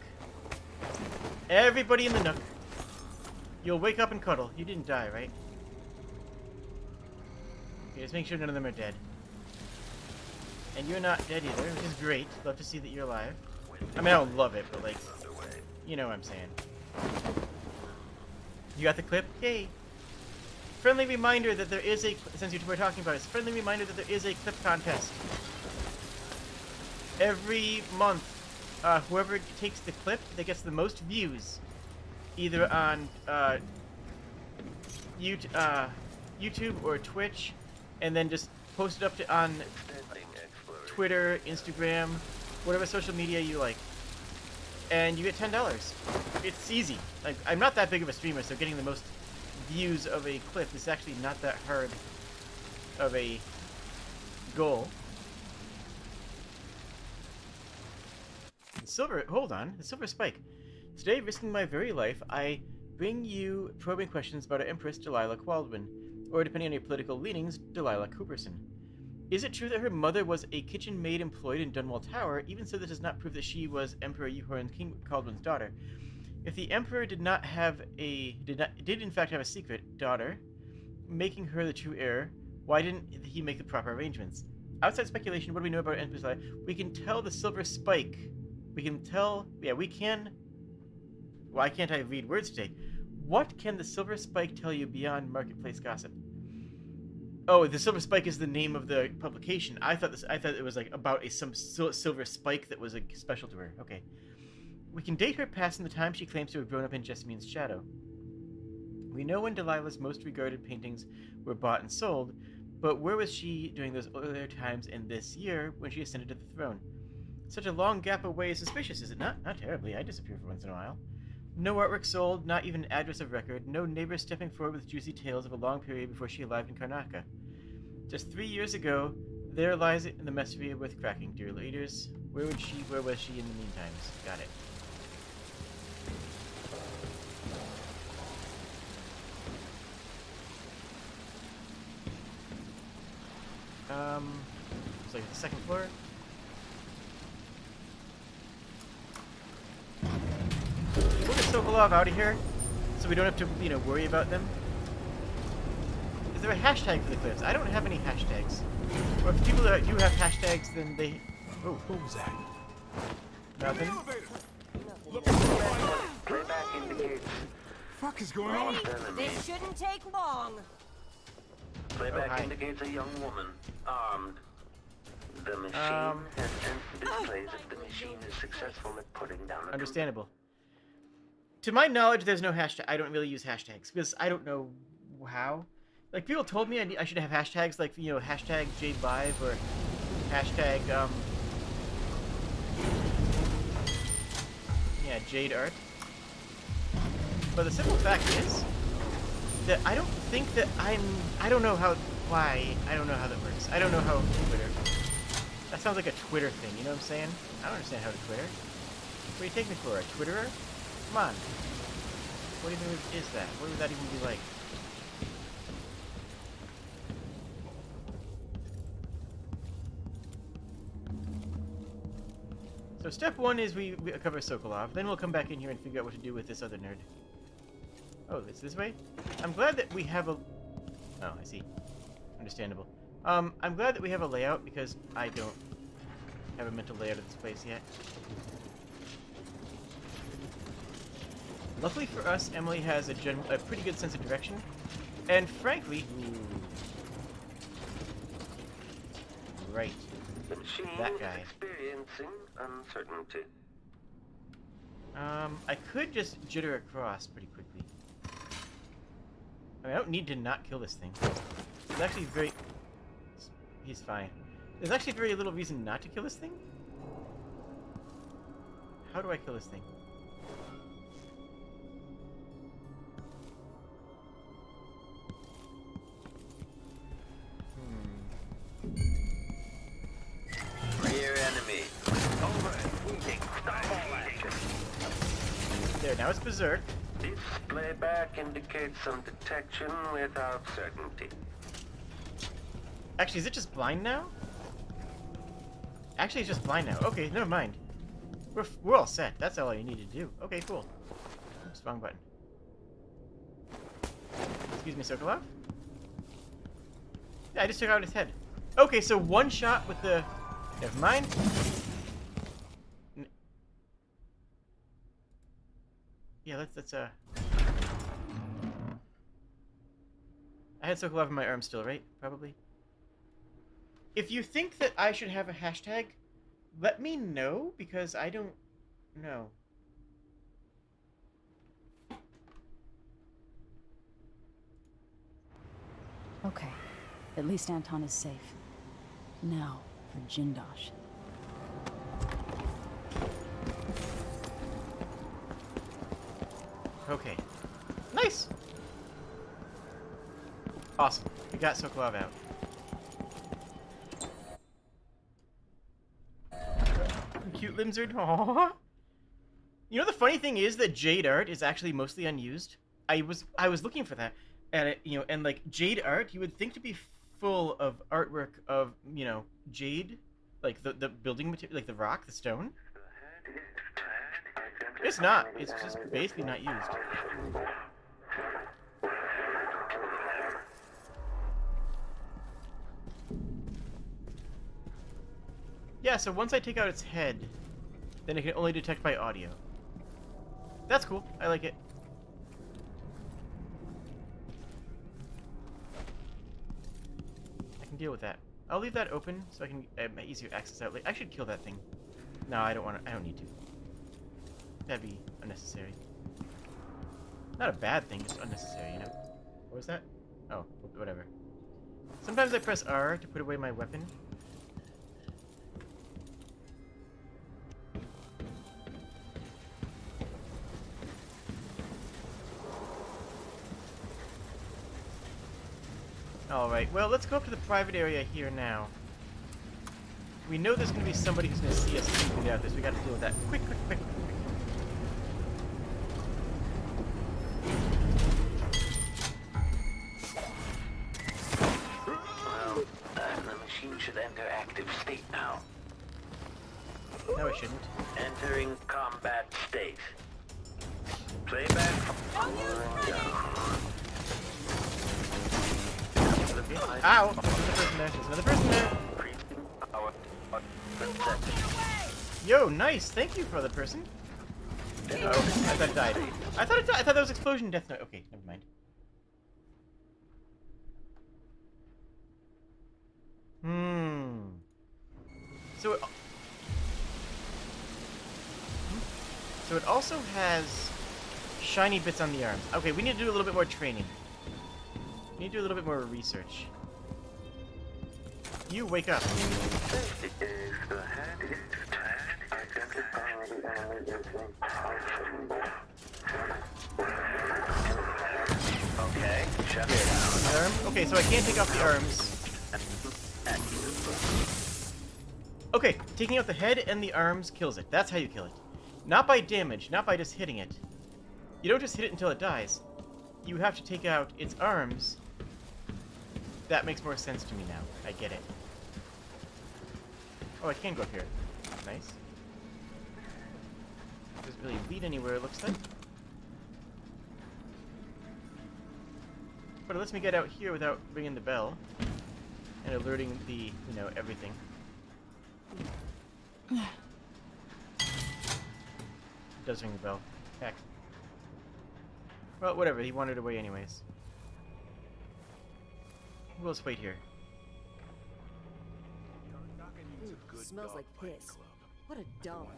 Everybody in the nook. You'll wake up and cuddle. You didn't die, right? Okay, just make sure none of them are dead. And you're not dead either, which is great. Love to see that you're alive. I mean, I don't love it, but like, you know what I'm saying. You got the clip? Yay! Friendly reminder that there is a, since we're talking about it, friendly reminder that there is a clip contest. Every month, whoever takes the clip that gets the most views, either on YouTube or Twitch, and then just post it up on Twitter, Instagram, whatever social media you like, and you get $10. It's easy. Like, I'm not that big of a streamer, so getting the most views of a clip is actually not that hard of a goal. Silver, hold on, the Silver Spike. Today, risking my very life, I bring you probing questions about our Empress Delilah Qualdwin, or depending on your political leanings, Delilah Cooperson. Is it true that her mother was a kitchen maid employed in Dunwall Tower? Even so, that does not prove that she was Emperor Euhorn King Qualdwin's daughter. If the Emperor did in fact have a secret daughter, making her the true heir, why didn't he make the proper arrangements? Outside speculation, what do we know about Empress Life? We can tell the silver spike. We can tell... Yeah, we can... Why can't I read words today? What can the silver spike tell you beyond marketplace gossip? Oh, the silver spike is the name of the publication. I thought it was like about some silver spike that was like special to her. Okay. We can date her past in the time she claims to have grown up in Jessamines' shadow. We know when Delilah's most regarded paintings were bought and sold, but where was she during those earlier times in this year when she ascended to the throne? Such a long gap away is suspicious, is it not? Not terribly. I disappear for once in a while. No artwork sold, not even an address of record, no neighbors stepping forward with juicy tales of a long period before she arrived in Karnaca. Just 3 years ago, there lies it in the mystery worth cracking, dear leaders. Where was she in the meantime? Got it. It's like the second floor. We'll get Sokolov out of here, so we don't have to, worry about them. Is there a hashtag for the clips? I don't have any hashtags. Or if people that do have hashtags, then they... Oh, what was that? Nothing. Playback indicates. Fuck is going on? This shouldn't take long. Playback indicates a young woman, armed. The machine has sent displays if the machine is successful at putting down a... Understandable. To my knowledge, there's no hashtag. I don't really use hashtags because I don't know how. Like, people told me I should have hashtags like, hashtag Jade Live or hashtag, yeah, Jade Art. But the simple fact is that I don't think that I don't know how that works. I don't know how Twitter. That sounds like a Twitter thing, you know what I'm saying? I don't understand how to Twitter. What do you take me for, a Twitterer? Come on. What even is that? What would that even be like? So step one is we cover Sokolov. Then we'll come back in here and figure out what to do with this other nerd. Oh, it's this way? I'm glad that we have a... Oh, I see. Understandable. I'm glad that we have a layout because I don't have a mental layout of this place yet. Luckily for us, Emily has a pretty good sense of direction. And frankly... Right. The machine that guy. is experiencing uncertainty. I could just jitter across pretty quickly. I mean, I don't need to not kill this thing. There's actually very... He's fine. There's actually very little reason not to kill this thing. How do I kill this thing? Rear enemy. There, now it's berserk. This playback indicates some detection without certainty. Actually, is it just blind now? Actually, it's just blind now. Okay, never mind. We're all set. That's all you need to do. Okay, cool. Oops, wrong button. Excuse me, Sokolov? Yeah, I just took out his head. Okay, so one shot with the... Never mind. Yeah, let's I had Sokolov in my arm still, right? Probably. If you think that I should have a hashtag, let me know, because I don't know. Okay. At least Anton is safe. Now, for Jindosh. Okay. Nice! Awesome. We got Sokolov out. Cute lizard. Aww. You know, the funny thing is that Jade art is actually mostly unused. I was looking for that. And it, and like Jade art, you would think to be full of artwork of, jade, like the building material, like the rock, the stone. It's not. It's just basically not used. Yeah, so once I take out its head, then it can only detect by audio. That's cool. I like it. I can deal with that. I'll leave that open so I can easier access out. I should kill that thing. No, I don't want to. I don't need to. That'd be unnecessary. Not a bad thing, just unnecessary, you know? What was that? Oh, whatever. Sometimes I press R to put away my weapon. Alright, well, let's go up to the private area here now. We know there's going to be somebody who's going to see us creeping out this. We got to deal with that. Quick, quick, quick, quick, quick. Well, the machine should enter active state now. No, it shouldn't. Entering combat state. Playback. Ow! There's another person there. There's another person there. Yo, nice. Thank you for the other person. Oh, I thought it died. I thought it died. I thought that was explosion death note. Okay, never mind. So it also has shiny bits on the arms. Okay, we need to do a little bit more training. We need to do a little bit more research. You wake up. Okay, shut it down. Arm. Okay, so I can't take off the arms. Okay, taking out the head and the arms kills it. That's how you kill it. Not by damage, not by just hitting it. You don't just hit it until it dies. You have to take out its arms. That makes more sense to me now. I get it. Oh, I can go up here. Nice. Doesn't really lead anywhere, it looks like. But it lets me get out here without ringing the bell. And alerting the, you know, everything. It does ring the bell. Heck. Well, whatever, he wandered away anyways. Who else wait here? Smells like piss. What a dump.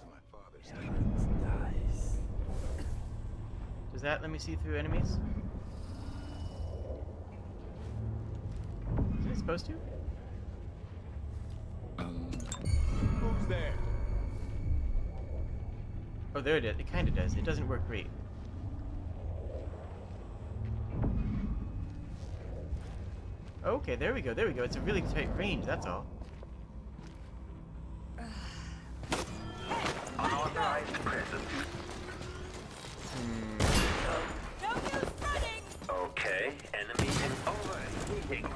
Does that let me see through enemies? Is it supposed to? Who's there? Oh, there it is. It kind of does. It doesn't work great. Okay, there we go. There we go. It's a really tight range, that's all. Unauthorized presence. Okay, enemy is overheating.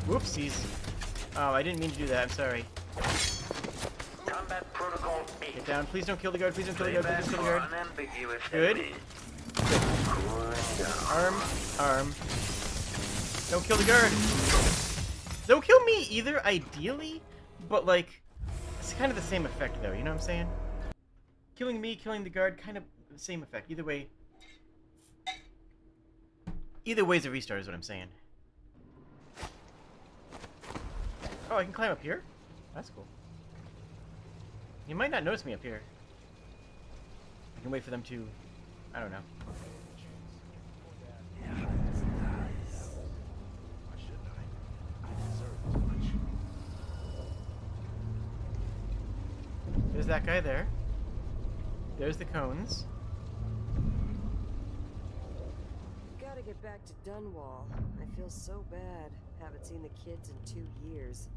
Whoopsies. Oh, I didn't mean to do that. I'm sorry. Combat protocol 8. Get down. Please don't kill the guard. Please don't kill the guard. Please don't kill the guard. Unambiguous Good. enemy. Arm. Arm. Don't kill the guard. Don't kill me either, ideally. But, like, it's kind of the same effect, though. You know what I'm saying? Killing me, killing the guard, kind of the same effect. Either way. Either way's a restart is what I'm saying. Oh, I can climb up here? That's cool. You might not notice me up here. I can wait for them to... I don't know. There's that guy there. There's the cones. Gotta get back to Dunwall. I feel so bad. Haven't seen the kids in 2 years.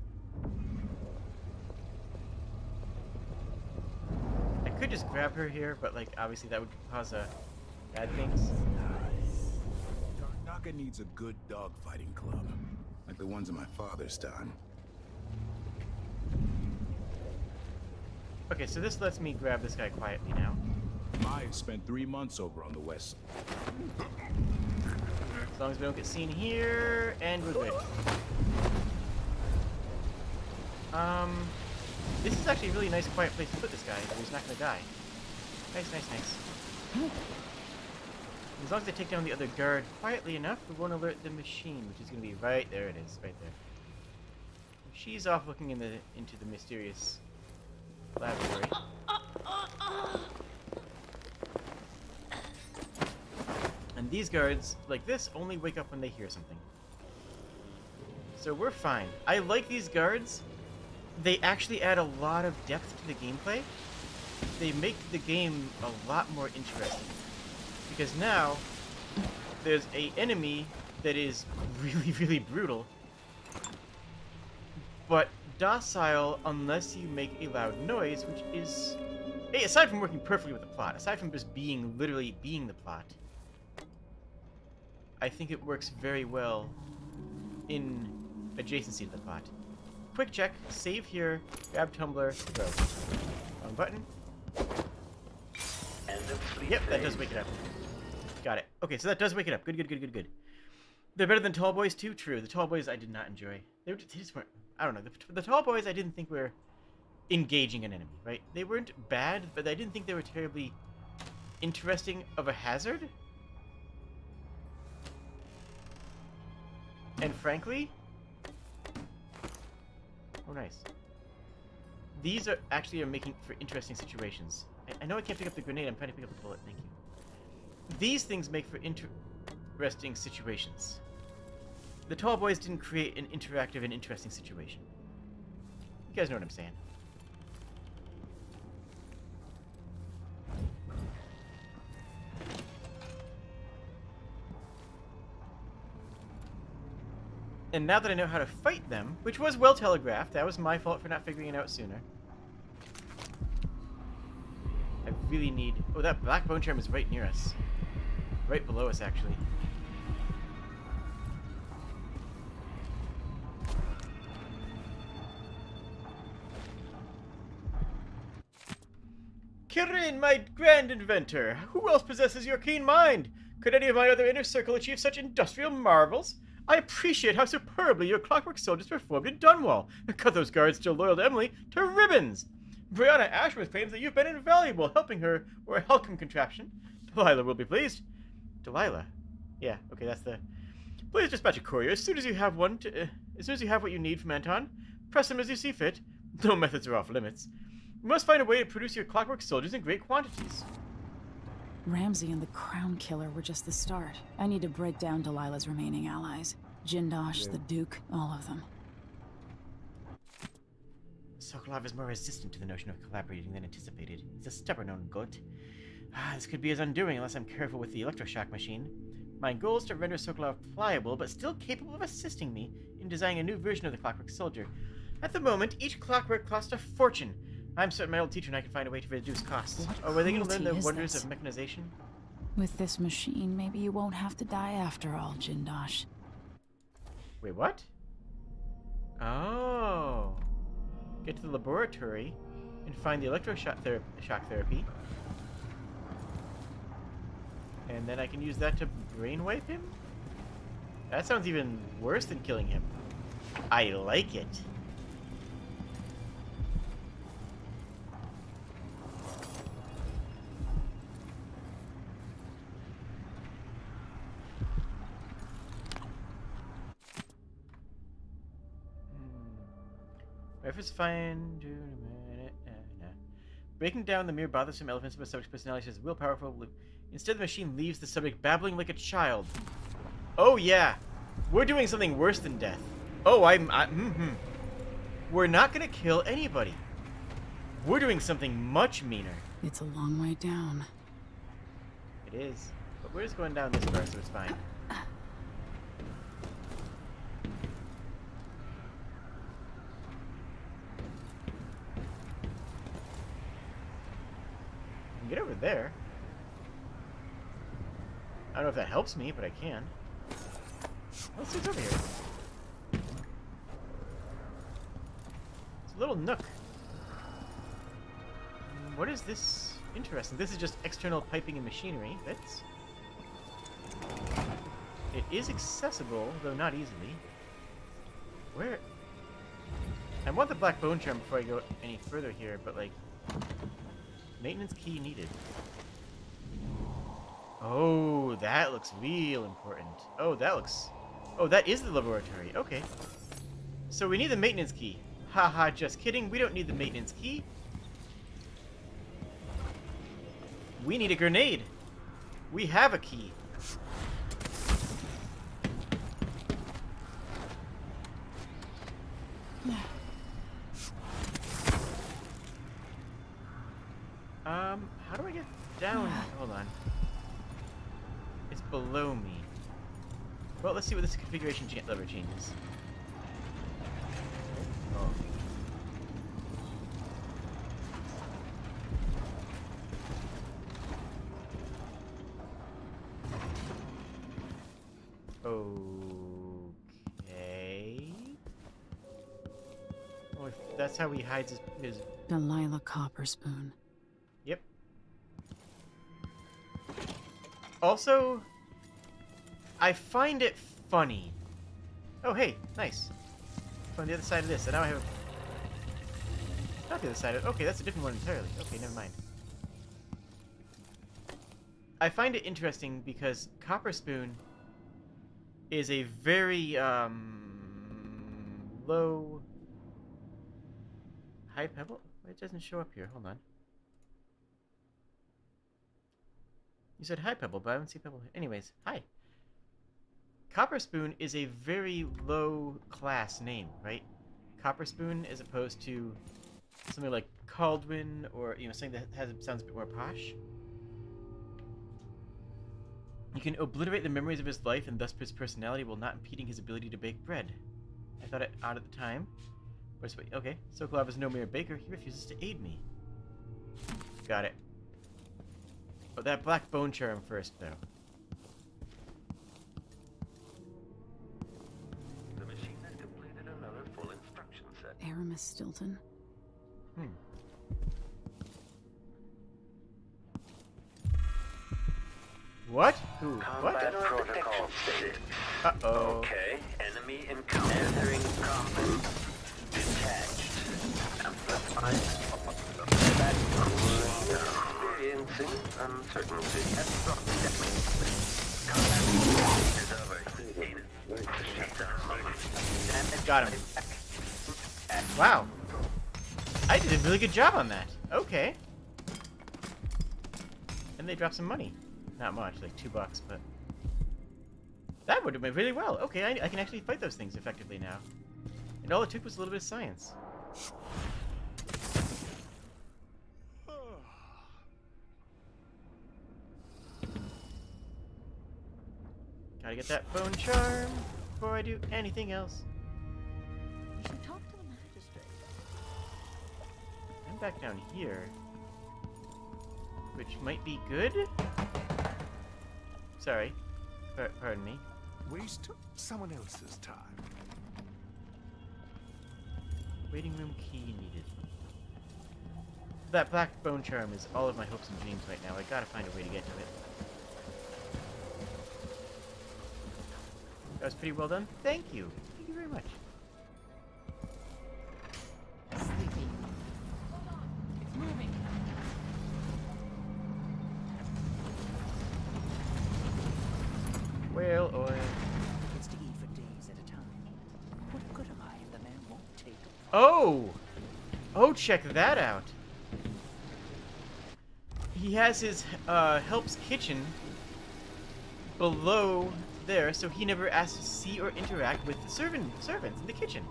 I could just grab her here, but like obviously that would cause bad things. Karnaca needs a good dogfighting club, like the ones in my father's time. Okay, so this lets me grab this guy quietly now. I spent 3 months over on the west. As long as we don't get seen here, and we're good. This is actually a really nice, quiet place to put this guy, so he's not going to die. Nice, nice, nice. As long as I take down the other guard quietly enough, we won't alert the machine, which is going to be right there. It is, right there. She's off looking into the mysterious laboratory. And these guards, like this, only wake up when they hear something. So we're fine. I like these guards. They actually add a lot of depth to the gameplay. They make the game a lot more interesting. Because now, there's an enemy that is really, really brutal, but docile unless you make a loud noise, which is... Hey, aside from working perfectly with the plot, aside from just literally being the plot, I think it works very well in adjacency to the plot. Quick check, save here, grab tumbler, throw. Wrong button. Yep, that does wake it up. Got it. Okay, so that does wake it up. Good, good, good, good, good. They're better than Tall Boys too? True. The Tall Boys I did not enjoy. They just weren't... I don't know. The Tall Boys I didn't think were engaging an enemy, right? They weren't bad, but I didn't think they were terribly interesting of a hazard. And frankly... Oh, nice. These are actually making for interesting situations. I know I can't pick up the grenade. I'm trying to pick up the bullet. Thank you. These things make for interesting situations. The Tall Boys didn't create an interactive and interesting situation. You guys know what I'm saying. And now that I know how to fight them, which was well telegraphed, that was my fault for not figuring it out sooner. I really need... Oh, that black bone charm is right near us. Right below us, actually. Kirin, my grand inventor! Who else possesses your keen mind? Could any of my other inner circle achieve such industrial marvels? I appreciate how superbly your clockwork soldiers performed in Dunwall. Cut those guards still loyal to Emily to ribbons! Brianna Ashworth claims that you've been invaluable helping her or a Helcom contraption. Delilah will be pleased. Delilah? Yeah, okay, that's the... Please dispatch a courier as soon as you have one as soon as you have what you need from Anton. Press him as you see fit. No methods are off limits. You must find a way to produce your clockwork soldiers in great quantities. Ramsey and the Crown Killer were just the start. I need to break down Delilah's remaining allies. Jindosh, the Duke, all of them. Sokolov is more resistant to the notion of collaborating than anticipated. He's a stubborn old goat. This could be his undoing unless I'm careful with the electroshock machine. My goal is to render Sokolov pliable, but still capable of assisting me in designing a new version of the Clockwork Soldier. At the moment, each clockwork costs a fortune. I'm certain my old teacher and I can find a way to reduce costs. Oh, were they going to learn the wonders of mechanization? With this machine, maybe you won't have to die after all, Jindosh. Wait, what? Oh. Get to the laboratory and find the electroshock shock therapy. And then I can use that to brainwipe him? That sounds even worse than killing him. I like it. Reference find... Breaking down the mere bothersome elephants of a subject's personality is willpowerful. Instead, the machine leaves the subject babbling like a child. Oh, yeah. We're doing something worse than death. Oh, We're not going to kill anybody. We're doing something much meaner. It's a long way down. It is. But we're just going down this far, so it's fine. Get over there. I don't know if that helps me, but I can. Let's see what's over here. It's a little nook. What is this? Interesting. This is just external piping and machinery. That's... It is accessible, though not easily. Where? I want the black bone charm before I go any further here, but like, maintenance key needed. Oh, that looks real important. Oh, that is the laboratory. Okay. So we need the maintenance key. Haha, just kidding. We don't need the maintenance key. We need a grenade. We have a key. How do I get down? Hold on. It's below me. Well, let's see what this configuration lever changes. Oh. Okay. Well, if that's how he hides his... Delilah Copperspoon. Yep. Also, I find it funny. Oh, hey, nice. From the other side of this, and now I have... Not the other side of... Okay, that's a different one entirely. Okay, never mind. I find it interesting because Copperspoon is a very, low... High pebble? It doesn't show up here. Hold on. You said hi, Pebble, but I don't see Pebble here. Anyways, hi. Copperspoon is a very low-class name, right? Copperspoon as opposed to something like Cauldron or, you know, something that sounds a bit more posh. You can obliterate the memories of his life and thus his personality while not impeding his ability to bake bread. I thought it odd at the time. But okay, Sokolov is no mere baker. He refuses to aid me. Got it. Oh, that black bone charm first, though. The machine has completed another full instruction set. Aramis Stilton. What? Who? Combat What? protocol stated. Uh-oh. Okay, enemy encounter. Entering combat. Detached. Amplifying. Experiencing uncertainty. Combat is overheated. Got him. Wow. I did a really good job on that. Okay. And they dropped some money. Not much, like $2, but... That would have been really well. Okay, I can actually fight those things effectively now. And all it took was a little bit of science. Gotta get that bone charm before I do anything else. You should talk to the magistrate. I'm back down here. Which might be good? Sorry. Pardon me. Waste someone else's time. Waiting room key needed. That black bone charm is all of my hopes and dreams right now. I gotta find a way to get to it. That was pretty well done. Thank you. Thank you very much. Sleepy. It's moving. Whale oil. It's to eat for days at a time. What good am I if the man won't take it? Oh! Oh, check that out. He has his help's kitchen below there, so he never has to see or interact with the servants in the kitchen.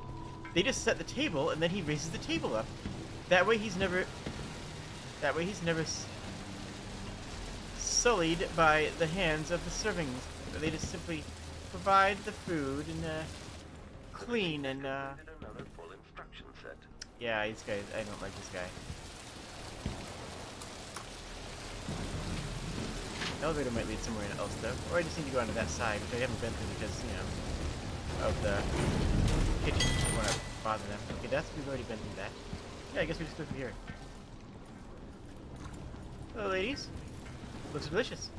They just set the table, and then he raises the table up. That way he's never sullied by the hands of the servings. They just simply provide the food and clean and Another full instruction set. yeah, these guys. I don't like this guy. Elevator might lead somewhere else though, or I just need to go onto that side, which I haven't been through because you know of the kitchen. I don't want to bother them. Okay, we've already been through that. Yeah, I guess we just go through here. Hello, ladies. Looks delicious.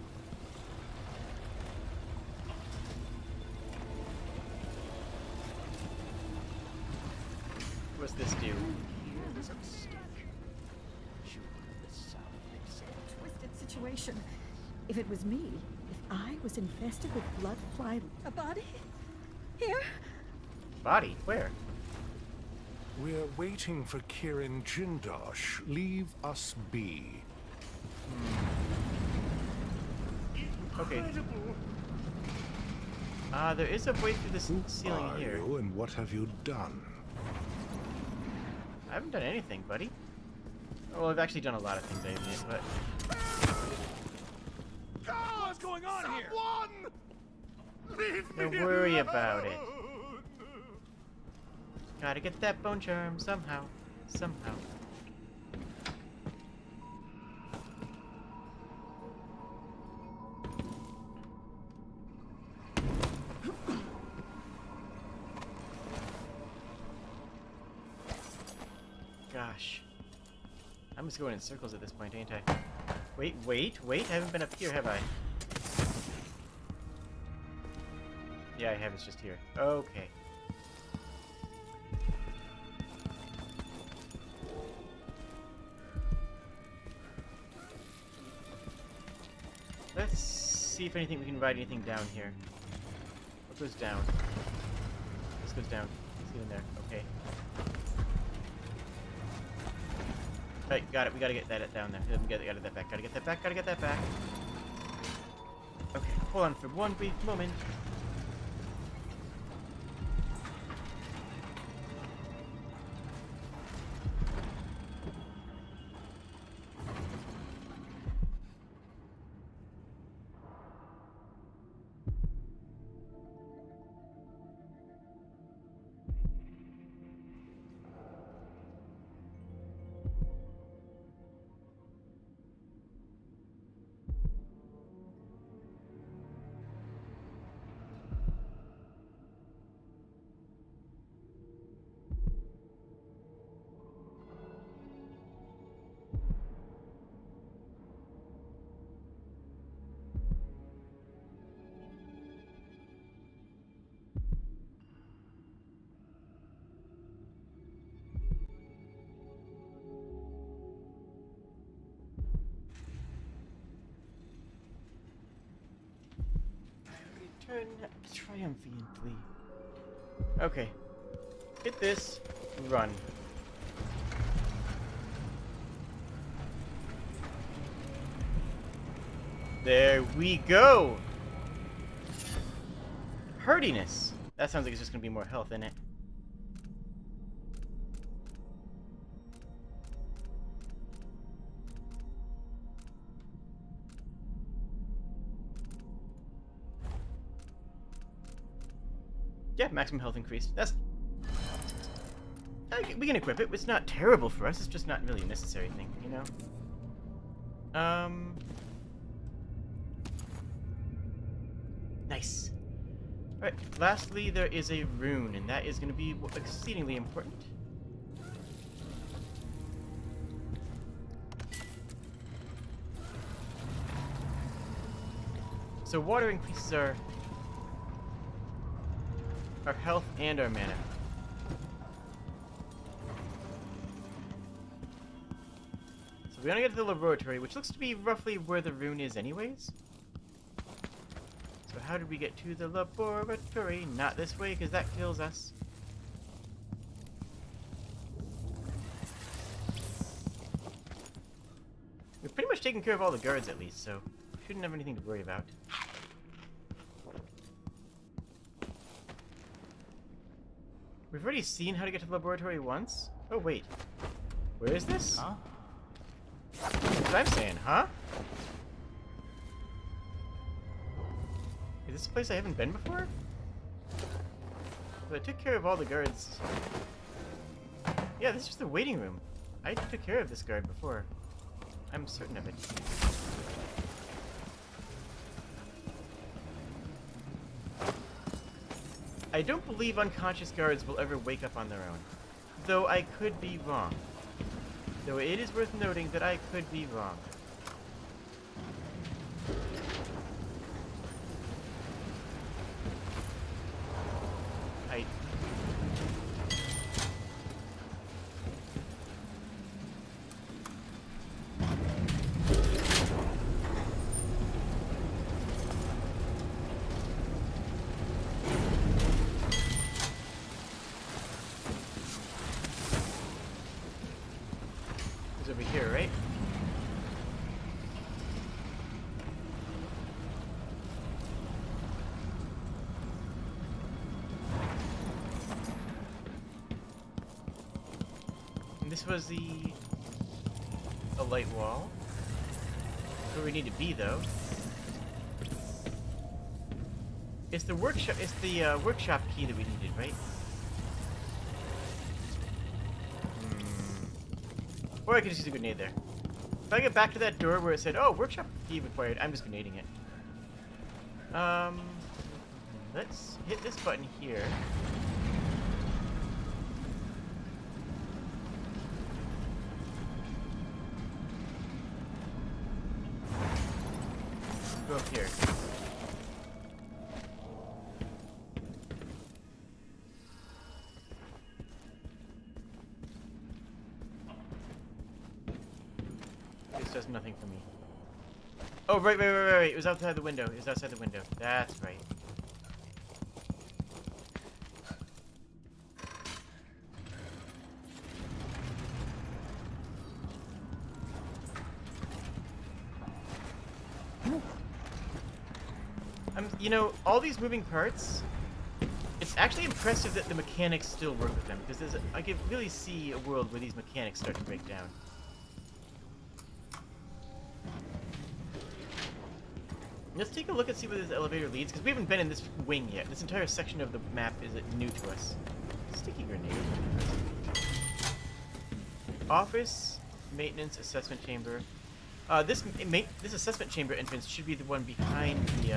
What's this do? Twisted situation. If it was me, if I was infested with blood fly, a body here. Body? Where? We're waiting for Kirin Jindosh. Leave us be. Okay. There is a way through this ceiling here. You and what have you done? I haven't done anything, buddy. Well, I've actually done a lot of things, I admit, but... What's going on here? Don't worry about it. Gotta get that bone charm somehow. Somehow. Gosh. I'm just going in circles at this point, ain't I? Wait. I haven't been up here, have I? Yeah, I have. It's just here. Okay. Let's see if anything we can ride anything down here. What goes down? This goes down. Let's get in there. Okay. Right, got it. We gotta get that down there. Gotta get that back. Gotta get that back. Gotta get that back. Okay, hold on for one brief moment. Return triumphantly. Okay. Hit this. Run. There we go! Hurtiness. That sounds like it's just gonna be more health in it. Yeah, maximum health increase. That's... we can equip it. It's not terrible for us. It's just not really a necessary thing, you know? Nice. Alright, lastly, there is a rune, and that is going to be exceedingly important. So water increases our health and our mana. So we want to get to the laboratory, which looks to be roughly where the rune is anyways. So how did we get to the laboratory? Not this way, because that kills us. We've pretty much taken care of all the guards at least, so shouldn't have anything to worry about. We've already seen how to get to the laboratory once. Oh, wait. Where is this? Huh? That's what I'm saying, huh? Is this a place I haven't been before? But I took care of all the guards. Yeah, this is just the waiting room. I took care of this guard before. I'm certain of it. I don't believe unconscious guards will ever wake up on their own. Though I could be wrong. Though it is worth noting that I could be wrong. this was a light wall. That's where we need to be, though. It's the workshop. It's the workshop key that we needed, right? Or I could just use a grenade there. If I get back to that door where it said, "Oh, workshop key required," I'm just grenading it. Let's hit this button here. Go up here. This does nothing for me. Oh, right. It was outside the window. It was outside the window. That's right. You know, all these moving parts, it's actually impressive that the mechanics still work with them, because I can really see a world where these mechanics start to break down. Let's take a look and see where this elevator leads, because we haven't been in this wing yet. This entire section of the map is new to us. Sticky grenade. Office, maintenance, assessment chamber. This assessment chamber entrance should be the one behind the,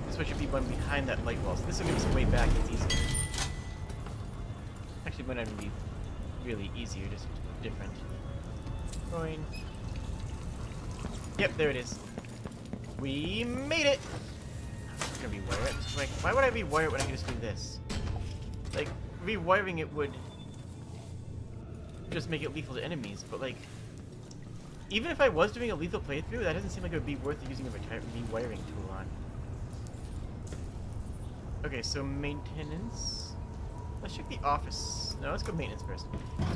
this one should be one behind that light wall. So this will give us a way back that's easier. Actually, it might not be really easier, just different. Coin. Yep, there it is. We made it! I'm gonna rewire it. Just like, why would I rewire it when I can just do this? Like, rewiring it would just make it lethal to enemies, but like, even if I was doing a lethal playthrough, that doesn't seem like it would be worth using a rewiring tool on. Okay, so maintenance. Let's check the office. No, let's go maintenance first.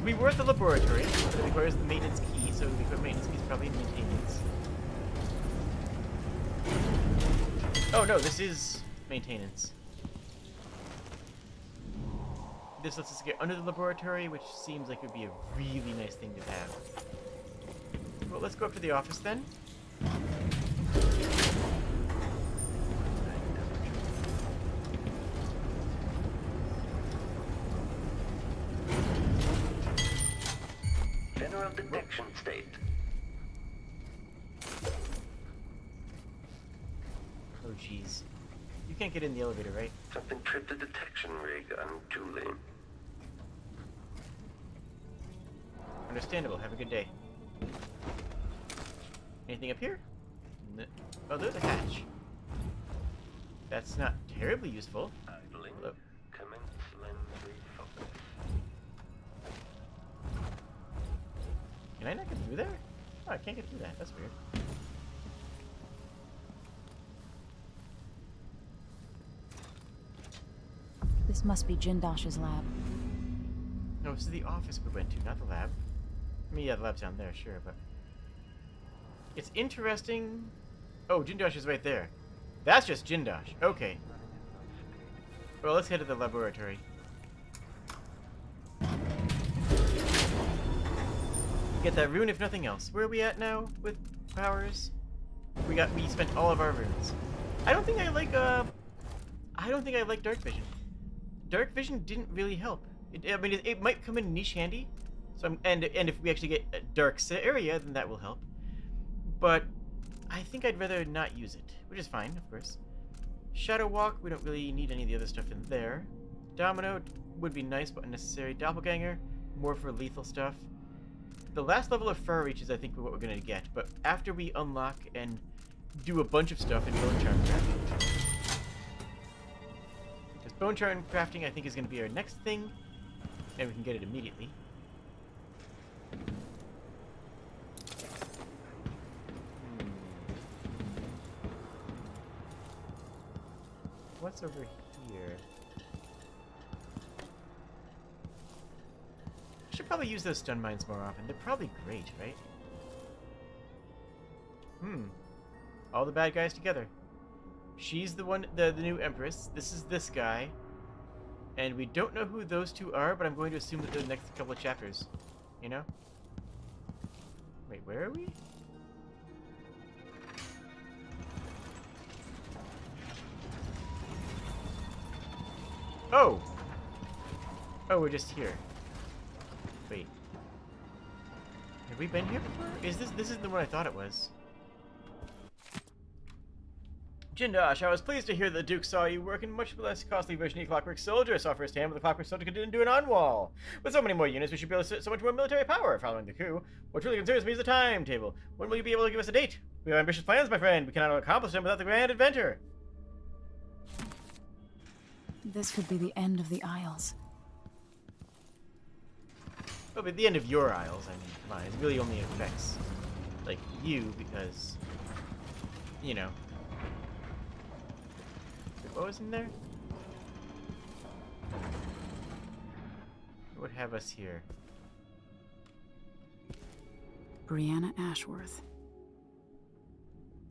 We were at the laboratory, so it requires the maintenance key, so the maintenance key is probably maintenance. Oh no, this is maintenance. This lets us get under the laboratory, which seems like it would be a really nice thing to have. Well, let's go up to the office then. General detection state. Oh jeez. You can't get in the elevator, right? Something tripped the detection rig unduly. Understandable. Have a good day. Anything up here? No. Oh, there's a hatch. That's not terribly useful. Idling. Hello. Commence lens refocus. Can I not get through there? Oh, I can't get through that. That's weird. This must be Jindosh's lab. No, this is the office we went to, not the lab. I mean, yeah, the lab's down there, sure, but... It's interesting... Oh, Jindosh is right there. That's just Jindosh. Okay. Well, let's head to the laboratory. Get that rune, if nothing else. Where are we at now with powers? We spent all of our runes. I don't think I like dark vision. Dark vision didn't really help. It might come in niche handy. So and if we actually get a dark area, then that will help. But I think I'd rather not use it, which is fine, of course. Shadow Walk, we don't really need any of the other stuff in there. Domino would be nice, but unnecessary. Doppelganger, more for lethal stuff. The last level of Far Reach is, I think, what we're gonna get. But after we unlock and do a bunch of stuff in Bone Charm crafting. Because Bone Charm crafting, I think, is gonna be our next thing. And we can get it immediately. What's over here? I should probably use those stun mines more often. They're probably great, right? All the bad guys together. She's the one, the new Empress. This is this guy. And we don't know who those two are, but I'm going to assume that they're the next couple of chapters. You know? Wait, where are we? Oh! Oh, we're just here. Wait. Have we been here before? This isn't the one I thought it was. Jindosh, I was pleased to hear the Duke saw you work in much less costly version of the Clockwork Soldier. I saw firsthand what the Clockwork Soldier could do an on-wall. With so many more units, we should be able to sit so much more military power following the coup. What really concerns me is the timetable. When will you be able to give us a date? We have ambitious plans, my friend. We cannot accomplish them without the Grand Adventure. This could be the end of the Isles. Well, but the end of your Isles, I mean, come on, it really only affects, like, you, because, you know. What was in there? What would have us here? Brianna Ashworth.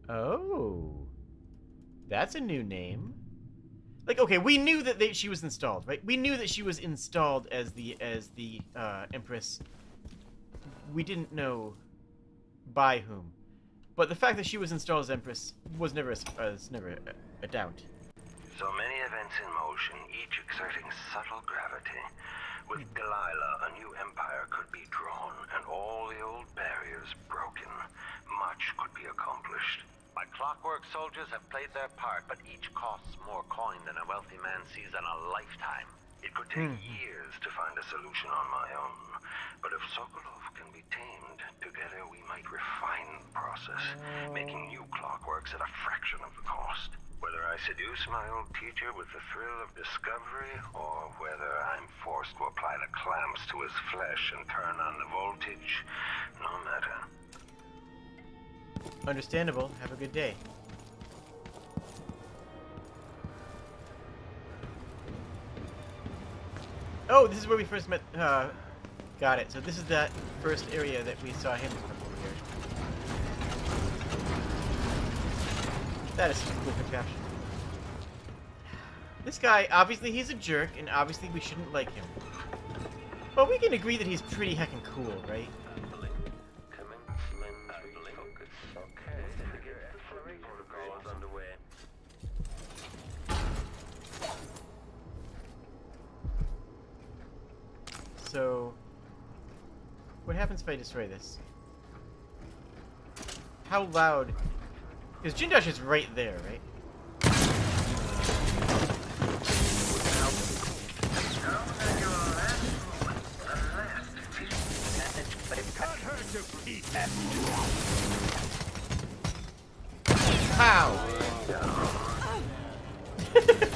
Oh. That's a new name. Like, okay, we knew that she was installed, right? We knew that she was installed as the Empress. We didn't know by whom. But the fact that she was installed as Empress was never a doubt. So many events in motion, each exerting subtle gravity. With Delilah, a new empire could be drawn, and all the old barriers broken. Much could be accomplished. My clockwork soldiers have played their part, but each costs more coin than a wealthy man sees in a lifetime. It could take years to find a solution on my own. But if Sokolov can be tamed, together we might refine the process, making new clockworks at a fraction of the cost. Whether I seduce my old teacher with the thrill of discovery, or whether I'm forced to apply the clamps to his flesh and turn on the voltage, no matter. Understandable. Have a good day. Oh, this is where we first met. Got it. So this is that first area that we saw him from over here. That is such a cool contraption. This guy, obviously he's a jerk, and obviously we shouldn't like him. But we can agree that he's pretty heckin' cool, right? So, what happens if I destroy this? How loud? Because Jindosh is right there, right? Ow!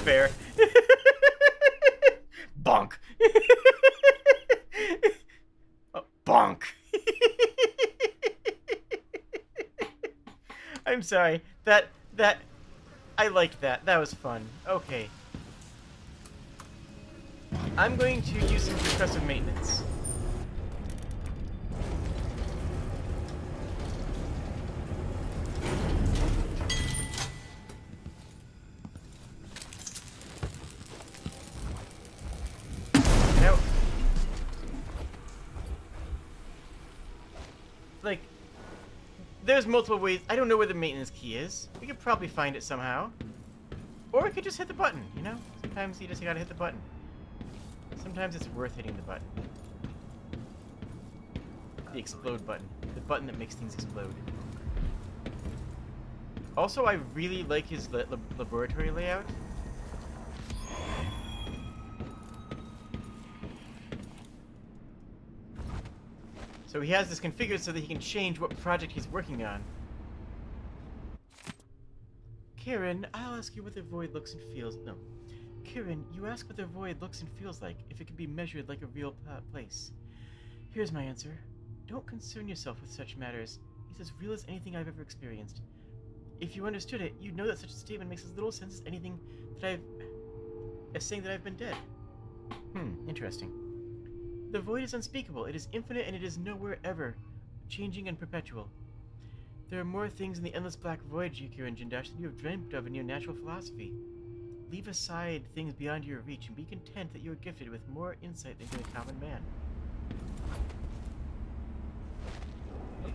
Fair. Bonk. Oh, bonk. I'm sorry. That I liked that. That was fun. Okay. I'm going to use some compressive maintenance. Now, like, there's multiple ways. I don't know where the maintenance key is. We could probably find it somehow. Or we could just hit the button, you know? Sometimes you just gotta hit the button. Sometimes it's worth hitting the button. The explode button. The button that makes things explode. Also, I really like his laboratory layout. So he has this configured so that he can change what project he's working on. Karen, I'll ask you what the void looks and feels. No. Karen, you ask what the void looks and feels like, if it can be measured like a real place. Here's my answer. Don't concern yourself with such matters. It's as real as anything I've ever experienced. If you understood it, you'd know that such a statement makes as little sense as anything that as saying that I've been dead. Interesting. The void is unspeakable, it is infinite, and it is nowhere ever, changing and perpetual. There are more things in the endless black void, Karen Jindosh, than you have dreamt of in your natural philosophy. Leave aside things beyond your reach and be content that you are gifted with more insight than the common man.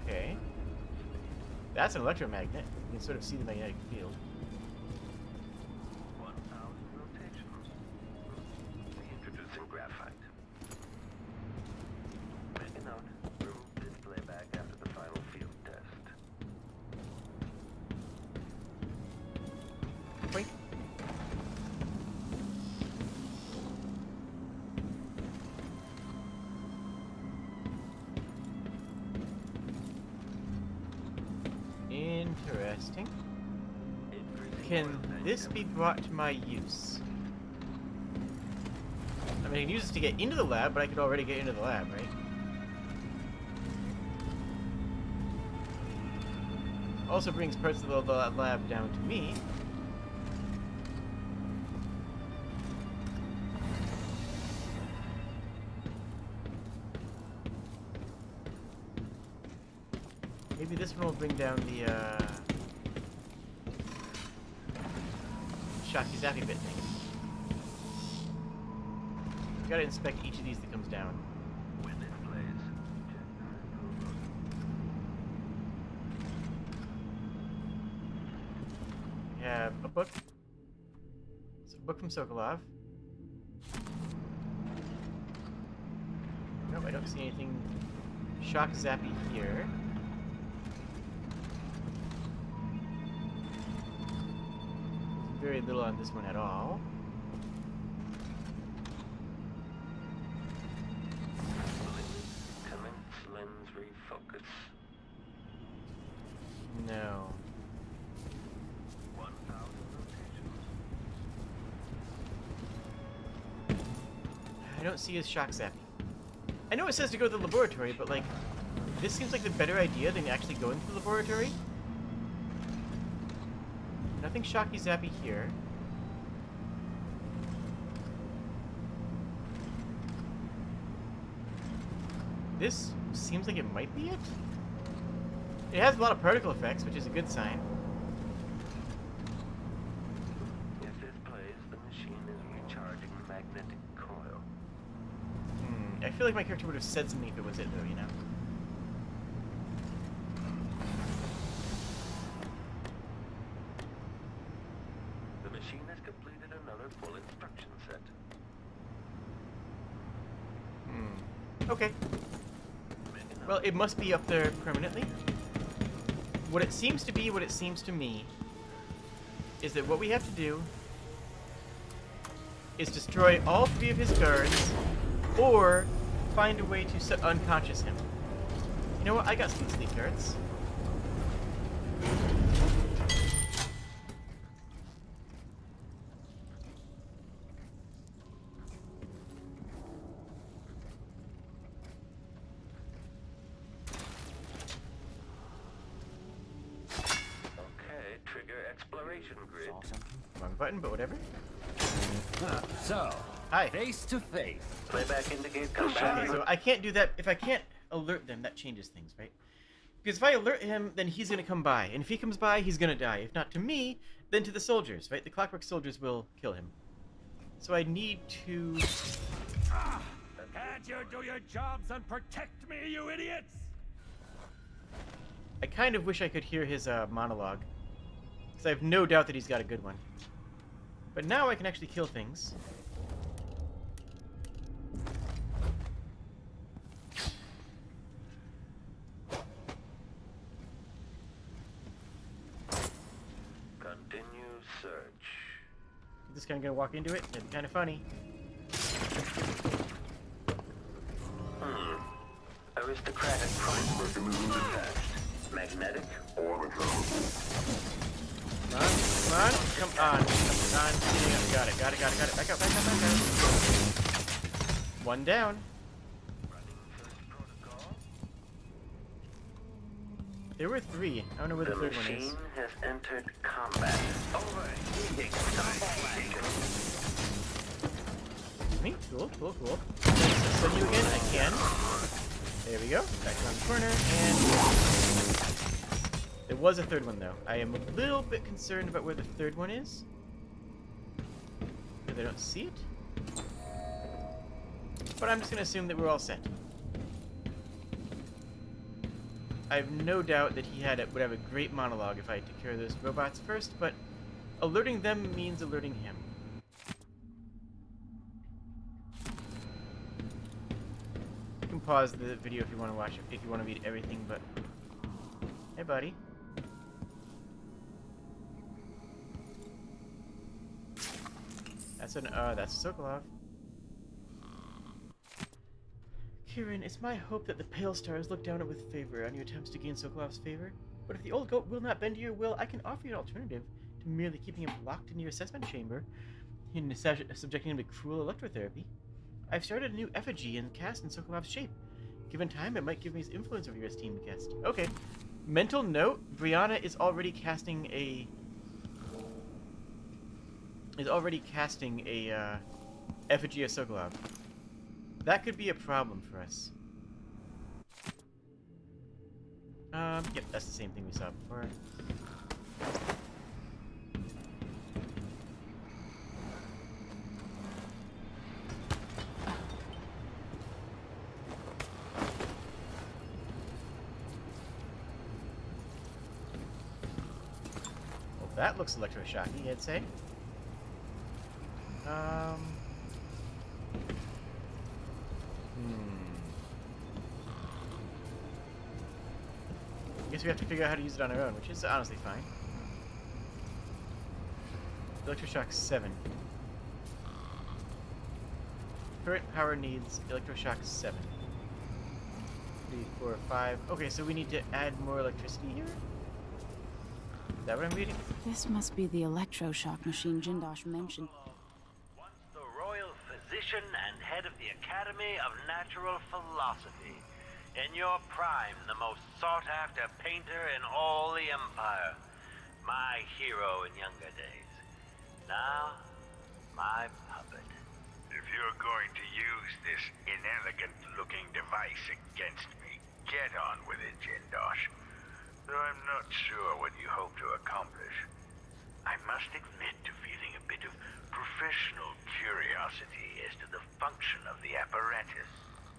Okay. That's an electromagnet. You can sort of see the magnetic field. 1,000 rotations. Introducing graphite. Make a note. Remove this playback after the final field test. Wait. Interesting. Can this be brought to my use? I mean, I can use this to get into the lab, but I could already get into the lab, right? Also brings parts of the lab down to me. Maybe this one will bring down the, Shocky Zappy bit thing. We gotta inspect each of these that comes down. When it plays, We have a book. It's a book from Sokolov. Nope, I don't see anything shock zappy here. Very little on this one at all. commence lens refocus. No. 1,000 rotations. I don't see his shock zapping. I know it says to go to the laboratory, but like, this seems like the better idea than actually going to the laboratory. Nothing shocky zappy here. This seems like it might be it. It has a lot of particle effects, which is a good sign. If this plays, the machine is recharging the magnetic coil. I feel like my character would have said something if it was it, though, you know? The machine has completed another full instruction set. Okay. Well, it must be up there permanently. What it seems to be, what it seems to me, is that what we have to do is destroy all 3 of his guards, or find a way to unconscious him. You know what? I got some sleep guards. Okay, trigger exploration grid. Wrong button, but whatever. So, hi. Face to face. Playback indicate Okay, so I can't do that. If I can't alert them, that changes things, right? Because if I alert him, then he's going to come by. And if he comes by, he's going to die. If not to me, then to the soldiers, right? The Clockwork soldiers will kill him. So I need to... Can't you do your jobs and protect me, you idiots? I kind of wish I could hear his monologue. Because I have no doubt that he's got a good one. But now I can actually kill things. Continue search. This guy gonna walk into it? It'd be kind of funny. Aristocratic price mechanism detached. Magnetic or mechanical. Come on, come on, come on. Got it. Back up. One down. There were 3. I don't know where the third one is. The machine has entered combat. Overheating. Me? Cool. Can I send you again? I can. There we go. Back around the corner, and... There was a third one, though. I am a little bit concerned about where the third one is. they don't see it. But I'm just going to assume that we're all set. I have no doubt that he would have a great monologue if I took care of those robots first, but alerting them means alerting him. You can pause the video if you want to watch it, if you want to read everything, but... Hey, buddy. That's Sokolov. Kieran, it's my hope that the Pale Stars look down with favor on your attempts to gain Sokolov's favor. But if the old goat will not bend to your will, I can offer you an alternative to merely keeping him locked in your assessment chamber and subjecting him to cruel electrotherapy. I've started a new effigy and cast in Sokolov's shape. Given time, it might give me his influence over your esteemed guest. Okay. Mental note, Brianna is already casting a... effigy of Sokolov. That could be a problem for us. Yep, that's the same thing we saw before. Well, that looks electroshocky, I'd say. I guess we have to figure out how to use it on our own, which is honestly fine. Electroshock 7. Current power needs Electroshock 7. 3, 4, 5. Okay, so we need to add more electricity here? Is that what I'm reading? This must be the electroshock machine Jindosh mentioned. Once the royal physician and head of the Academy of Natural Philosophy. In your prime, the most sought-after painter in all the Empire. My hero in younger days. Now, my puppet. If you're going to use this inelegant-looking device against me, get on with it, Jindosh. Though I'm not sure what you hope to accomplish. I must admit to feeling a bit of professional curiosity as to the function of the apparatus.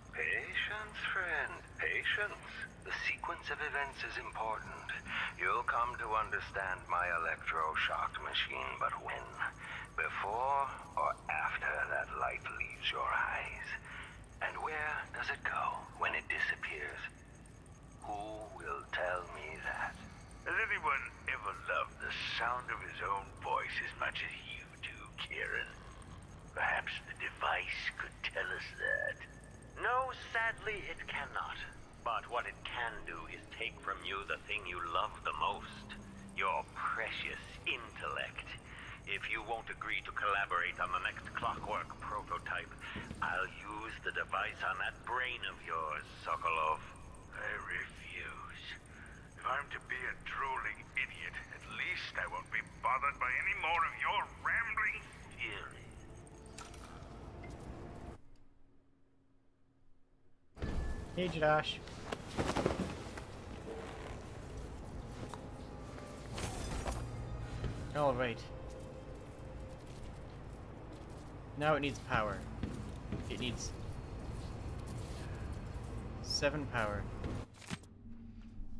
Patience, friend, patience. The sequence of events is important. You'll come to understand my electroshock machine, but when? Before or after that light leaves your eyes? And where does it go when it disappears? Who will tell me that? Has anyone ever loved the sound of his own voice as much as you do, Kieran? Perhaps the device could tell us that. No, sadly, it cannot. But what it can do is take from you the thing you love the most. Your precious intellect. If you won't agree to collaborate on the next clockwork prototype, I'll use the device on that brain of yours, Sokolov. I refuse. If I'm to be a drooling idiot, at least I won't be bothered by any more of your rambling fury. Hey, Josh. All right. Now it needs power. It needs 7 power.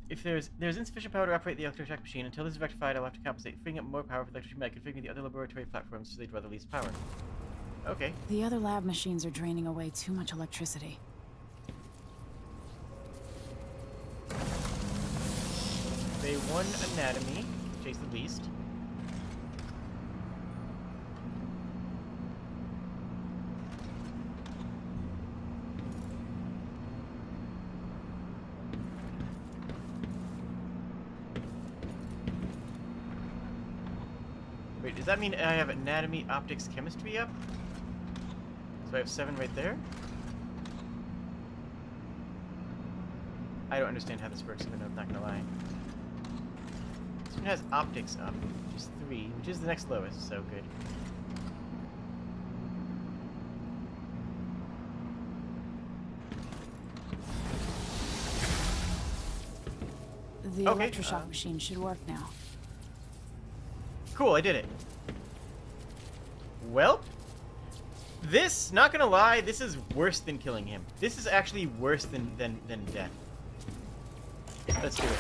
If there's insufficient power to operate the electroshock machine, until this is rectified, I'll have to compensate, freeing up more power for the electricity by configuring the other laboratory platforms so they draw the least power. Okay. The other lab machines are draining away too much electricity. Day 1 anatomy, chase the least. Wait, does that mean I have anatomy, optics, chemistry up? So I have 7 right there? I don't understand how this works, even though I'm not gonna lie. This one has optics up, which is 3, which is the next lowest, so good. The electroshock machine should work now. Cool, I did it. Well, This, not gonna lie, this is worse than killing him. This is actually worse than death. Let's do it.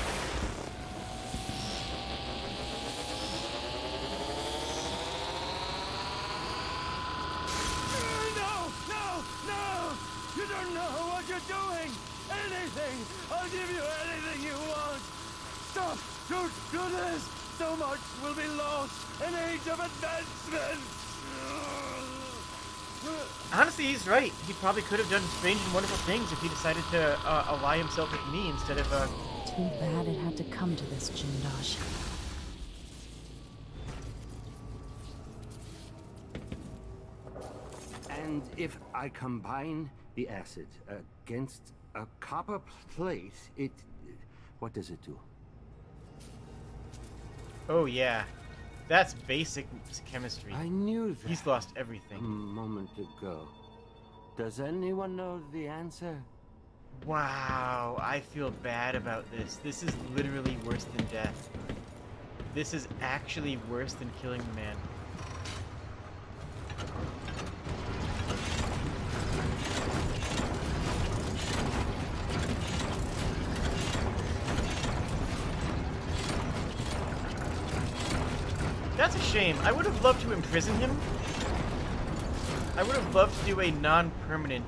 No! You don't know what you're doing! Anything! I'll give you anything you want! Stop! Don't do this! So much will be lost! An age of advancement! Honestly, he's right. He probably could have done strange and wonderful things if he decided to ally himself with me instead of, Too bad it had to come to this, Jindosh. And if I combine the acid against a copper plate, what does it do? Oh, yeah. That's basic chemistry. I knew that. He's lost everything. A moment ago. Does anyone know the answer? Wow, I feel bad about this. This is literally worse than death. This is actually worse than killing the man. That's a shame. I would have loved to imprison him. I would have loved to do a non-permanent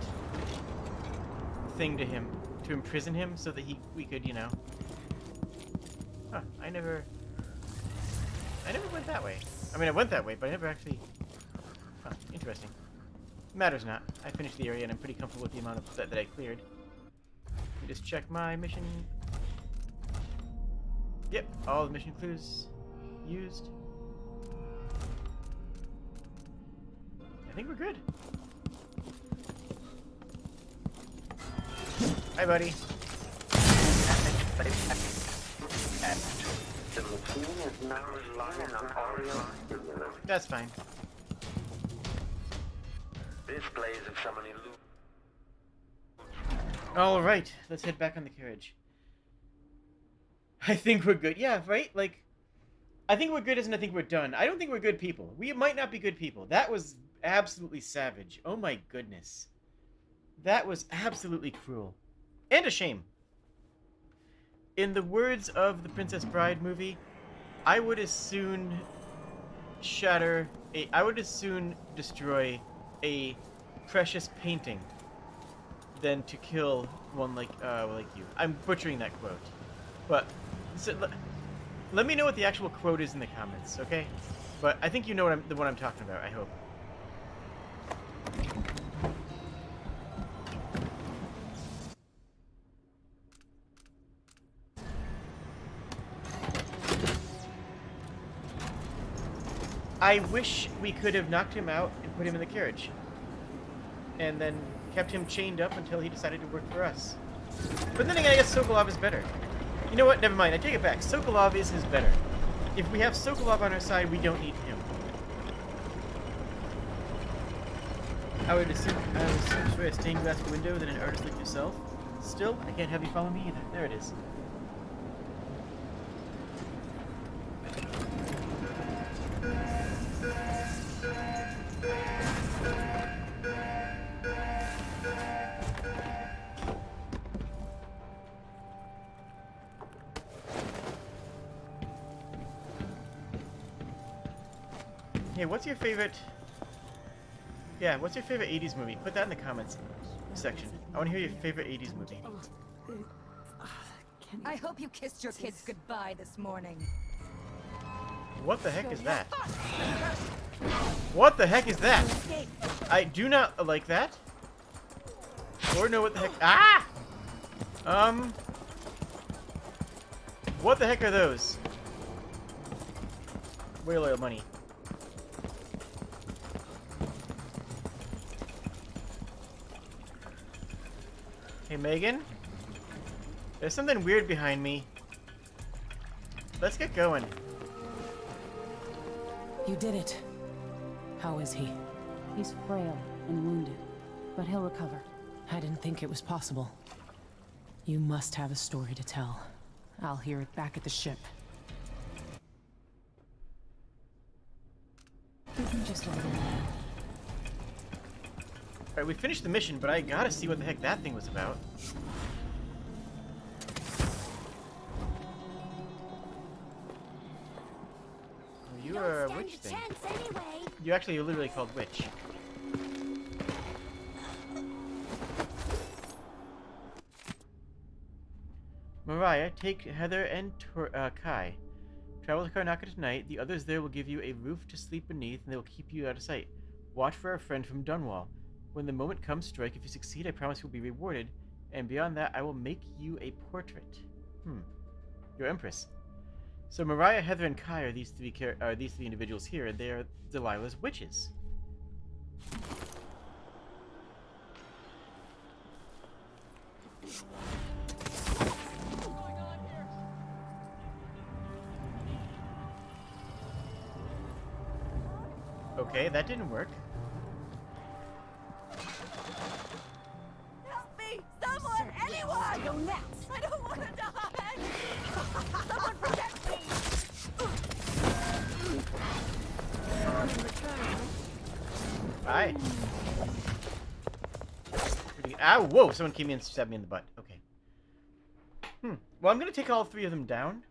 thing to him, to imprison him, so that we could, you know. Huh, I never went that way. I mean, I went that way, but I never actually. Huh, interesting. Matters not. I finished the area, and I'm pretty comfortable with the amount of that I cleared. Let me just check my mission. Yep, all the mission clues used. I think we're good. Hi, buddy. That's fine. Displays of someone All right, let's head back on the carriage. I think we're good. Yeah, right? Like, I think we're good as in I think we're done. I don't think we're good people. We might not be good people. That was absolutely savage. Oh my goodness. That was absolutely cruel. And a shame. In the words of the Princess Bride movie, I would as soon destroy a precious painting than to kill one like you. I'm butchering that quote. But so, let me know what the actual quote is in the comments, okay? But I think you know what I'm talking about, I hope. I wish we could have knocked him out and put him in the carriage. And then kept him chained up until he decided to work for us. But then again, I guess Sokolov is better. You know what? Never mind. I take it back. Sokolov is better. If we have Sokolov on our side, we don't need him. I would assume destroy a stained glass window than an artist like yourself. Still, I can't have you follow me either. There it is. Hey, what's your favorite... Yeah, what's your favorite 80s movie? Put that in the comments section. I want to hear your favorite 80s movie. I hope you kissed your kids goodbye this morning. What the heck is that? What the heck is that? I do not like that. Or know what the heck... Ah! What the heck are those? Whale oil money. Hey, Megan? There's something weird behind me. Let's get going. You did it. How is he? He's frail and wounded, but he'll recover. I didn't think it was possible. You must have a story to tell. I'll hear it back at the ship. Give me just a little while. Alright, we finished the mission, but I gotta see what the heck that thing was about. You are a witch thing. You actually are literally called witch. Mariah, take Heather and Kai. Travel to Karnaca tonight. The others there will give you a roof to sleep beneath, and they will keep you out of sight. Watch for our friend from Dunwall. When the moment comes, strike. If you succeed, I promise you'll be rewarded. And beyond that, I will make you a portrait. Your Empress. So Mariah, Heather, and Kai are these three individuals here, and they are Delilah's witches. Okay, that didn't work. Help me! Someone! Anyone! Go next! I don't want to die! Someone protect me! Bye. Ow! Whoa! Someone came in and stabbed me in the butt. Okay. Well, I'm gonna take all three of them down.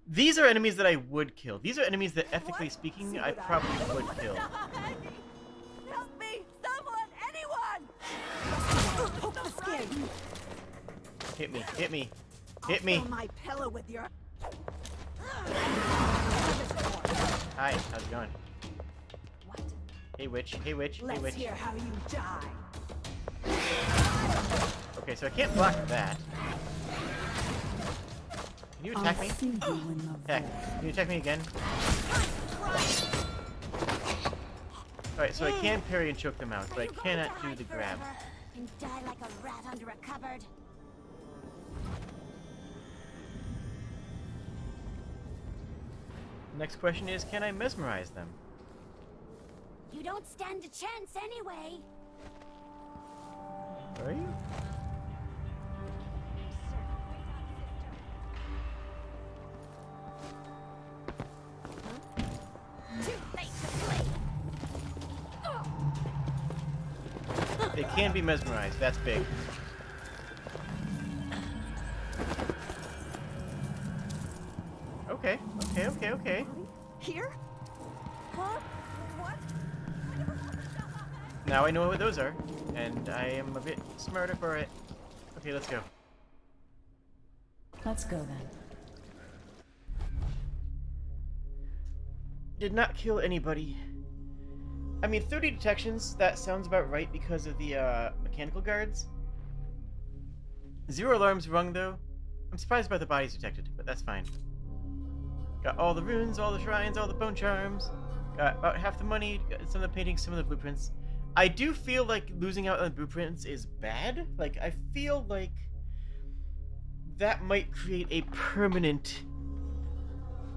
These are enemies that I would kill. These are enemies that, ethically speaking, I probably would kill. Help me! Someone! Anyone! Poke the skin! Hit me! Hit me! Hit me! Fill my pillow with your... Hi, how's it going? What? Hey witch, hey witch, hey witch. Let's hear how you die. Okay, so I can't block that. Can you attack me? Heck, can you attack me again? Alright, so I can parry and choke them out, but I cannot do the grab. And die like a rat under a cupboard. Next question is, can I mesmerize them? You don't stand a chance anyway. Are you? They can be mesmerized. That's big. Okay. Okay. Okay. Okay. Here? Huh? What? Now I know what those are, and I am a bit smarter for it. Okay, let's go. Let's go then. Did not kill anybody. I mean, 30 detections, that sounds about right because of the mechanical guards. 0 alarms rung, though. I'm surprised by the bodies detected, but that's fine. Got all the runes, all the shrines, all the bone charms. Got about half the money, got some of the paintings, some of the blueprints. I do feel like losing out on the blueprints is bad. Like, I feel like that might create a permanent,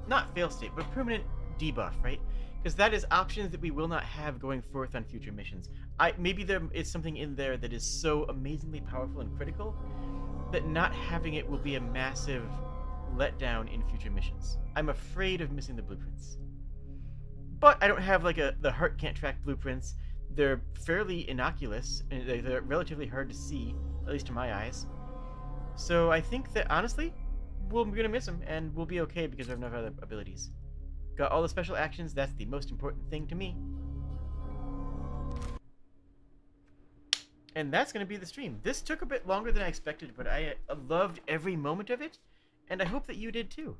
not fail state, but permanent debuff, right? Because that is options that we will not have going forth on future missions. Maybe there is something in there that is so amazingly powerful and critical that not having it will be a massive letdown in future missions. I'm afraid of missing the blueprints. But I don't have like the heart can't track blueprints. They're fairly innocuous, and they're relatively hard to see, at least to my eyes. So I think that, honestly, we're going to miss them, and we'll be okay because we have enough other abilities. Got all the special actions, that's the most important thing to me. And that's going to be the stream. This took a bit longer than I expected, but I loved every moment of it, and I hope that you did too.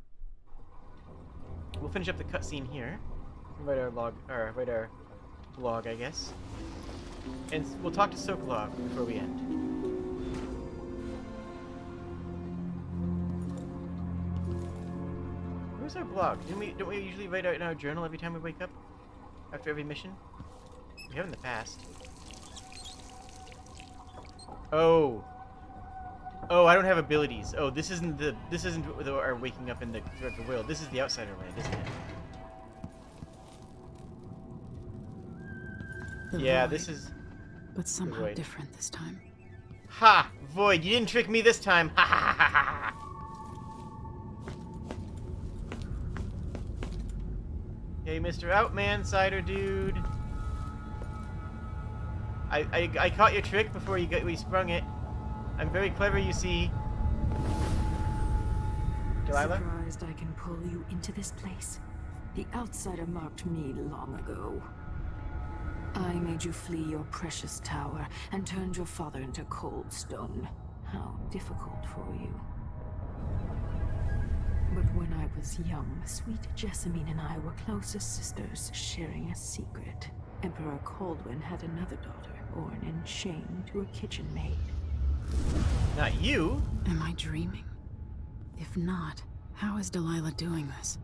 We'll finish up the cutscene here. Write our blog, I guess. And we'll talk to Sokolov before we end. Where's our blog? Don't we usually write out in our journal every time we wake up? After every mission? We have in the past. Oh. Oh, I don't have abilities. Oh, this isn't our waking up in the world. This is the outsider land, isn't it? Yeah, this is... But somehow different this time. Ha! Void, you didn't trick me this time! Ha ha ha ha ha! Hey, Mr. Outman, Cider Dude. I caught your trick before we sprung it. I'm very clever, you see. Delilah? Surprised I can pull you into this place? The outsider marked me long ago. I made you flee your precious tower and turned your father into cold stone. How difficult for you. But when I was young, sweet Jessamine and I were close as sisters, sharing a secret. Emperor Coldwin had another daughter, born in shame to a kitchen maid. Not you. Am I dreaming? If not, how is Delilah doing this?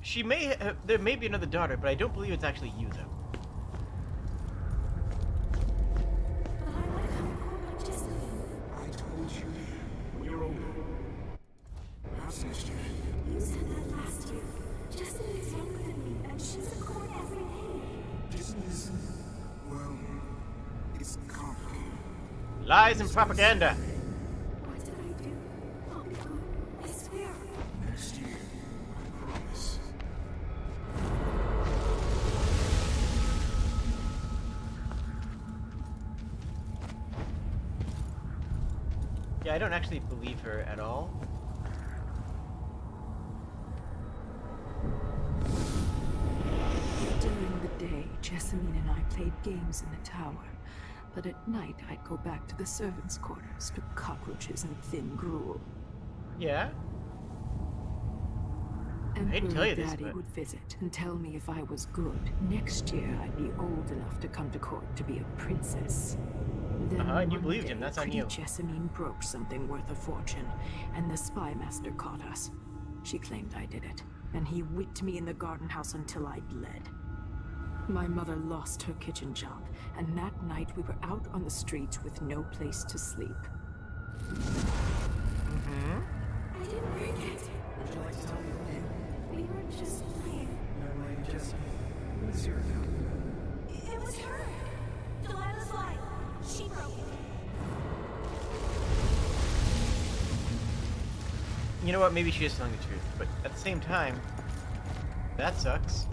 She may there may be another daughter, but I don't believe it's actually you, though. I told you when you're older. Our sister. You said that last year. Jessamine is younger than me, and she's a court every day. This is, well, it's complicated. Lies and propaganda. What did I do? I'll be good. I swear. Next year, I promise. Yeah, I don't actually believe her at all. During the day, Jessamine and I played games in the tower. But at night, I'd go back to the servants' quarters to cockroaches and thin gruel. Yeah? I hate to tell you this, Daddy but... would visit and tell me if I was good. Next year, I'd be old enough to come to court to be a princess. Then and you one believed day, him. That's on pretty you. Jessamine broke something worth a fortune, and the spy master caught us. She claimed I did it, and he whipped me in the garden house until I bled. My mother lost her kitchen job, and that night we were out on the streets with no place to sleep. Mm-hmm. I didn't break it. Would you like to tell me what you? We were just playing. Young lady Jessamine, let's hear it now. It was her. Delilah's lie. She broke it. You know what? Maybe she is telling the truth, but at the same time, that sucks.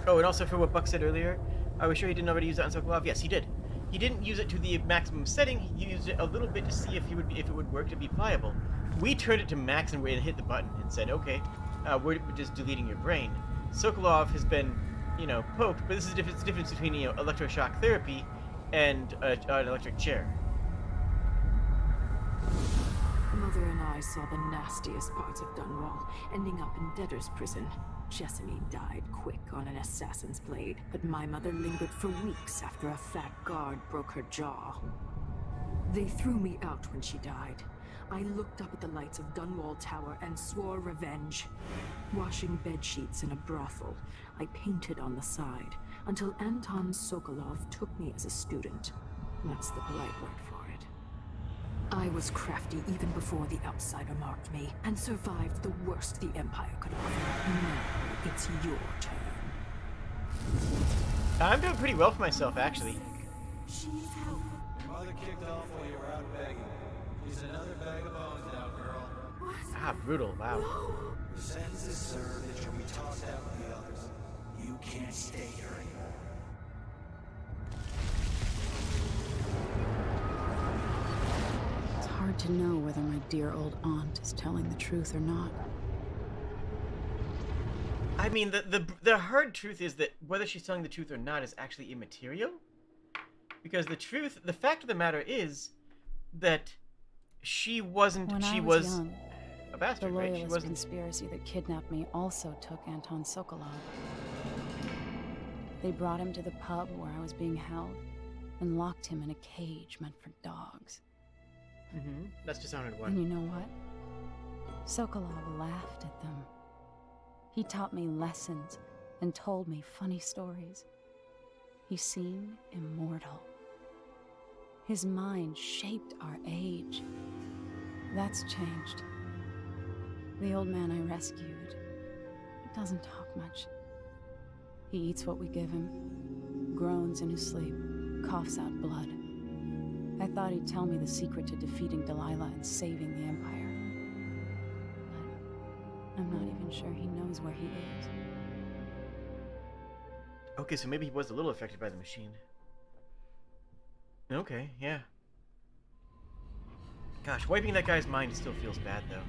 Oh, and also for what Buck said earlier, I was sure he didn't already use that on Sokolov. Yes, he did. He didn't use it to the maximum setting. He used it a little bit to see if it would work to be pliable. We turned it to max and hit the button and said, okay, we're just deleting your brain. Sokolov has been, poked, but this is the difference between, electroshock therapy and an electric chair. Mother and I saw the nastiest parts of Dunwall, ending up in debtor's prison. Jessamine died quick on an assassin's blade, but my mother lingered for weeks after a fat guard broke her jaw. They threw me out when she died. I looked up at the lights of Dunwall Tower and swore revenge. Washing bedsheets in a brothel, I painted on the side, until Anton Sokolov took me as a student. That's the polite word for it. I was crafty even before the outsider marked me, and survived the worst the Empire could offer. Now it's your turn. I'm doing pretty well for myself, actually. She needs help. Your mother kicked off while you were out begging. She's another bag of bones now, girl. What? Ah, brutal. Wow. No. Your sentence is served and you'll be tossed out with the others. You can't stay here anymore. It's hard to know whether my dear old aunt is telling the truth or not. I mean, the hard truth is that whether she's telling the truth or not is actually immaterial. Because the fact of the matter is that she wasn't, When she I was young, a bastard, the right? She loyalist wasn't. conspiracy that kidnapped me also took Anton Sokolov. They brought him to the pub where I was being held and locked him in a cage meant for dogs. Mm-hmm. That's Dishonored And 1. you know what? Sokolov laughed at them. He taught me lessons and told me funny stories. He seemed immortal. His mind shaped our age. That's changed. The old man I rescued doesn't talk much. He eats what we give him, groans in his sleep, coughs out blood. I thought he'd tell me the secret to defeating Delilah and saving the Empire. But I'm not even sure he knows where he is. Okay, so maybe he was a little affected by the machine. Okay, yeah. Gosh, wiping that guy's mind still feels bad, though.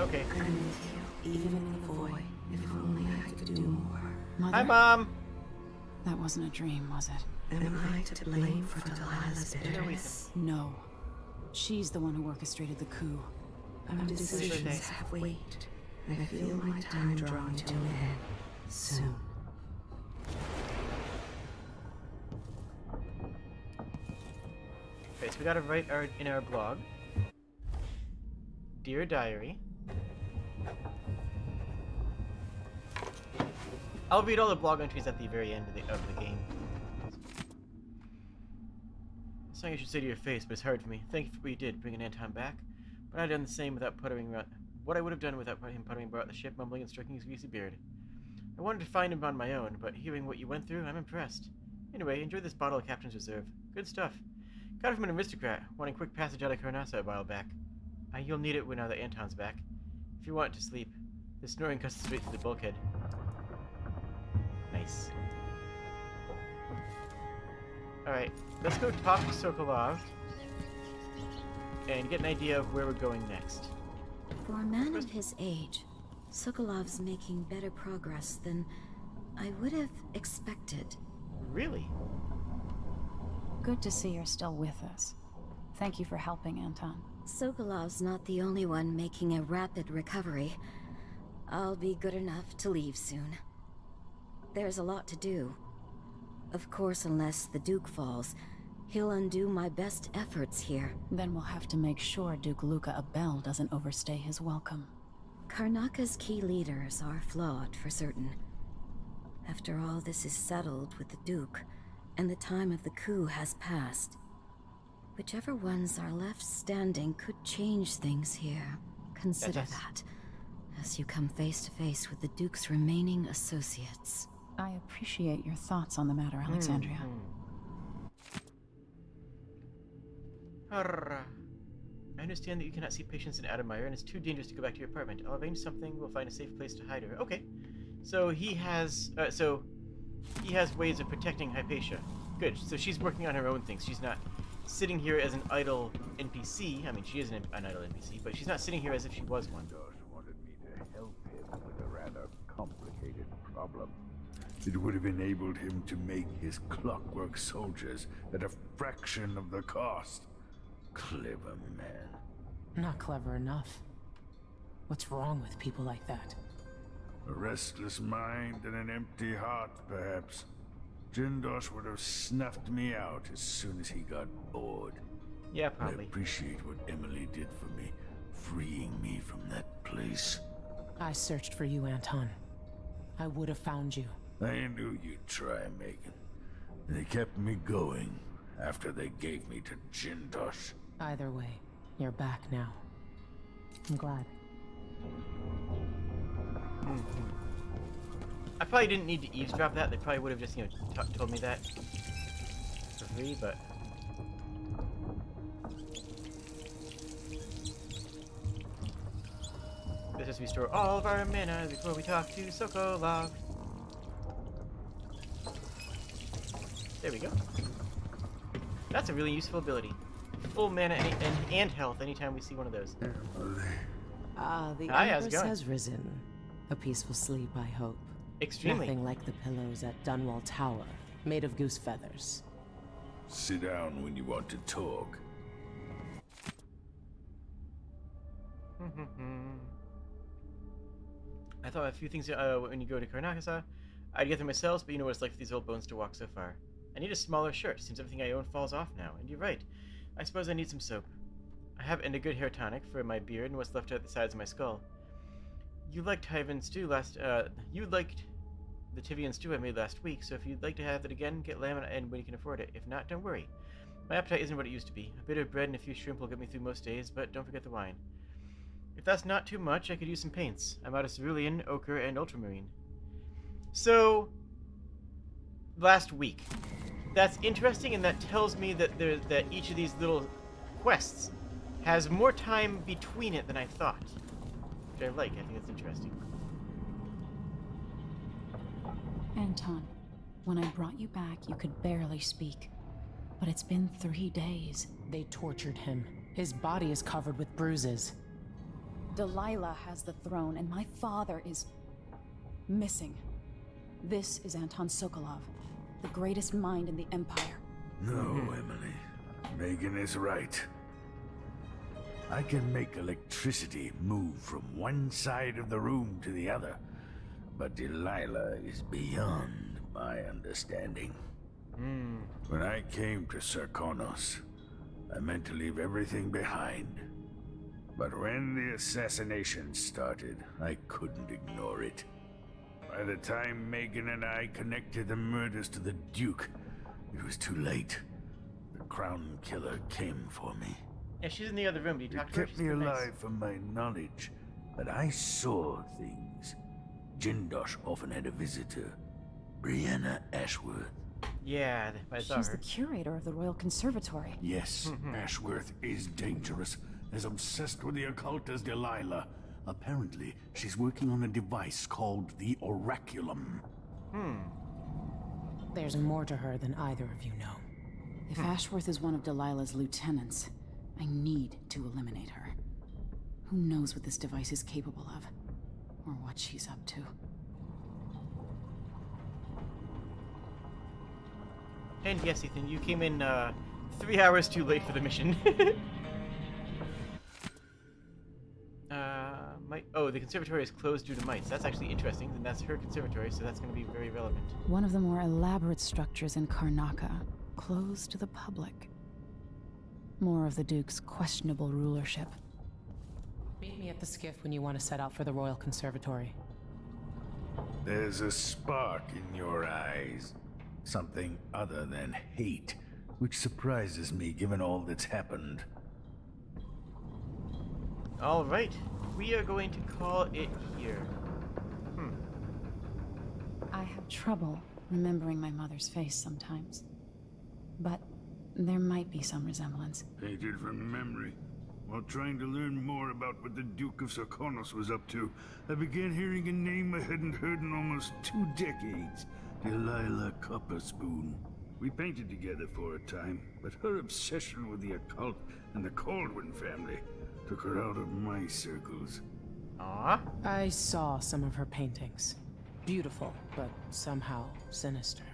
Okay. I'm with you, even in the void. If only I could do more. Mother? Hi, Mom! That wasn't a dream, was it? Am I to blame for Delilah's bitterness? No. She's the one who orchestrated the coup. Our decisions have weight. I feel my time drawing to an end soon. Okay, so we gotta write in our blog. Dear Diary. I'll read all the blog entries at the very end of the game. Something I should say to your face, but it's hard for me. Thank you for what you did, bringing Anton back. But I'd done the same without puttering around. What I would have done without him puttering about the ship, mumbling and stroking his greasy beard. I wanted to find him on my own, but hearing what you went through, I'm impressed. Anyway, enjoy this bottle of Captain's Reserve. Good stuff. Got it from an aristocrat, wanting quick passage out of Karnasa a while back. You'll need it now that Anton's back. If you want to sleep. The snoring cuts straight through the bulkhead. Nice. Alright, let's go talk to Sokolov and get an idea of where we're going next. For a man of his age, Sokolov's making better progress than I would have expected. Really? Good to see you're still with us. Thank you for helping, Anton. Sokolov's not the only one making a rapid recovery. I'll be good enough to leave soon. There's a lot to do. Of course, unless the Duke falls, he'll undo my best efforts here. Then we'll have to make sure Duke Luca Abel doesn't overstay his welcome. Karnaka's key leaders are flawed, for certain. After all this is settled with the Duke, and the time of the coup has passed, whichever ones are left standing could change things here. Consider that, as you come face to face with the Duke's remaining associates. I appreciate your thoughts on the matter, Alexandria. I understand that you cannot see patients in Adamire, and it's too dangerous to go back to your apartment. I'll arrange something. We'll find a safe place to hide her. Okay. So he has ways of protecting Hypatia. Good. So she's working on her own things. She's not sitting here as an idle NPC. I mean, she is an idle NPC, but she's not sitting here as if she was one. Josh wanted me to help him with a rather complicated problem. It would have enabled him to make his clockwork soldiers at a fraction of the cost. Clever man. Not clever enough. What's wrong with people like that? A restless mind and an empty heart, perhaps. Jindosh would have snuffed me out as soon as he got bored. Yeah, probably. I appreciate what Emily did for me, freeing me from that place. I searched for you, Anton. I would have found you. I knew you'd try, Megan. They kept me going after they gave me to Jindosh. Either way, you're back now. I'm glad. I probably didn't need to eavesdrop that. They probably would have just, told me that for free, but... Let's just restore all of our mana before we talk to Sokolov. There we go. That's a really useful ability. Full mana and health anytime we see one of those. The Hi, how's it Empress going? has risen. A peaceful sleep, I hope. Extremely. Nothing like the pillows at Dunwall Tower, made of goose feathers. Sit down when you want to talk. I thought a few things when you go to Karnakasa. I'd get them myself, but you know what it's like for these old bones to walk so far. I need a smaller shirt. Seems everything I own falls off now. And you're right. I suppose I need some soap. I have and a good hair tonic for my beard and what's left at the sides of my skull. You liked Hyven stew you liked the Tivian stew I made last week, so if you'd like to have it again, get lamb and when you can afford it. If not, don't worry. My appetite isn't what it used to be. A bit of bread and a few shrimp will get me through most days, but don't forget the wine. If that's not too much, I could use some paints. I'm out of cerulean, ochre, and ultramarine. So, last week. That's interesting, and that tells me that each of these little quests has more time between it than I thought. Which I like. I think it's interesting. Anton, when I brought you back, you could barely speak. But it's been 3 days. They tortured him. His body is covered with bruises. Delilah has the throne, and my father is missing. This is Anton Sokolov, the greatest mind in the Empire. No, Emily. Megan is right. I can make electricity move from one side of the room to the other, but Delilah is beyond my understanding. When I came to Serkonos, I meant to leave everything behind. But when the assassination started, I couldn't ignore it. By the time Megan and I connected the murders to the Duke, it was too late. The Crown Killer came for me. Yeah, she's in the other room. Do you talk to her? It kept me alive from my knowledge, but I saw things. Jindosh often had a visitor, Brianna Ashworth. Yeah, I saw She's her. the curator of the Royal Conservatory. Yes, Ashworth is dangerous, as obsessed with the occult as Delilah. Apparently, she's working on a device called the Oraculum. There's more to her than either of you know. If Ashworth is one of Delilah's lieutenants, I need to eliminate her. Who knows what this device is capable of, or what she's up to. And yes, Ethan, you came in 3 hours too late for the mission. Oh, the conservatory is closed due to mites. That's actually interesting, and that's her conservatory, so that's going to be very relevant. One of the more elaborate structures in Karnaca, closed to the public. More of the Duke's questionable rulership. Meet me at the skiff when you want to set out for the Royal Conservatory. There's a spark in your eyes. Something other than hate, which surprises me given all that's happened. All right, we are going to call it here. I have trouble remembering my mother's face sometimes. But there might be some resemblance. Painted from memory. While trying to learn more about what the Duke of Serkonos was up to, I began hearing a name I hadn't heard in almost 2 decades. Delilah Copperspoon. We painted together for a time, but her obsession with the occult and the Caldwin family took her out of my circles. I saw some of her paintings. Beautiful, but somehow sinister.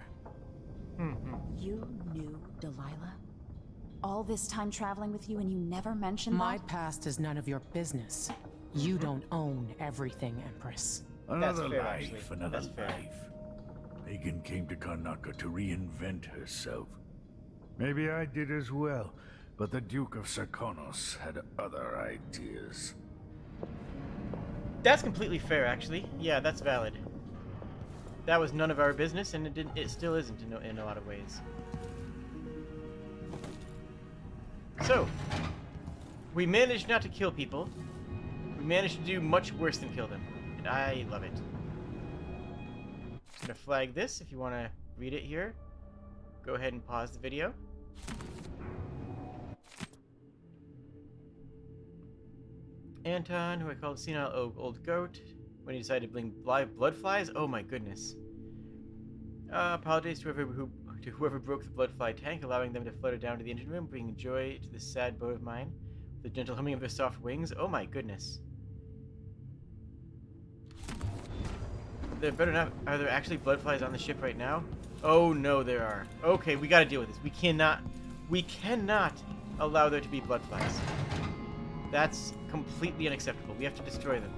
You knew Delilah? All this time traveling with you and you never mentioned My that? past is none of your business. You don't own everything, Empress. Another life, another life. Megan came to Karnaca to reinvent herself. Maybe I did as well, but the Duke of Serkonos had other ideas. That's completely fair, actually. Yeah, that's valid. That was none of our business, and it still isn't in a lot of ways. So, we managed not to kill people. We managed to do much worse than kill them, and I love it. I'm gonna flag this if you want to read it here. Go ahead and pause the video. Anton, who I called senile old goat, when he decided to bring live blood flies. Oh my goodness. Apologies to whoever broke the blood fly tank, allowing them to flutter down to the engine room, bringing joy to this sad boat of mine. The gentle humming of their soft wings. Oh my goodness. There better not. Are there actually blood flies on the ship right now? Oh no, there are. Okay, we gotta deal with this. We cannot allow there to be blood flies. That's completely unacceptable. We have to destroy them.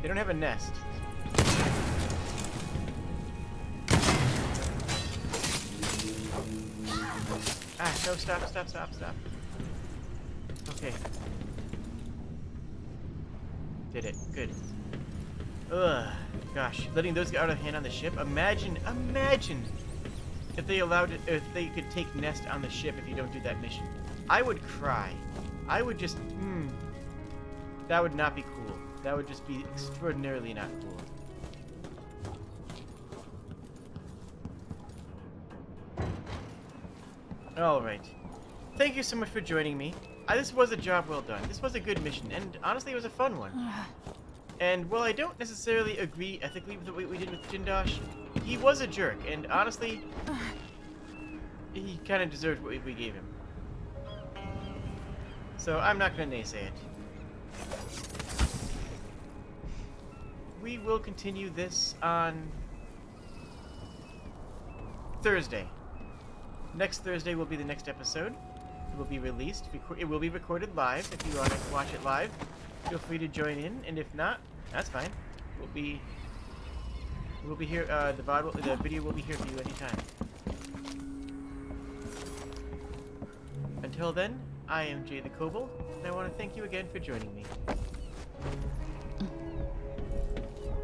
They don't have a nest. No, stop. Okay. Did it. Good. Ugh. Gosh. Letting those get out of hand on the ship. Imagine if they could take nest on the ship if you don't do that mission. I would cry. I would just, That would not be cool. That would just be extraordinarily not cool. Alright. Thank you so much for joining me. This was a job well done. This was a good mission, and honestly, it was a fun one. And while I don't necessarily agree ethically with what we did with Jindosh, he was a jerk, and honestly, he kind of deserved what we gave him. So I'm not going to naysay it. We will continue this on Thursday. Next Thursday will be the next episode. It will be released. It will be recorded live. If you want to watch it live, feel free to join in. And if not, that's fine. We'll be here. The video will be here for you anytime. Until then, I am Jade the Kobold, and I want to thank you again for joining me.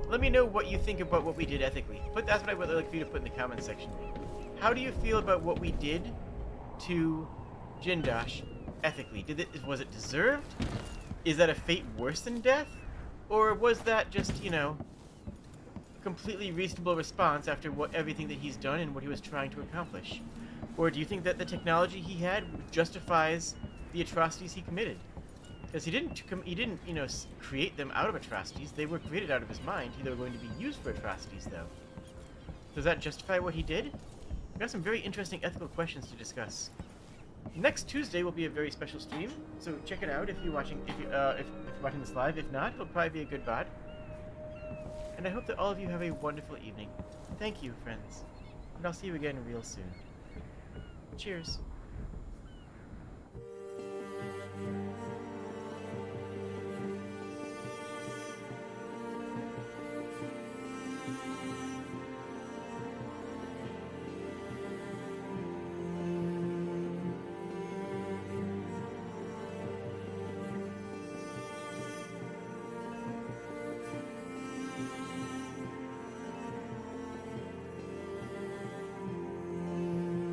Let me know what you think about what we did ethically. But that's what I would like for you to put in the comments section. How do you feel about what we did to Jindosh ethically? Was it deserved? Is that a fate worse than death? Or was that just, you know, a completely reasonable response after everything that he's done and what he was trying to accomplish? Or do you think that the technology he had justifies the atrocities he committed? Because he didn't, you know, create them out of atrocities. They were created out of his mind. They were going to be used for atrocities, though. Does that justify what he did? We got some very interesting ethical questions to discuss. Next Tuesday will be a very special stream, so check it out if you're watching. If you're watching this live. If not, it'll probably be a good VOD. And I hope that all of you have a wonderful evening. Thank you, friends, and I'll see you again real soon. Cheers.